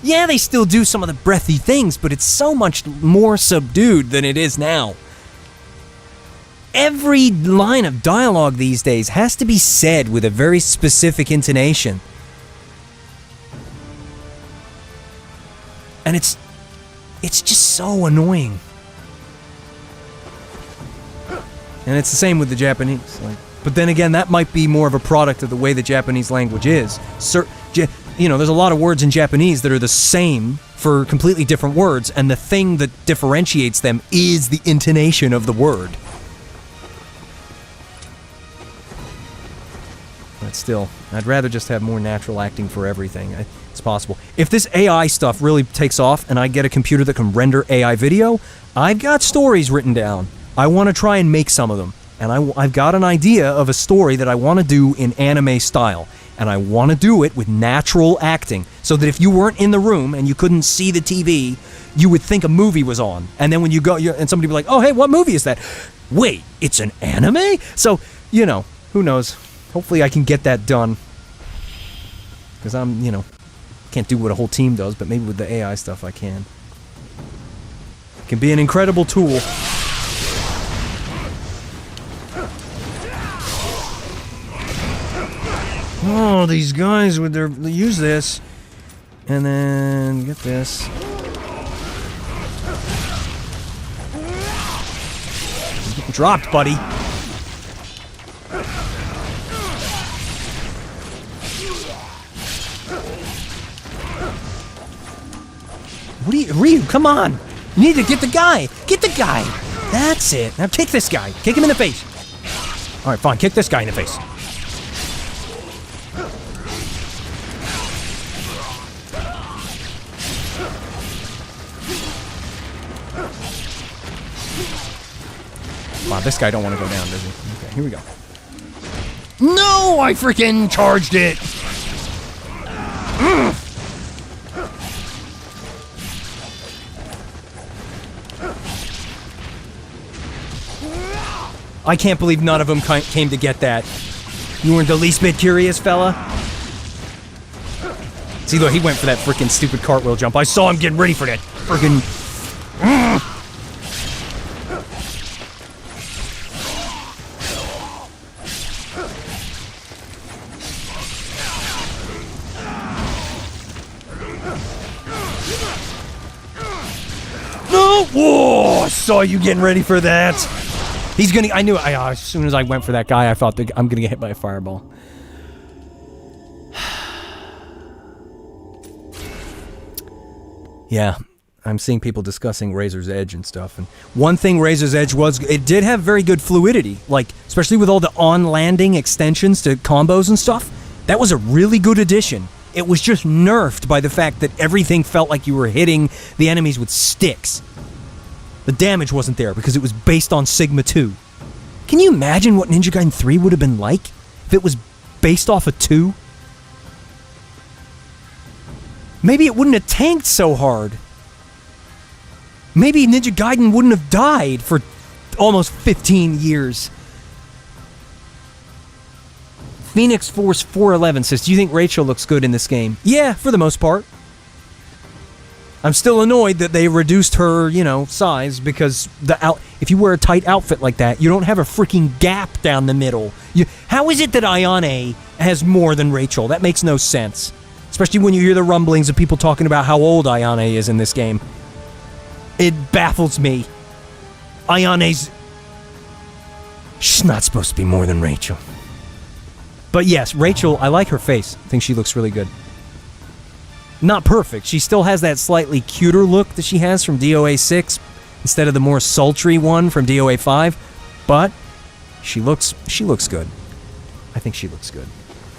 Yeah, they still do some of the breathy things, but it's so much more subdued than it is now. Every line of dialogue these days has to be said with a very specific intonation. And it's just so annoying. And it's the same with the Japanese. But then again, that might be more of a product of the way the Japanese language is. You know, there's a lot of words in Japanese that are the same for completely different words, and the thing that differentiates them is the intonation of the word. But still, I'd rather just have more natural acting for everything. It's possible. If this AI stuff really takes off and I get a computer that can render AI video, I've got stories written down. I want to try and make some of them. And I've got an idea of a story that I want to do in anime style. And I want to do it with natural acting, so that if you weren't in the room and you couldn't see the TV, you would think a movie was on. And then when you go, and somebody would be like, oh, hey, what movie is that? Wait, it's an anime? So, you know, who knows? Hopefully I can get that done. Because can't do what a whole team does, but maybe with the AI stuff I can. It can be an incredible tool. Oh, these guys with their use this, and then get this. You're getting dropped, buddy. What are you, Ryu? Come on! You need to get the guy. Get the guy. That's it. Now kick this guy. Kick him in the face. All right, fine. Kick this guy in the face. Wow, this guy don't want to go down, does he? Okay, here we go. No, I freaking charged it. I can't believe none of them came to get that. You weren't the least bit curious, fella? See, look, he went for that freaking stupid cartwheel jump. I saw him getting ready for that freaking... No! Whoa! I saw you getting ready for that. He's gonna... I knew... as soon as I went for that guy, I thought I'm gonna get hit by a fireball. Yeah, I'm seeing people discussing Razor's Edge and stuff, and one thing Razor's Edge was, it did have very good fluidity, like, especially with all the on-landing extensions to combos and stuff. That was a really good addition. It was just nerfed by the fact that everything felt like you were hitting the enemies with sticks. The damage wasn't there because it was based on Sigma 2. Can you imagine what Ninja Gaiden 3 would have been like if it was based off of 2? Maybe it wouldn't have tanked so hard. Maybe Ninja Gaiden wouldn't have died for almost 15 years. Phoenix Force 411 says, do you think Rachel looks good in this game? Yeah, for the most part. I'm still annoyed that they reduced her, size, because if you wear a tight outfit like that, you don't have a freaking gap down the middle. How is it that Ayane has more than Rachel? That makes no sense. Especially when you hear the rumblings of people talking about how old Ayane is in this game. It baffles me. She's not supposed to be more than Rachel. But yes, Rachel, I like her face. I think she looks really good. Not perfect. She still has that slightly cuter look that she has from DOA 6 instead of the more sultry one from DOA 5. But she looks good. I think she looks good.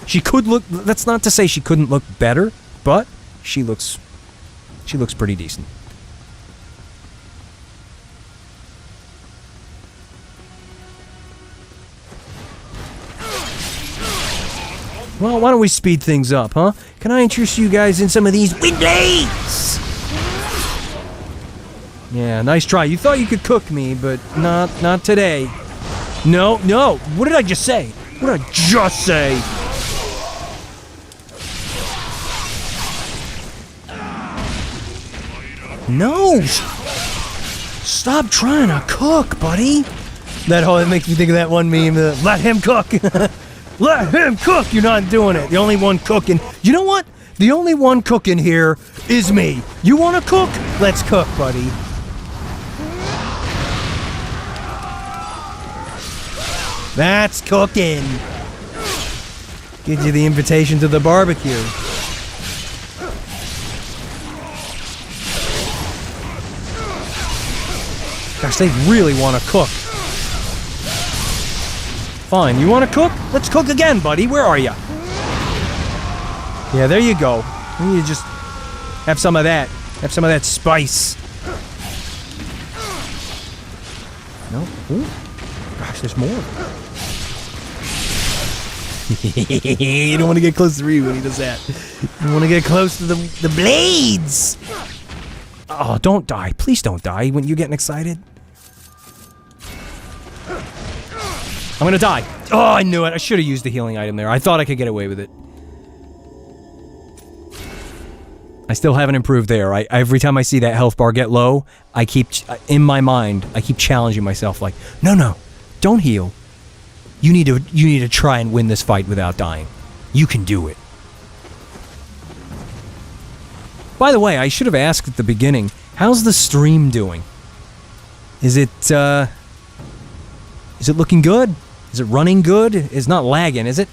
She could look... That's not to say she couldn't look better, but she looks pretty decent. Well, why don't we speed things up, huh? Can I interest you guys in some of these wind blades? Yeah, nice try. You thought you could cook me, but not today. No. What did I just say? What did I just say? No! Stop trying to cook, buddy! That makes me think of that one meme, let him cook! Let him cook! You're not doing it. The only one cooking... You know what? The only one cooking here is me. You want to cook? Let's cook, buddy. That's cooking! Gives you the invitation to the barbecue. Gosh, they really want to cook. Fine, you want to cook? Let's cook again, buddy. Where are you? Yeah, there you go. You just have some of that. Have some of that spice. No? Ooh. Gosh, there's more. You don't want to get close to Ryu when he does that. You want to get close to the blades. Oh, don't die. Please don't die when you're getting excited. I'm gonna die. Oh, I knew it. I should have used the healing item there. I thought I could get away with it. I still haven't improved there. Every time I see that health bar get low, I keep, in my mind, I keep challenging myself like, no, don't heal. You need to try and win this fight without dying. You can do it. By the way, I should have asked at the beginning, how's the stream doing? Is it looking good? Is it running good? It's not lagging, is it?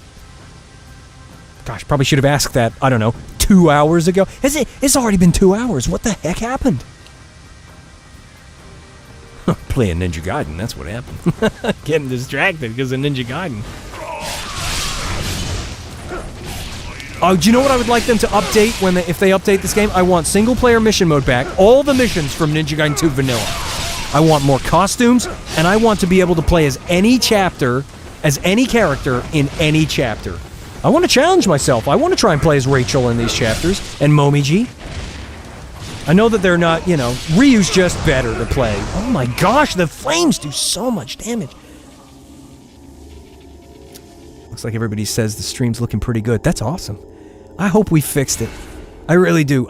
Gosh, probably should have asked that, I don't know, 2 hours ago. It's already been 2 hours. What the heck happened? Playing Ninja Gaiden, that's what happened. Getting distracted because of Ninja Gaiden. Oh, do you know what I would like them to update if they update this game? I want single-player mission mode back. All the missions from Ninja Gaiden 2 Vanilla. I want more costumes, and I want to be able to play as any chapter as any character in any chapter. I want to challenge myself. I want to try and play as Rachel in these chapters, and Momiji. I know that they're not, you know, Ryu's just better to play. Oh my gosh, the flames do so much damage. Looks like everybody says the stream's looking pretty good. That's awesome. I hope we fixed it. I really do.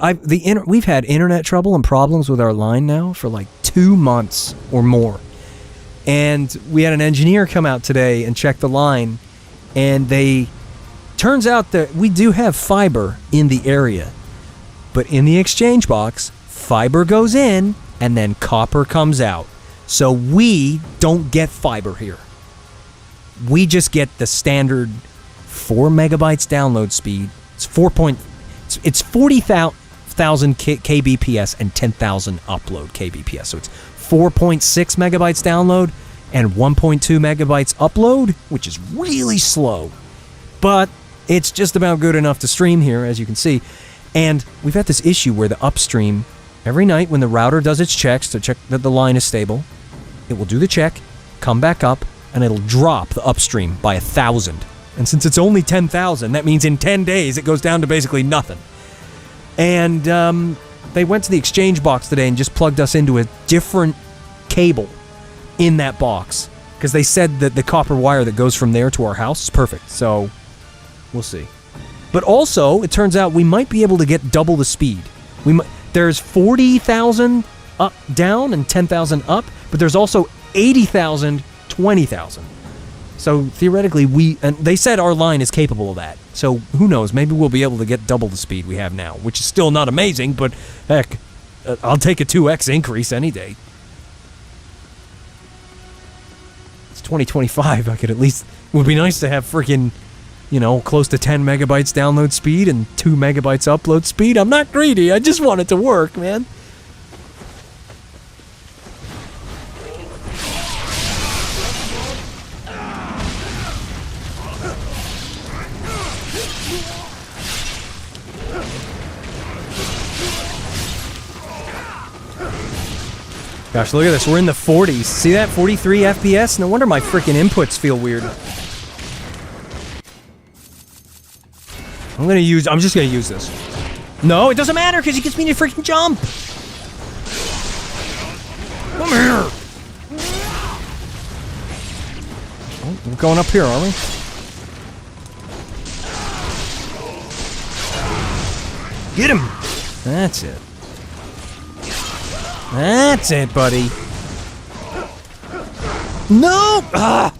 We've had internet trouble and problems with our line now for like 2 months or more. And we had an engineer come out today and check the line, and turns out that we do have fiber in the area. But in the exchange box, fiber goes in, and then copper comes out. So we don't get fiber here. We just get the standard 4 megabytes download speed. It's 40,000 kbps and 10,000 upload kbps. So it's 4.6 megabytes download and 1.2 megabytes upload, which is really slow. But it's just about good enough to stream here, as you can see. And we've had this issue where the upstream, every night when the router does its checks to check that the line is stable, it will do the check, come back up, and it'll drop the upstream by 1,000. And since it's only 10,000, that means in 10 days it goes down to basically nothing. And they went to the exchange box today and just plugged us into a different cable in that box, because they said that the copper wire that goes from there to our house is perfect. So we'll see. But also, it turns out we might be able to get double the speed. There's 40,000 up, down, and 10,000 up, but there's also 80,000, 20,000. So theoretically, and they said our line is capable of that. So who knows? Maybe we'll be able to get double the speed we have now, which is still not amazing, but heck, I'll take a 2x increase any day. It's 2025. I could at least. It would be nice to have freaking, you know, close to 10 megabytes download speed and 2 megabytes upload speed. I'm not greedy. I just want it to work, man. Gosh, look at this. We're in the 40s. See that? 43 FPS? No wonder my freaking inputs feel weird. I'm just gonna use this. No, it doesn't matter because he gets me to freaking jump. Come here. Oh, we're going up here, aren't we? Get him. That's it. That's it, buddy. No! Ah!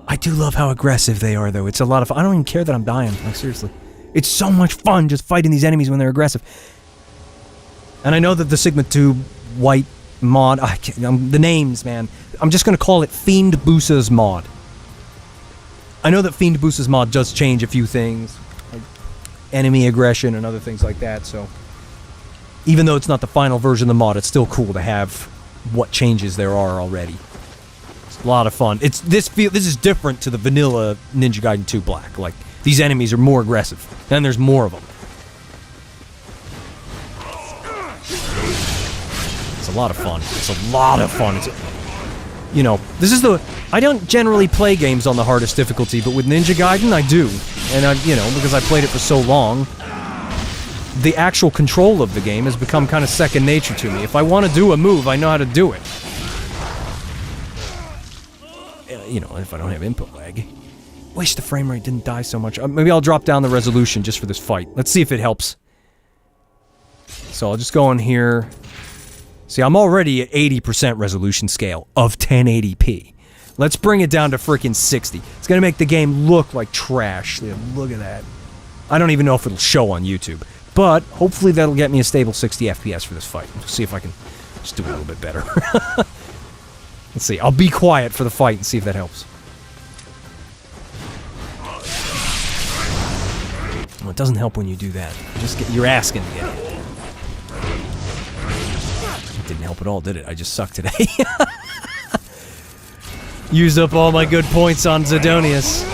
I do love how aggressive they are, though. It's a lot of fun. I don't even care that I'm dying. Like, seriously. It's so much fun just fighting these enemies when they're aggressive. And I know that the Sigma 2 white mod... the names, man. I'm just going to call it Fiend Busa's mod. I know that Fiend Busa's mod does change a few things. Like enemy aggression and other things like that, so... Even though it's not the final version of the mod, it's still cool to have what changes there are already. It's a lot of fun. This is different to the vanilla Ninja Gaiden 2 Black. Like, these enemies are more aggressive, and there's more of them. It's a lot of fun. It's a lot of fun. You know, I don't generally play games on the hardest difficulty, but with Ninja Gaiden, I do. And because I played it for so long, the actual control of the game has become kind of second nature to me. If I want to do a move, I know how to do it. If I don't have input lag. Wish the frame rate didn't die so much. Maybe I'll drop down the resolution just for this fight. Let's see if it helps. So I'll just go in here. See, I'm already at 80% resolution scale of 1080p. Let's bring it down to freaking 60. It's gonna make the game look like trash. Look at that. I don't even know if it'll show on YouTube. But hopefully that'll get me a stable 60 FPS for this fight. We'll see if I can just do a little bit better. Let's see. I'll be quiet for the fight and see if that helps. Well, it doesn't help when you do that. You're asking to get hit. It didn't help at all, did it? I just sucked today. Used up all my good points on Zidonius.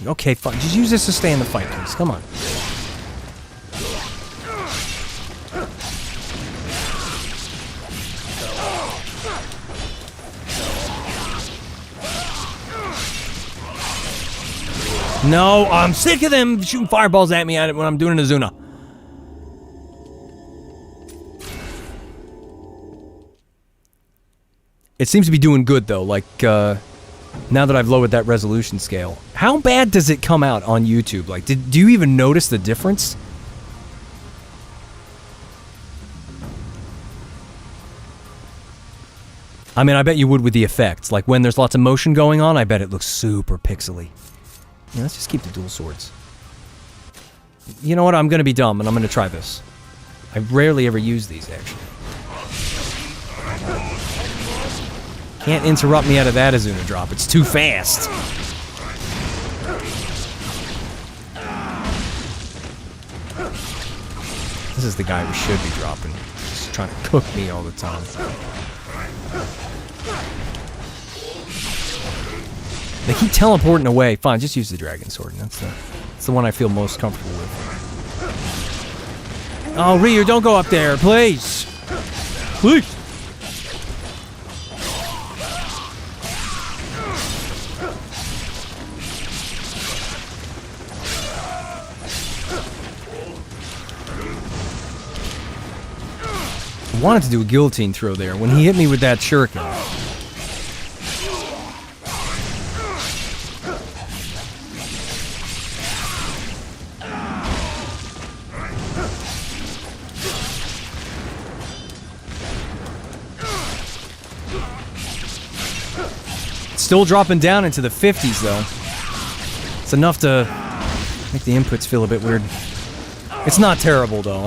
Okay, fine. Just use this to stay in the fight, please. Come on. No, I'm sick of them shooting fireballs at me when I'm doing an Azuna. It seems to be doing good, though, like, now that I've lowered that resolution scale. How bad does it come out on YouTube? Like, do you even notice the difference? I mean, I bet you would with the effects. Like, when there's lots of motion going on, I bet it looks super pixely. Yeah, let's just keep the dual swords. You know what? I'm gonna be dumb, and I'm gonna try this. I rarely ever use these, actually. Can't interrupt me out of that Azuna drop. It's too fast. This is the guy we should be dropping. Just trying to cook me all the time. They keep teleporting away. Fine, just use the dragon sword. That's the one I feel most comfortable with. Oh, Ryu, don't go up there, please. Please. I wanted to do a guillotine throw there when he hit me with that shuriken. Still dropping down into the 50s, though. It's enough to make the inputs feel a bit weird. It's not terrible, though.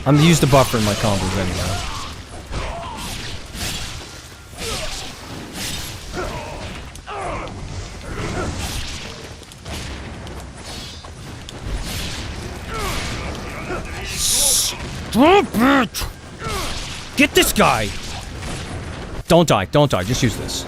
I'm used to buffering my combos anyway. Stop it! Get this guy! Don't die, just use this.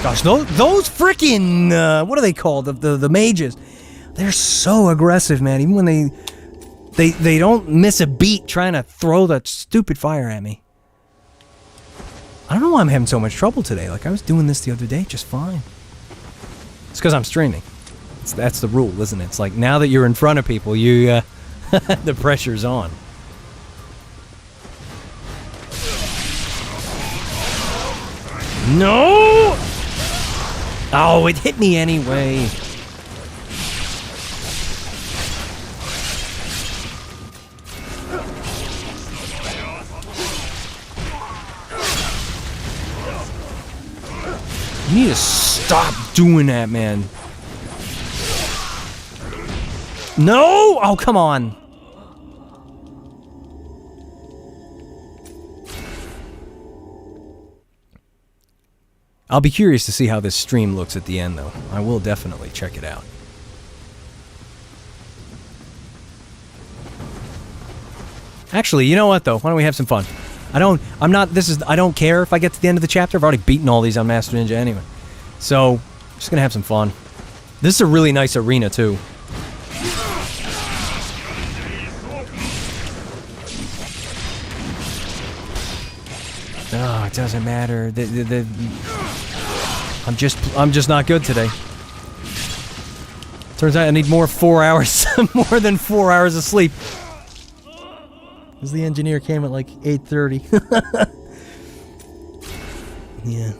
Gosh, those freaking what are they called? The mages. They're so aggressive, man. Even when they don't miss a beat trying to throw that stupid fire at me. I don't know why I'm having so much trouble today. Like, I was doing this the other day just fine. It's because I'm streaming. That's the rule, isn't it? It's like, now that you're in front of people, you the pressure's on. No! Oh, it hit me anyway. You need to stop doing that, man. No! Oh, come on. I'll be curious to see how this stream looks at the end, though. I will definitely check it out. Actually, you know what, though? Why don't we have some fun? I don't care if I get to the end of the chapter. I've already beaten all these on Master Ninja anyway. So, I'm just gonna have some fun. This is a really nice arena, too. Oh, it doesn't matter. I'm just not good today. Turns out I need more 4 hours, more than 4 hours of sleep. Because the engineer came at like 8:30. Yeah.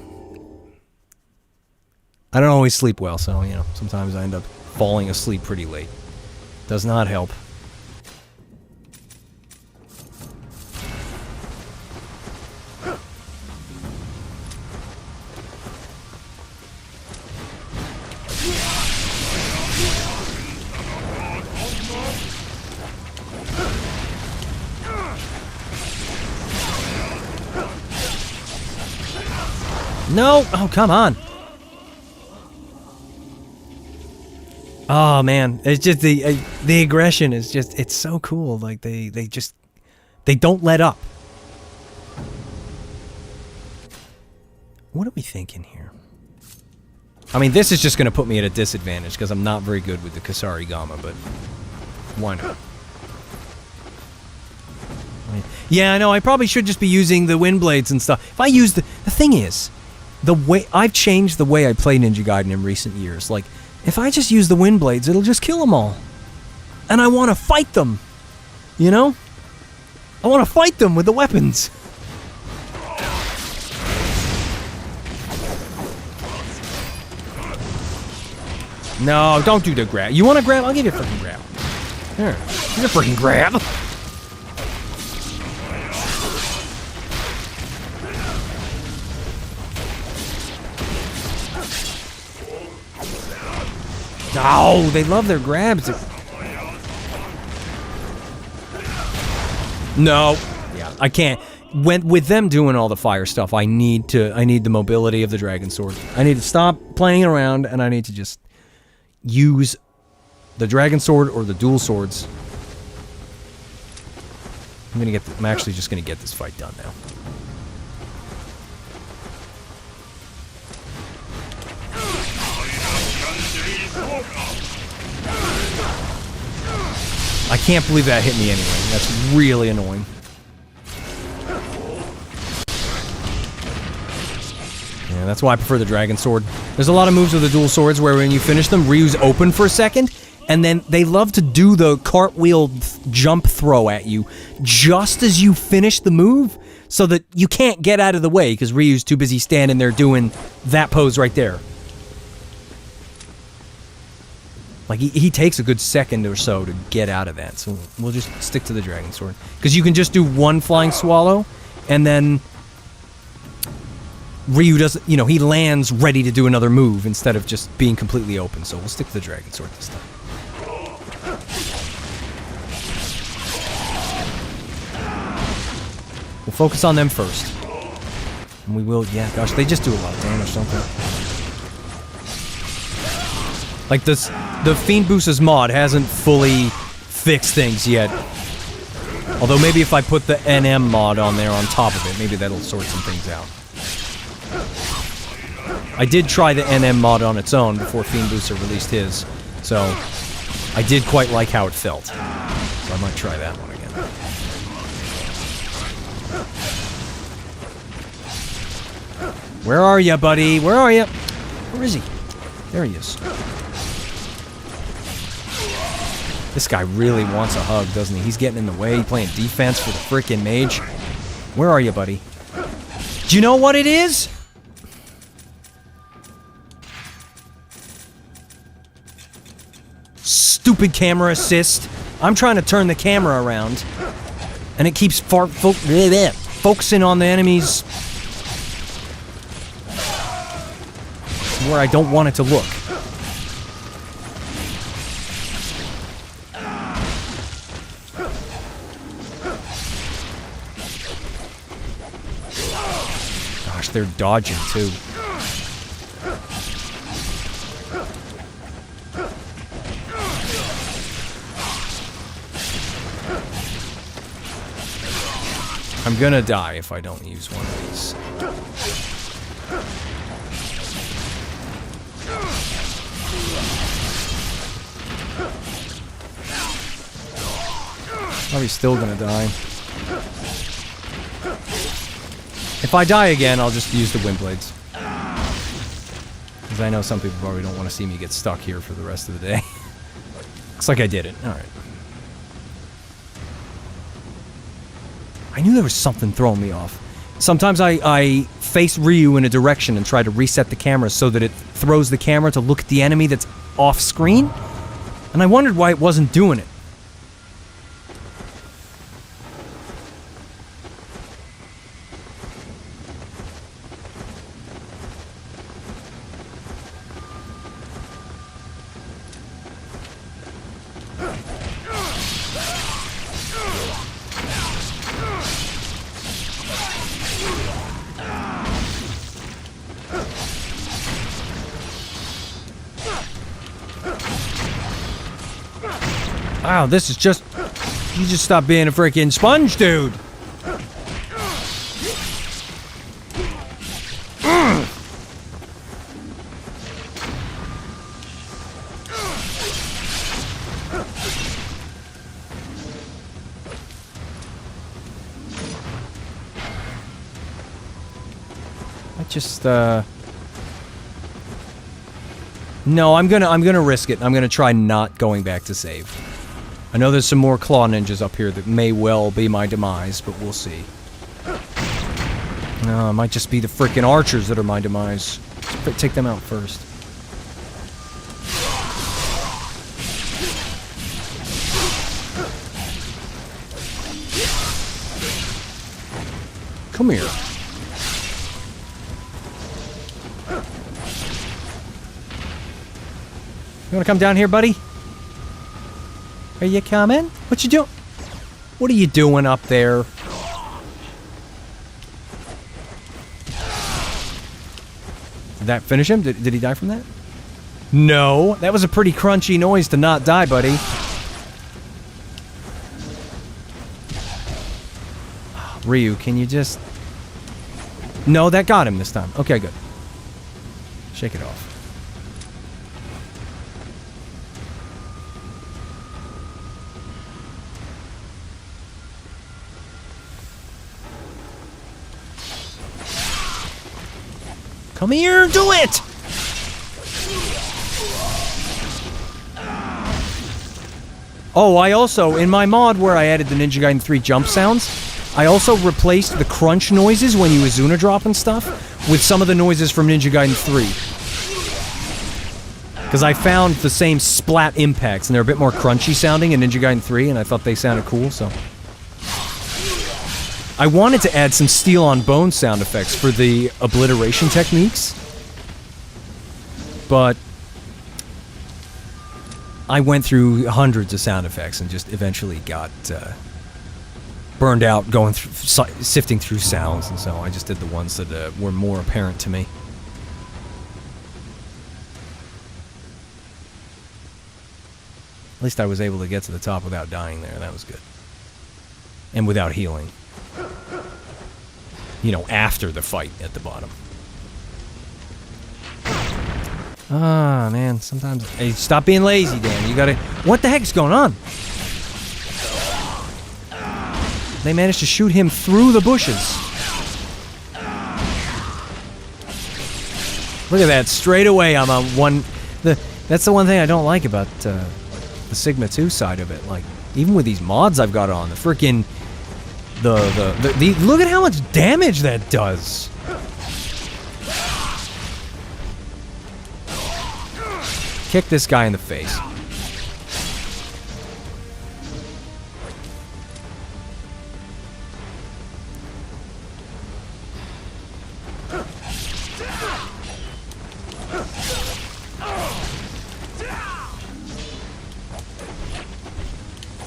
I don't always sleep well, so, you know, sometimes I end up falling asleep pretty late. Does not help. No! Oh, come on! Oh, man. It's just the aggression is just, it's so cool. Like, they don't let up. What are we thinking here? I mean, this is just going to put me at a disadvantage because I'm not very good with the Kasarigama, but why not? Yeah, I know, I probably should just be using the wind blades and stuff. If I use the thing is, the way I've changed the way I play Ninja Gaiden in recent years. Like, if I just use the wind blades, it'll just kill them all. And I want to fight them. You know? I want to fight them with the weapons. No, don't do the grab. You want to grab? I'll give you a freaking grab. Here, here's a freaking grab. Oh, they love their grabs. No. Yeah, I can't. With them doing all the fire stuff, I need the mobility of the Dragon Sword. I need to stop playing around, and I need to just use the Dragon Sword or the dual swords. I'm actually just gonna get this fight done now. I can't believe that hit me anyway. That's really annoying. Yeah, that's why I prefer the Dragon Sword. There's a lot of moves with the dual swords where when you finish them, Ryu's open for a second, and then they love to do the cartwheel jump throw at you just as you finish the move, so that you can't get out of the way because Ryu's too busy standing there doing that pose right there. Like, he takes a good second or so to get out of that, so we'll just stick to the Dragon Sword. Because you can just do one Flying Swallow, and then Ryu doesn't, he lands ready to do another move instead of just being completely open, so we'll stick to the Dragon Sword this time. We'll focus on them first. And we will, yeah, gosh, they just do a lot of damage, don't they? Like, the Fiend Boost's mod hasn't fully fixed things yet. Although maybe if I put the NM mod on there on top of it, maybe that'll sort some things out. I did try the NM mod on its own before Fiend Booster released his, so I did quite like how it felt. So I might try that one again. Where are you, buddy? Where are you? Where is he? There he is. This guy really wants a hug, doesn't he? He's getting in the way, playing defense for the frickin' mage. Where are you, buddy? Do you know what it is? Stupid camera assist. I'm trying to turn the camera around, and it keeps focusing on the enemies where I don't want it to look. Gosh, they're dodging too. I'm gonna die if I don't use one of these. Probably still gonna die. If I die again, I'll just use the wind blades. Because I know some people probably don't want to see me get stuck here for the rest of the day. Looks like I did it. Alright. I knew there was something throwing me off. Sometimes I face Ryu in a direction and try to reset the camera so that it throws the camera to look at the enemy that's off screen. And I wondered why it wasn't doing it. Wow, this is just... You just stop being a freaking sponge, dude! just No, I'm gonna risk it. I'm gonna try not going back to save. I know there's some more claw ninjas up here that may well be my demise, but we'll see. No, it might just be the frickin' archers that are my demise. Take them out first. Come here. You wanna come down here, buddy? Are you coming? What you doing? What are you doing up there? Did that finish him? Did he die from that? No. That was a pretty crunchy noise to not die, buddy. Ryu, can you just... No, that got him this time. Okay, good. Shake it off. Come here, do it! Oh, I also, in my mod where I added the Ninja Gaiden 3 jump sounds, I also replaced the crunch noises when you Izuna drop and stuff with some of the noises from Ninja Gaiden 3. Because I found the same splat impacts, and they're a bit more crunchy sounding in Ninja Gaiden 3, and I thought they sounded cool, so... I wanted to add some steel on bone sound effects for the obliteration techniques, but I went through hundreds of sound effects and just eventually got burned out going through, sifting through sounds, and so I just did the ones that were more apparent to me. At least I was able to get to the top without dying there. That was good. And without healing. You know, after the fight at the bottom. Ah, man, sometimes... Hey, stop being lazy, Dan. You gotta... What the heck is going on? They managed to shoot him through the bushes. Look at that. Straight away, I'm on one... That's the one thing I don't like about the Sigma 2 side of it. Like, even with these mods I've got on, the frickin'... Look at how much damage that does. Kick this guy in the face.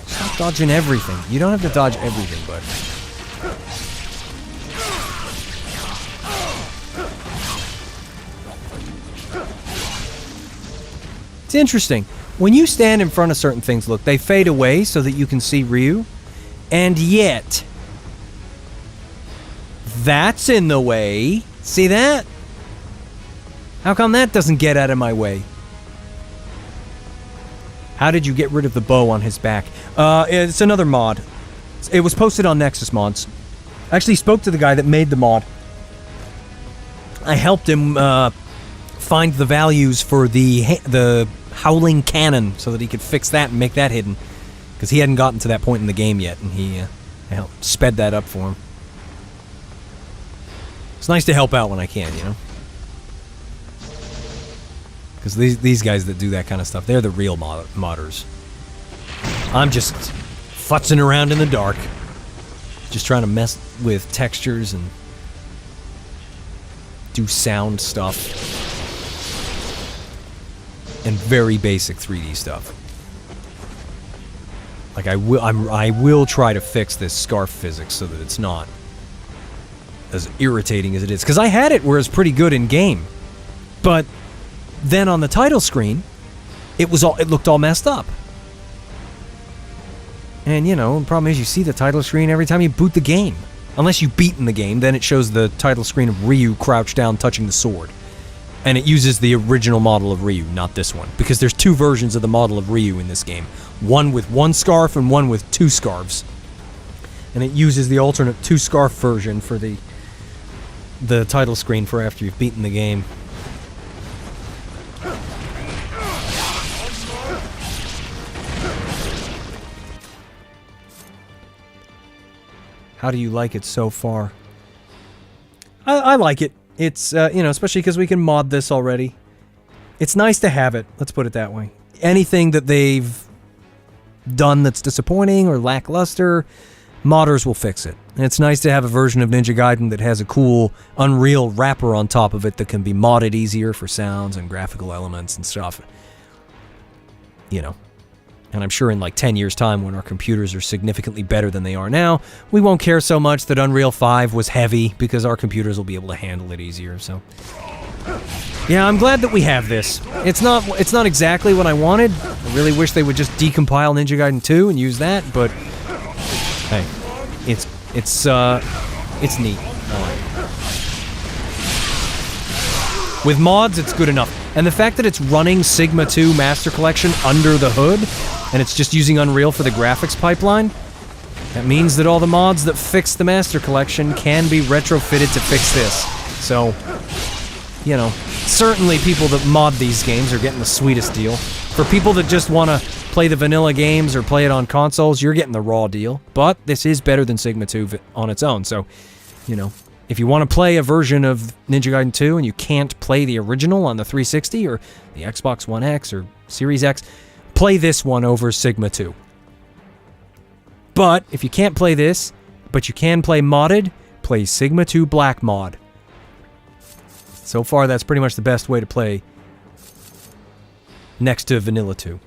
Stop dodging everything. You don't have to dodge everything, bud. It's interesting. When you stand in front of certain things, look, they fade away so that you can see Ryu. And yet, that's in the way. See that? How come that doesn't get out of my way? How did you get rid of the bow on his back? It's another mod. It was posted on Nexus Mods. I actually spoke to the guy that made the mod. I helped him find the values for the Howling Cannon so that he could fix that and make that hidden. Because he hadn't gotten to that point in the game yet, and he sped that up for him. It's nice to help out when I can, you know? Because these guys that do that kind of stuff, they're the real modders. I'm just futzing around in the dark. Just trying to mess with textures and do sound stuff. And very basic 3D stuff. Like I will try to fix this scarf physics so that it's not as irritating as it is. Because I had it where it's pretty good in game, but then on the title screen, it looked all messed up. And you know, the problem is you see the title screen every time you boot the game. Unless you beat in the game, then it shows the title screen of Ryu crouched down touching the sword. And it uses the original model of Ryu, not this one. Because there's two versions of the model of Ryu in this game. One with one scarf and one with two scarves. And it uses the alternate two-scarf version for the the title screen for after you've beaten the game. How do you like it so far? I like it. It's, you know, especially because we can mod this already. It's nice to have it, let's put it that way. Anything that they've done that's disappointing or lackluster, modders will fix it. And it's nice to have a version of Ninja Gaiden that has a cool Unreal wrapper on top of it that can be modded easier for sounds and graphical elements and stuff. You know. And I'm sure in like 10 years' time, when our computers are significantly better than they are now, we won't care so much that Unreal 5 was heavy, because our computers will be able to handle it easier, so... Yeah, I'm glad that we have this. It's not exactly what I wanted. I really wish they would just decompile Ninja Gaiden 2 and use that, but... Hey, it's neat. I like it. With mods, it's good enough. And the fact that it's running Sigma 2 Master Collection under the hood, and it's just using Unreal for the graphics pipeline, that means that all the mods that fix the Master Collection can be retrofitted to fix this. So, you know, certainly people that mod these games are getting the sweetest deal. For people that just want to play the vanilla games or play it on consoles, you're getting the raw deal. But this is better than Sigma 2 on its own, so, you know, if you want to play a version of Ninja Gaiden 2 and you can't play the original on the 360 or the Xbox One X or Series X, play this one over Sigma 2. But if you can't play this, but you can play modded, play Sigma 2 Black Mod. So far, that's pretty much the best way to play next to Vanilla 2.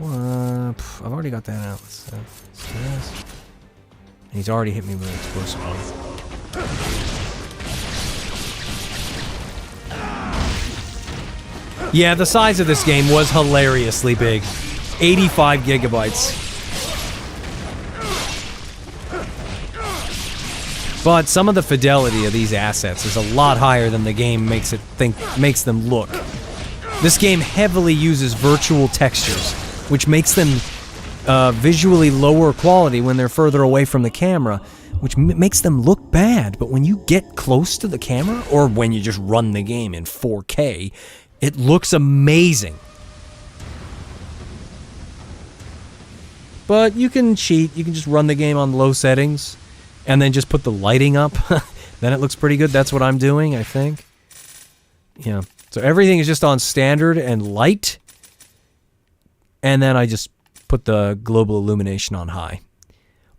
I've already got that out. Let's do this. And he's already hit me with an explosive one. Yeah, the size of this game was hilariously big. 85 gigabytes. But some of the fidelity of these assets is a lot higher than the game makes them look. This game heavily uses virtual textures, which makes them visually lower quality when they're further away from the camera, which makes them look bad. But when you get close to the camera, or when you just run the game in 4K, it looks amazing. But you can cheat. You can just run the game on low settings and then just put the lighting up. Then it looks pretty good. That's what I'm doing, I think. Yeah. So everything is just on standard and light. And then I just put the global illumination on high.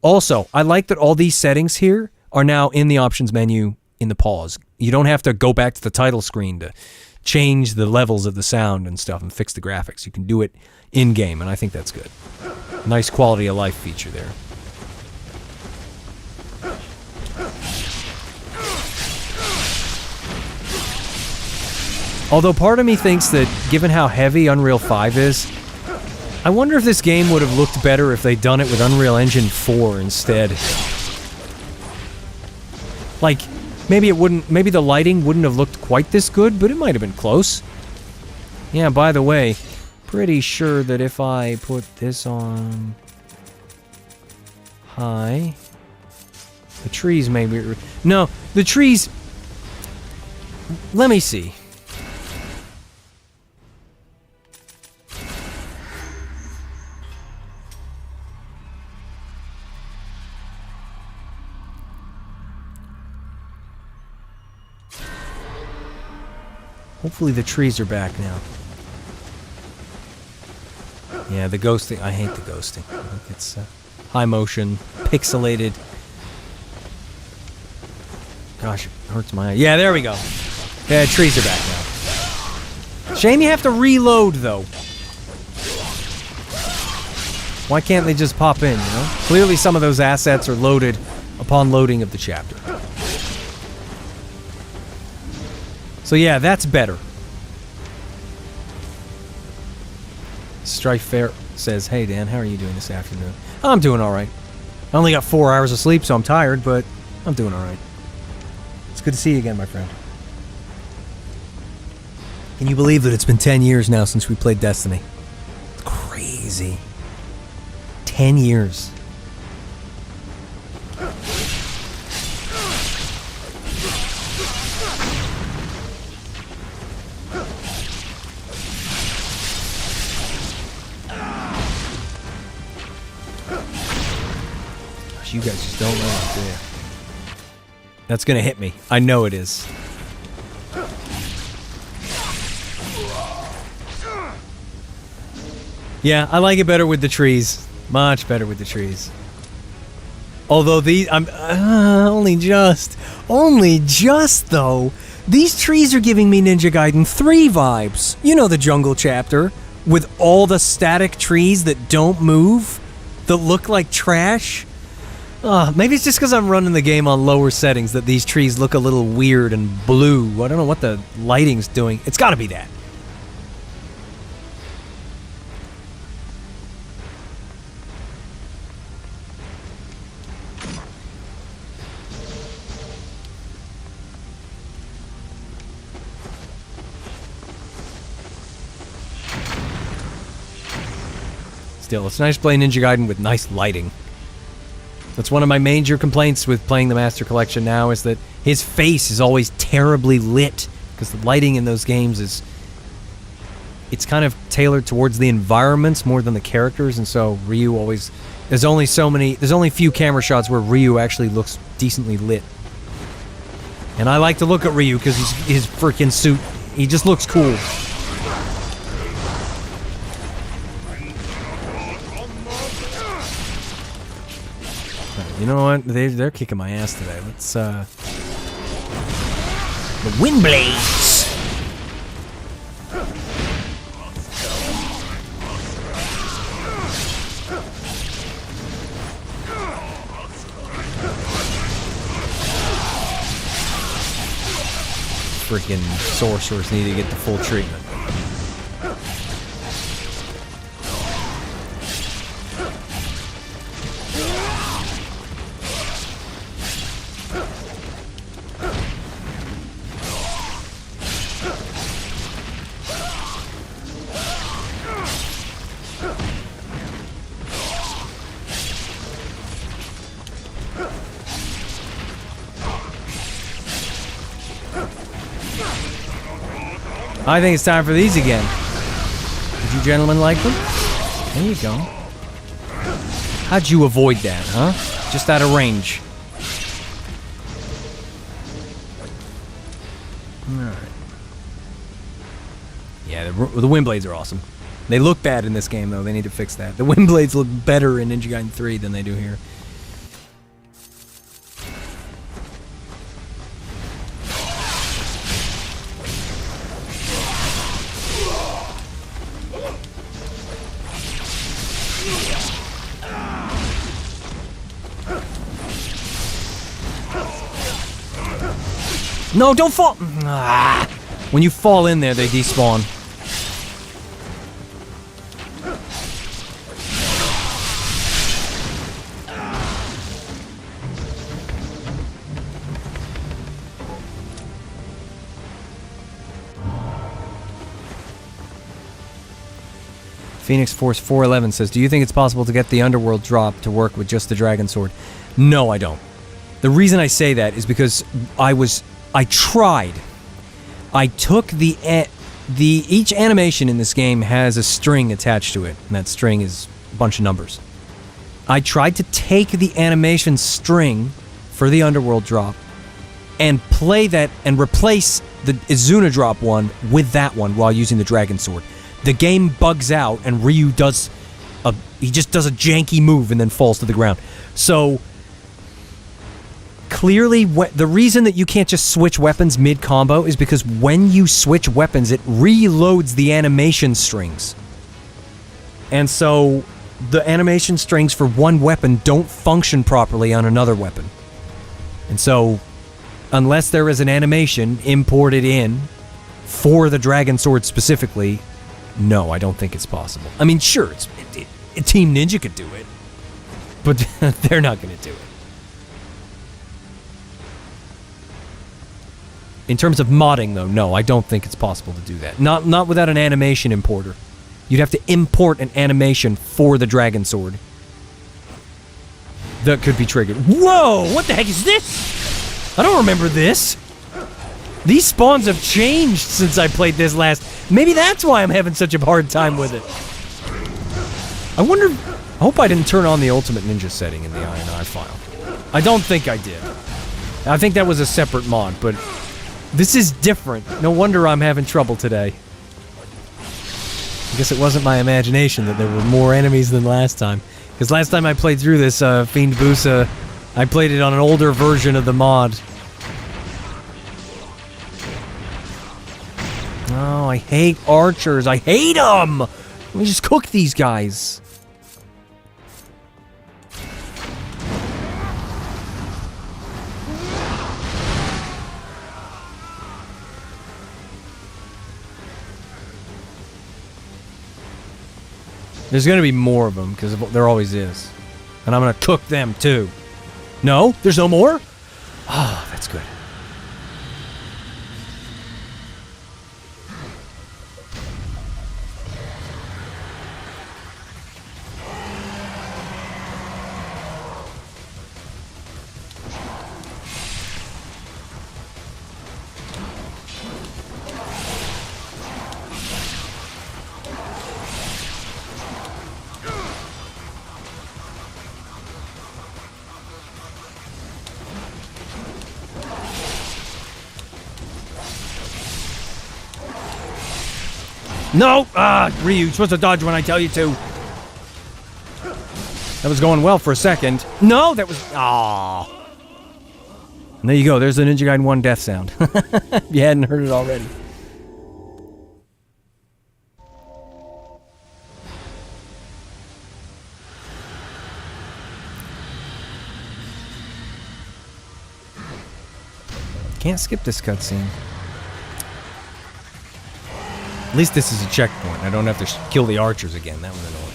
Also, I like that all these settings here are now in the options menu in the pause. You don't have to go back to the title screen to change the levels of the sound and stuff and fix the graphics. You can do it in-game, and I think that's good. Nice quality of life feature there. Although part of me thinks that, given how heavy Unreal 5 is, I wonder if this game would have looked better if they'd done it with Unreal Engine 4 instead. Like, maybe the lighting wouldn't have looked quite this good, but it might have been close. Yeah, by the way, pretty sure that if I put this on high, the trees maybe... No, the trees... Let me see. Hopefully the trees are back now. Yeah, the ghosting. I hate the ghosting. I think it's high motion, pixelated. Gosh, it hurts my eye. Yeah, there we go. Yeah, trees are back now. Shame you have to reload, though. Why can't they just pop in, you know? Clearly some of those assets are loaded upon loading of the chapter. So yeah, that's better. Strife Fair says, "Hey Dan, how are you doing this afternoon?" I'm doing alright. I only got 4 hours of sleep, so I'm tired, but I'm doing alright. It's good to see you again, my friend. Can you believe that it's been 10 years now since we played Destiny? It's crazy. 10 years. guys just don't know, do you? That's gonna hit me. I know it is. Yeah, I like it better with the trees. Much better with the trees. Although these, I'm only just though. These trees are giving me Ninja Gaiden 3 vibes. You know the jungle chapter with all the static trees that don't move, that look like trash. Maybe it's just because I'm running the game on lower settings that these trees look a little weird and blue. I don't know what the lighting's doing. It's got to be that. Still, it's nice playing Ninja Gaiden with nice lighting. That's one of my major complaints with playing the Master Collection now, is that his face is always terribly lit, because the lighting in those games is... it's kind of tailored towards the environments more than the characters, and so Ryu always... there's only a few camera shots where Ryu actually looks decently lit. And I like to look at Ryu because his freaking suit, he just looks cool. You know what? They're kicking my ass today. Let's, the Wind Blades! Freaking sorcerers need to get the full treatment. I think it's time for these again. Did you gentlemen like them? There you go. How'd you avoid that, huh? Just out of range. Alright. Yeah, the Wind Blades are awesome. They look bad in this game, though. They need to fix that. The Wind Blades look better in Ninja Gaiden 3 than they do here. No, don't fall! Ah. When you fall in there, they despawn. Phoenix Force 411 says, do you think it's possible to get the Underworld drop to work with just the Dragon Sword? No, I don't. The reason I say that is because I tried. I took each animation in this game has a string attached to it, and that string is a bunch of numbers. I tried to take the animation string for the Underworld drop and play that and replace the Izuna drop one with that one while using the Dragon Sword. The game bugs out and Ryu he just does a janky move and then falls to the ground. So clearly, the reason that you can't just switch weapons mid-combo is because when you switch weapons, it reloads the animation strings. And so, the animation strings for one weapon don't function properly on another weapon. And so, unless there is an animation imported in for the Dragon Sword specifically, no, I don't think it's possible. I mean, sure, Team Ninja could do it, but they're not going to do it. In terms of modding, though, no, I don't think it's possible to do that. Not without an animation importer. You'd have to import an animation for the Dragon Sword that could be triggered. Whoa! What the heck is this? I don't remember this. These spawns have changed since I played this last. Maybe that's why I'm having such a hard time with it. I wonder... I hope I didn't turn on the Ultimate Ninja setting in the INI file. I don't think I did. I think that was a separate mod, but this is different. No wonder I'm having trouble today. I guess it wasn't my imagination that there were more enemies than last time. Because last time I played through this, Fiend Busa, I played it on an older version of the mod. Oh, I hate archers. I hate them! Let me just cook these guys. There's gonna be more of them, because there always is. And I'm gonna cook them, too. No? There's no more? Ah, that's good. No! Ah, Ryu, you're supposed to dodge when I tell you to. That was going well for a second. No, that was... Aww. And there you go. There's the Ninja Gaiden 1 death sound. If you hadn't heard it already. Can't skip this cutscene. At least this is a checkpoint. I don't have to kill the archers again. That was annoying.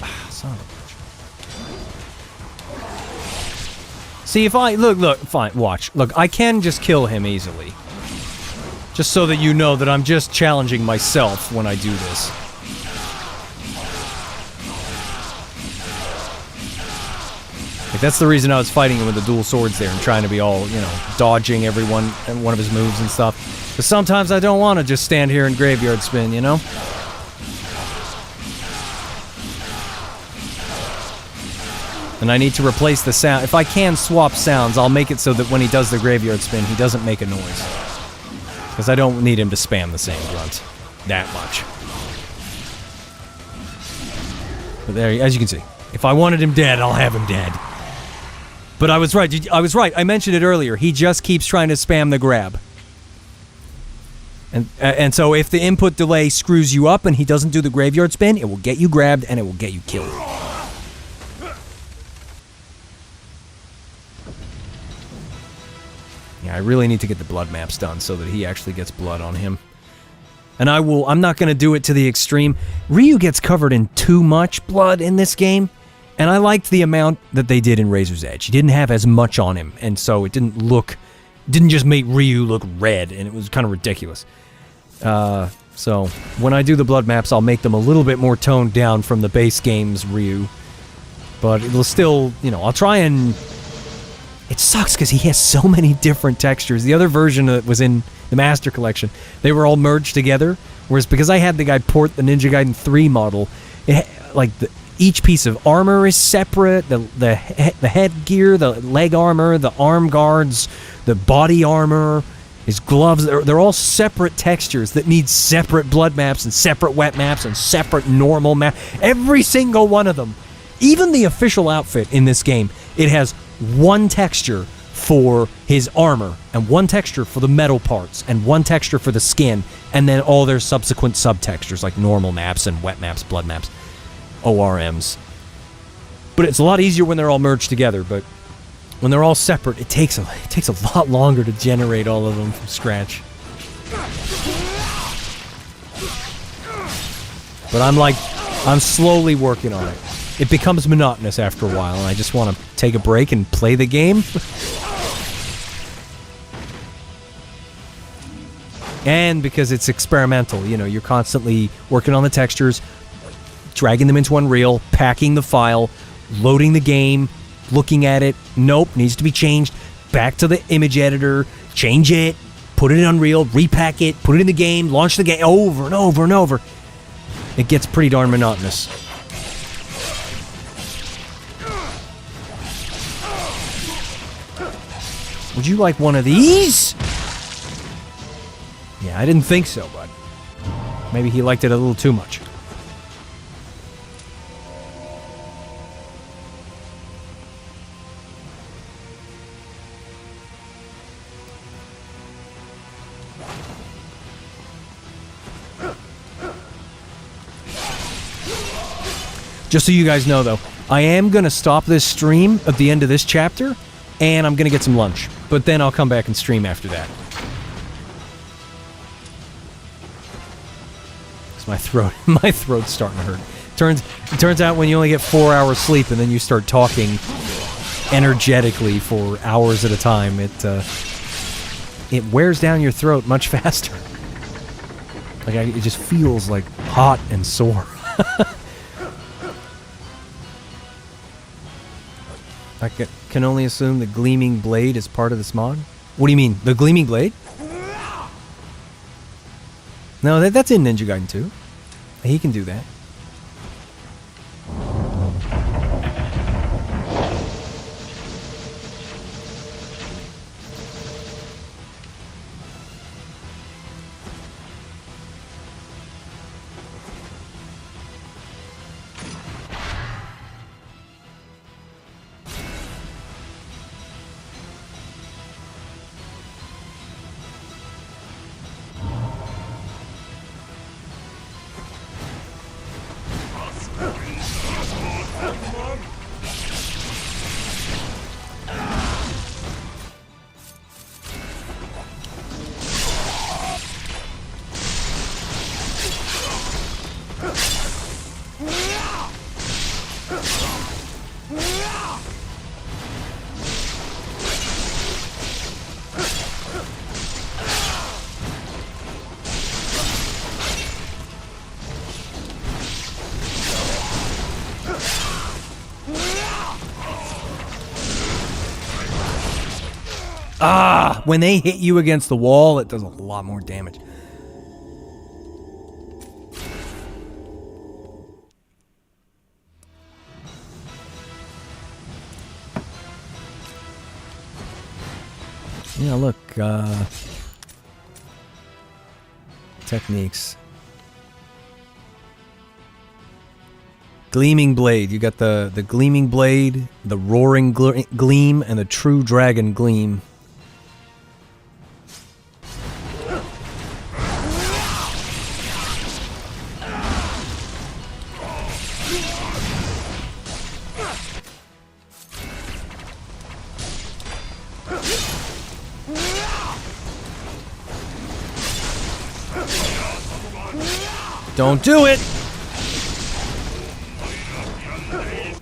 Ah, son of a bitch. See, if I... Look, fine, watch. Look, I can just kill him easily. Just so that you know that I'm just challenging myself when I do this. Like, that's the reason I was fighting him with the dual swords there and trying to be all, you know, dodging everyone and one of his moves and stuff. But sometimes I don't want to just stand here and graveyard spin, you know? And I need to replace the sound. If I can swap sounds, I'll make it so that when he does the graveyard spin, he doesn't make a noise. Because I don't need him to spam the same grunt that much. But there, as you can see, if I wanted him dead, I'll have him dead. But I was right. I was right. I mentioned it earlier. He just keeps trying to spam the grab. And so if the input delay screws you up and he doesn't do the graveyard spin, it will get you grabbed and it will get you killed. Yeah, I really need to get the blood maps done so that he actually gets blood on him. And I'm not going to do it to the extreme. Ryu gets covered in too much blood in this game. And I liked the amount that they did in Razor's Edge. He didn't have as much on him. And so it didn't just make Ryu look red. And it was kind of ridiculous. So when I do the blood maps, I'll make them a little bit more toned down from the base game's Ryu. But it'll still, you know, I'll try and... It sucks because he has so many different textures. The other version that was in the Master Collection, they were all merged together. Whereas because I had the guy port the Ninja Gaiden 3 model, each piece of armor is separate. The headgear, the leg armor, the arm guards, the body armor, his gloves, they're all separate textures that need separate blood maps and separate wet maps and separate normal maps. Every single one of them. Even the official outfit in this game, it has one texture for his armor, and one texture for the metal parts, and one texture for the skin, and then all their subsequent subtextures like normal maps and wet maps, blood maps, ORMs. But it's a lot easier when they're all merged together, but when they're all separate, it takes a lot longer to generate all of them from scratch. But I'm slowly working on it. It becomes monotonous after a while, and I just want to take a break and play the game. And because it's experimental, you know, you're constantly working on the textures, dragging them into Unreal, packing the file, loading the game, looking at it. Nope, needs to be changed. Back to the image editor, change it, put it in Unreal, repack it, put it in the game, launch the game over and over and over. It gets pretty darn monotonous. Would you like one of these? Yeah, I didn't think so, but maybe he liked it a little too much. Just so you guys know, though, I am going to stop this stream at the end of this chapter, and I'm going to get some lunch. But then I'll come back and stream after that. It's my throat's starting to hurt. It turns out when you only get 4 hours sleep and then you start talking energetically for hours at a time, it wears down your throat much faster. Like, it just feels like hot and sore. I can only assume the Gleaming Blade is part of this mod? What do you mean? The Gleaming Blade? No, that's in Ninja Gaiden 2. He can do that. Ah, when they hit you against the wall, it does a lot more damage. Yeah, look, techniques. Gleaming Blade. You got the Gleaming Blade, the Roaring Gleam, and the True Dragon Gleam. Don't do it!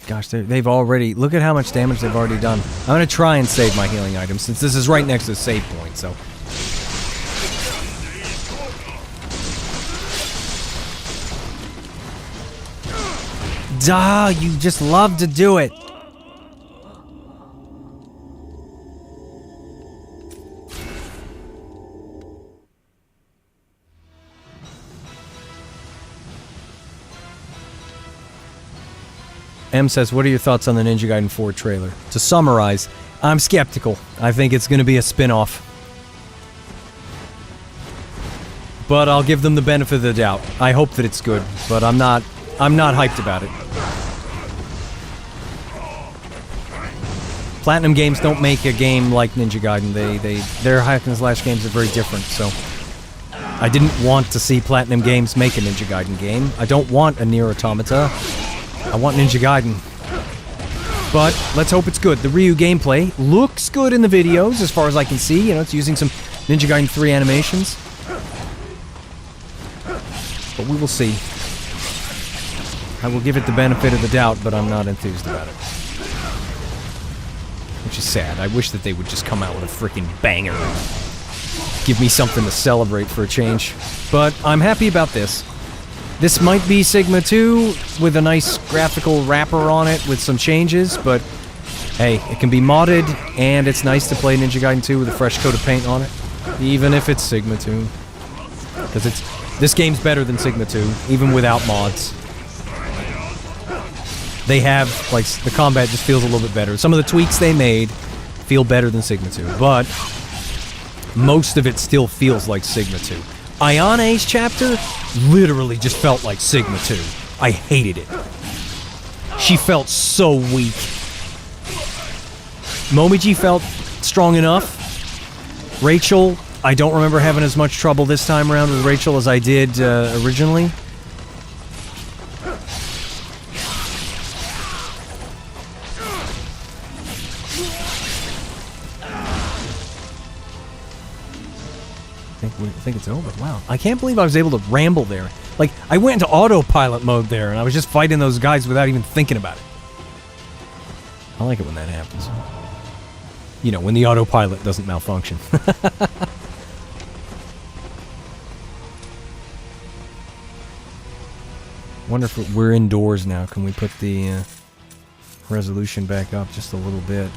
Gosh, they've already... Look at how much damage they've already done. I'm going to try and save my healing items, since this is right next to the save point, so... Duh, you just love to do it! M says, what are your thoughts on the Ninja Gaiden 4 trailer? To summarize, I'm skeptical. I think it's going to be a spin-off. But I'll give them the benefit of the doubt. I hope that it's good, but I'm not hyped about it. Platinum Games don't make a game like Ninja Gaiden. Their hack and slash games are very different, so... I didn't want to see Platinum Games make a Ninja Gaiden game. I don't want a Nier Automata. I want Ninja Gaiden. But let's hope it's good. The Ryu gameplay looks good in the videos, as far as I can see. You know, it's using some Ninja Gaiden 3 animations. But we will see. I will give it the benefit of the doubt, but I'm not enthused about it. Which is sad. I wish that they would just come out with a freaking banger. Give me something to celebrate for a change. But I'm happy about this. This might be Sigma 2 with a nice graphical wrapper on it with some changes, but hey, it can be modded, and it's nice to play Ninja Gaiden 2 with a fresh coat of paint on it, even if it's Sigma 2. Because this game's better than Sigma 2, even without mods. They have, like, the combat just feels a little bit better. Some of the tweaks they made feel better than Sigma 2, but most of it still feels like Sigma 2. Ayane's chapter literally just felt like Sigma 2. I hated it. She felt so weak. Momiji felt strong enough. Rachel, I don't remember having as much trouble this time around with Rachel as I did originally. I think it's over. Wow. I can't believe I was able to ramble there. Like, I went into autopilot mode there, and I was just fighting those guys without even thinking about it. I like it when that happens. You know, when the autopilot doesn't malfunction. Wonder if we're indoors now. Can we put the resolution back up just a little bit?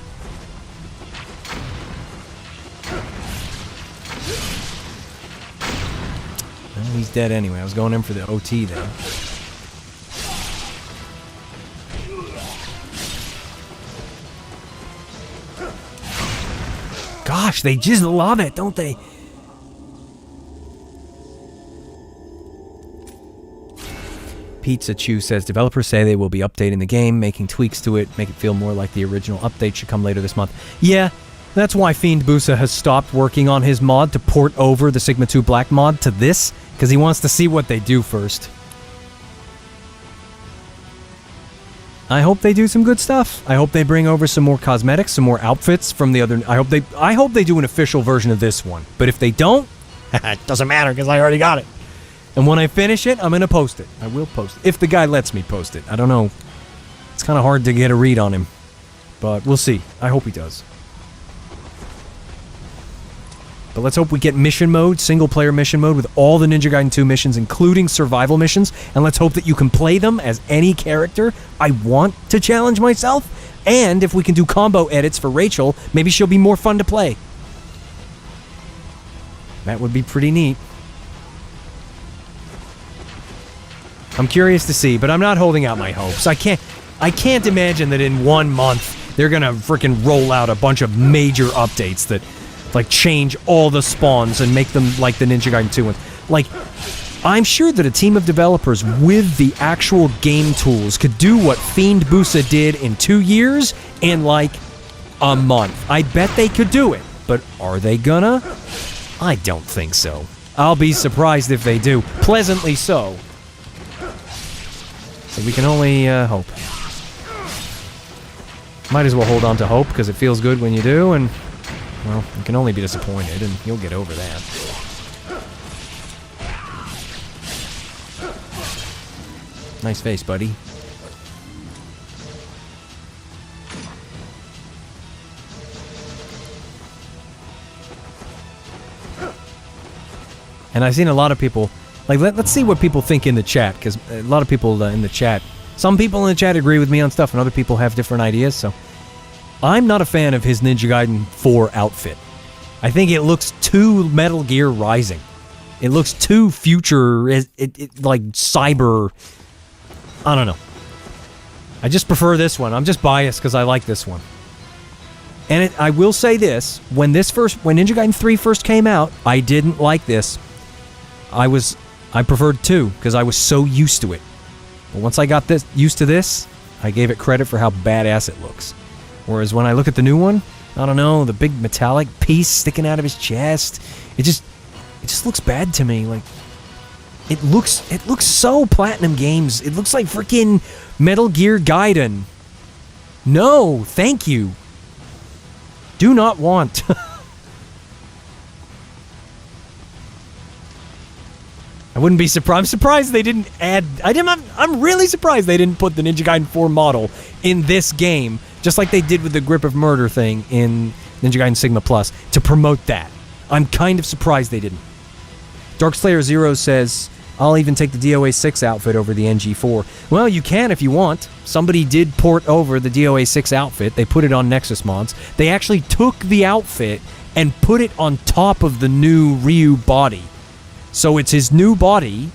Well, he's dead anyway. I was going in for the OT there. Gosh, they just love it, don't they? Pizza Chew says, developers say they will be updating the game, making tweaks to it, make it feel more like the original. Update should come later this month. Yeah, that's why Fiend Busa has stopped working on his mod to port over the Sigma 2 Black mod to this, because he wants to see what they do first. I hope they do some good stuff. I hope they bring over some more cosmetics, some more outfits from the other... I hope they do an official version of this one. But if they don't, it doesn't matter because I already got it. And when I finish it, I'm going to post it. I will post it. If the guy lets me post it. I don't know. It's kind of hard to get a read on him. But we'll see. I hope he does. But let's hope we get mission mode, single-player mission mode, with all the Ninja Gaiden 2 missions, including survival missions. And let's hope that you can play them as any character. I want to challenge myself. And if we can do combo edits for Rachel, maybe she'll be more fun to play. That would be pretty neat. I'm curious to see, but I'm not holding out my hopes. I can't imagine that in 1 month they're gonna frickin' roll out a bunch of major updates that, like, change all the spawns and make them like the Ninja Gaiden 2 ones. Like, I'm sure that a team of developers with the actual game tools could do what Fiend Busa did in 2 years in, like, a month. I bet they could do it, but are they gonna? I don't think so. I'll be surprised if they do. Pleasantly so. So we can only hope. Might as well hold on to hope, because it feels good when you do, and, well, you can only be disappointed, and you'll get over that. Nice face, buddy. And I've seen a lot of people... Like, let's see what people think in the chat, because a lot of people in the chat... Some people in the chat agree with me on stuff, and other people have different ideas, so... I'm not a fan of his Ninja Gaiden 4 outfit. I think it looks too Metal Gear Rising. It looks too future, like, cyber... I don't know. I just prefer this one. I'm just biased because I like this one. And I will say this, when Ninja Gaiden 3 first came out, I didn't like this. I preferred 2, because I was so used to it. But once I got used to this, I gave it credit for how badass it looks. Whereas when I look at the new one, I don't know, the big metallic piece sticking out of his chest, it just looks bad to me. Like, it looks so Platinum Games. It looks like freaking Metal Gear Gaiden. No, thank you. Do not want. I wouldn't be surprised. I'm surprised they didn't add... I'm really surprised they didn't put the Ninja Gaiden 4 model in this game, just like they did with the Grip of Murder thing in Ninja Gaiden Sigma Plus, to promote that. I'm kind of surprised they didn't. Darkslayer Zero says, I'll even take the DOA 6 outfit over the NG4. Well, you can if you want. Somebody did port over the DOA 6 outfit. They put it on Nexus mods. They actually took the outfit and put it on top of the new Ryu body. So it's his new body,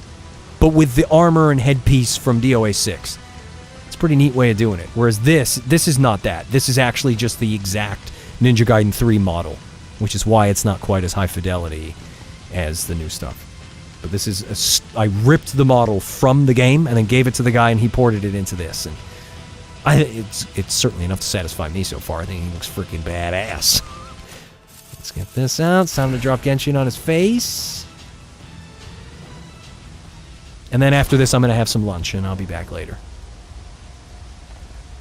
but with the armor and headpiece from DOA 6. It's a pretty neat way of doing it. Whereas this is not that. This is actually just the exact Ninja Gaiden 3 model, which is why it's not quite as high fidelity as the new stuff. But this is I ripped the model from the game and then gave it to the guy, and he ported it into this, and it's certainly enough to satisfy me so far. I think he looks freaking badass. Let's get this out. It's time to drop Genshin on his face. And then after this, I'm going to have some lunch, and I'll be back later.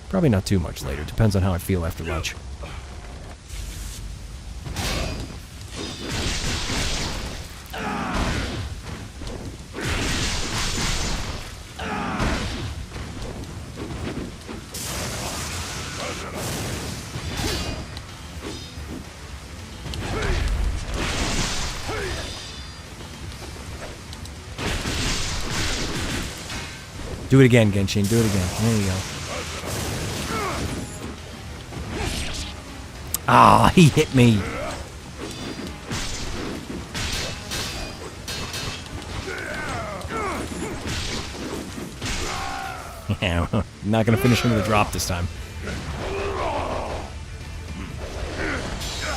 Probably not too much later. Depends on how I feel after lunch. Do it again, Genshin. Do it again. There you go. Ah, he hit me. Yeah, I'm not going to finish him with a drop this time.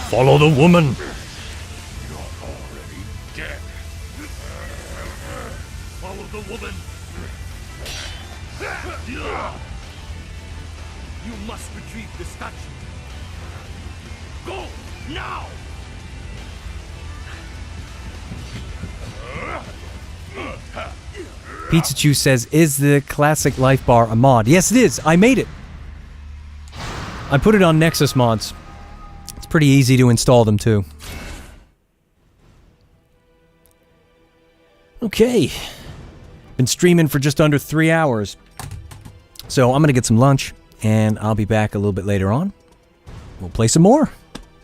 Follow the woman. You're already dead. Follow the woman. You must retrieve the statue. Go now! Pizzachu says, is the classic life bar a mod? Yes, it is. I made it. I put it on Nexus mods. It's pretty easy to install them, too. Okay. Been streaming for just under 3 hours. So I'm going to get some lunch, and I'll be back a little bit later on. We'll play some more.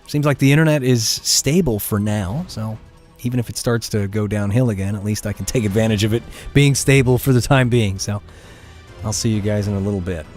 Seems like the internet is stable for now, so even if it starts to go downhill again, at least I can take advantage of it being stable for the time being. So I'll see you guys in a little bit.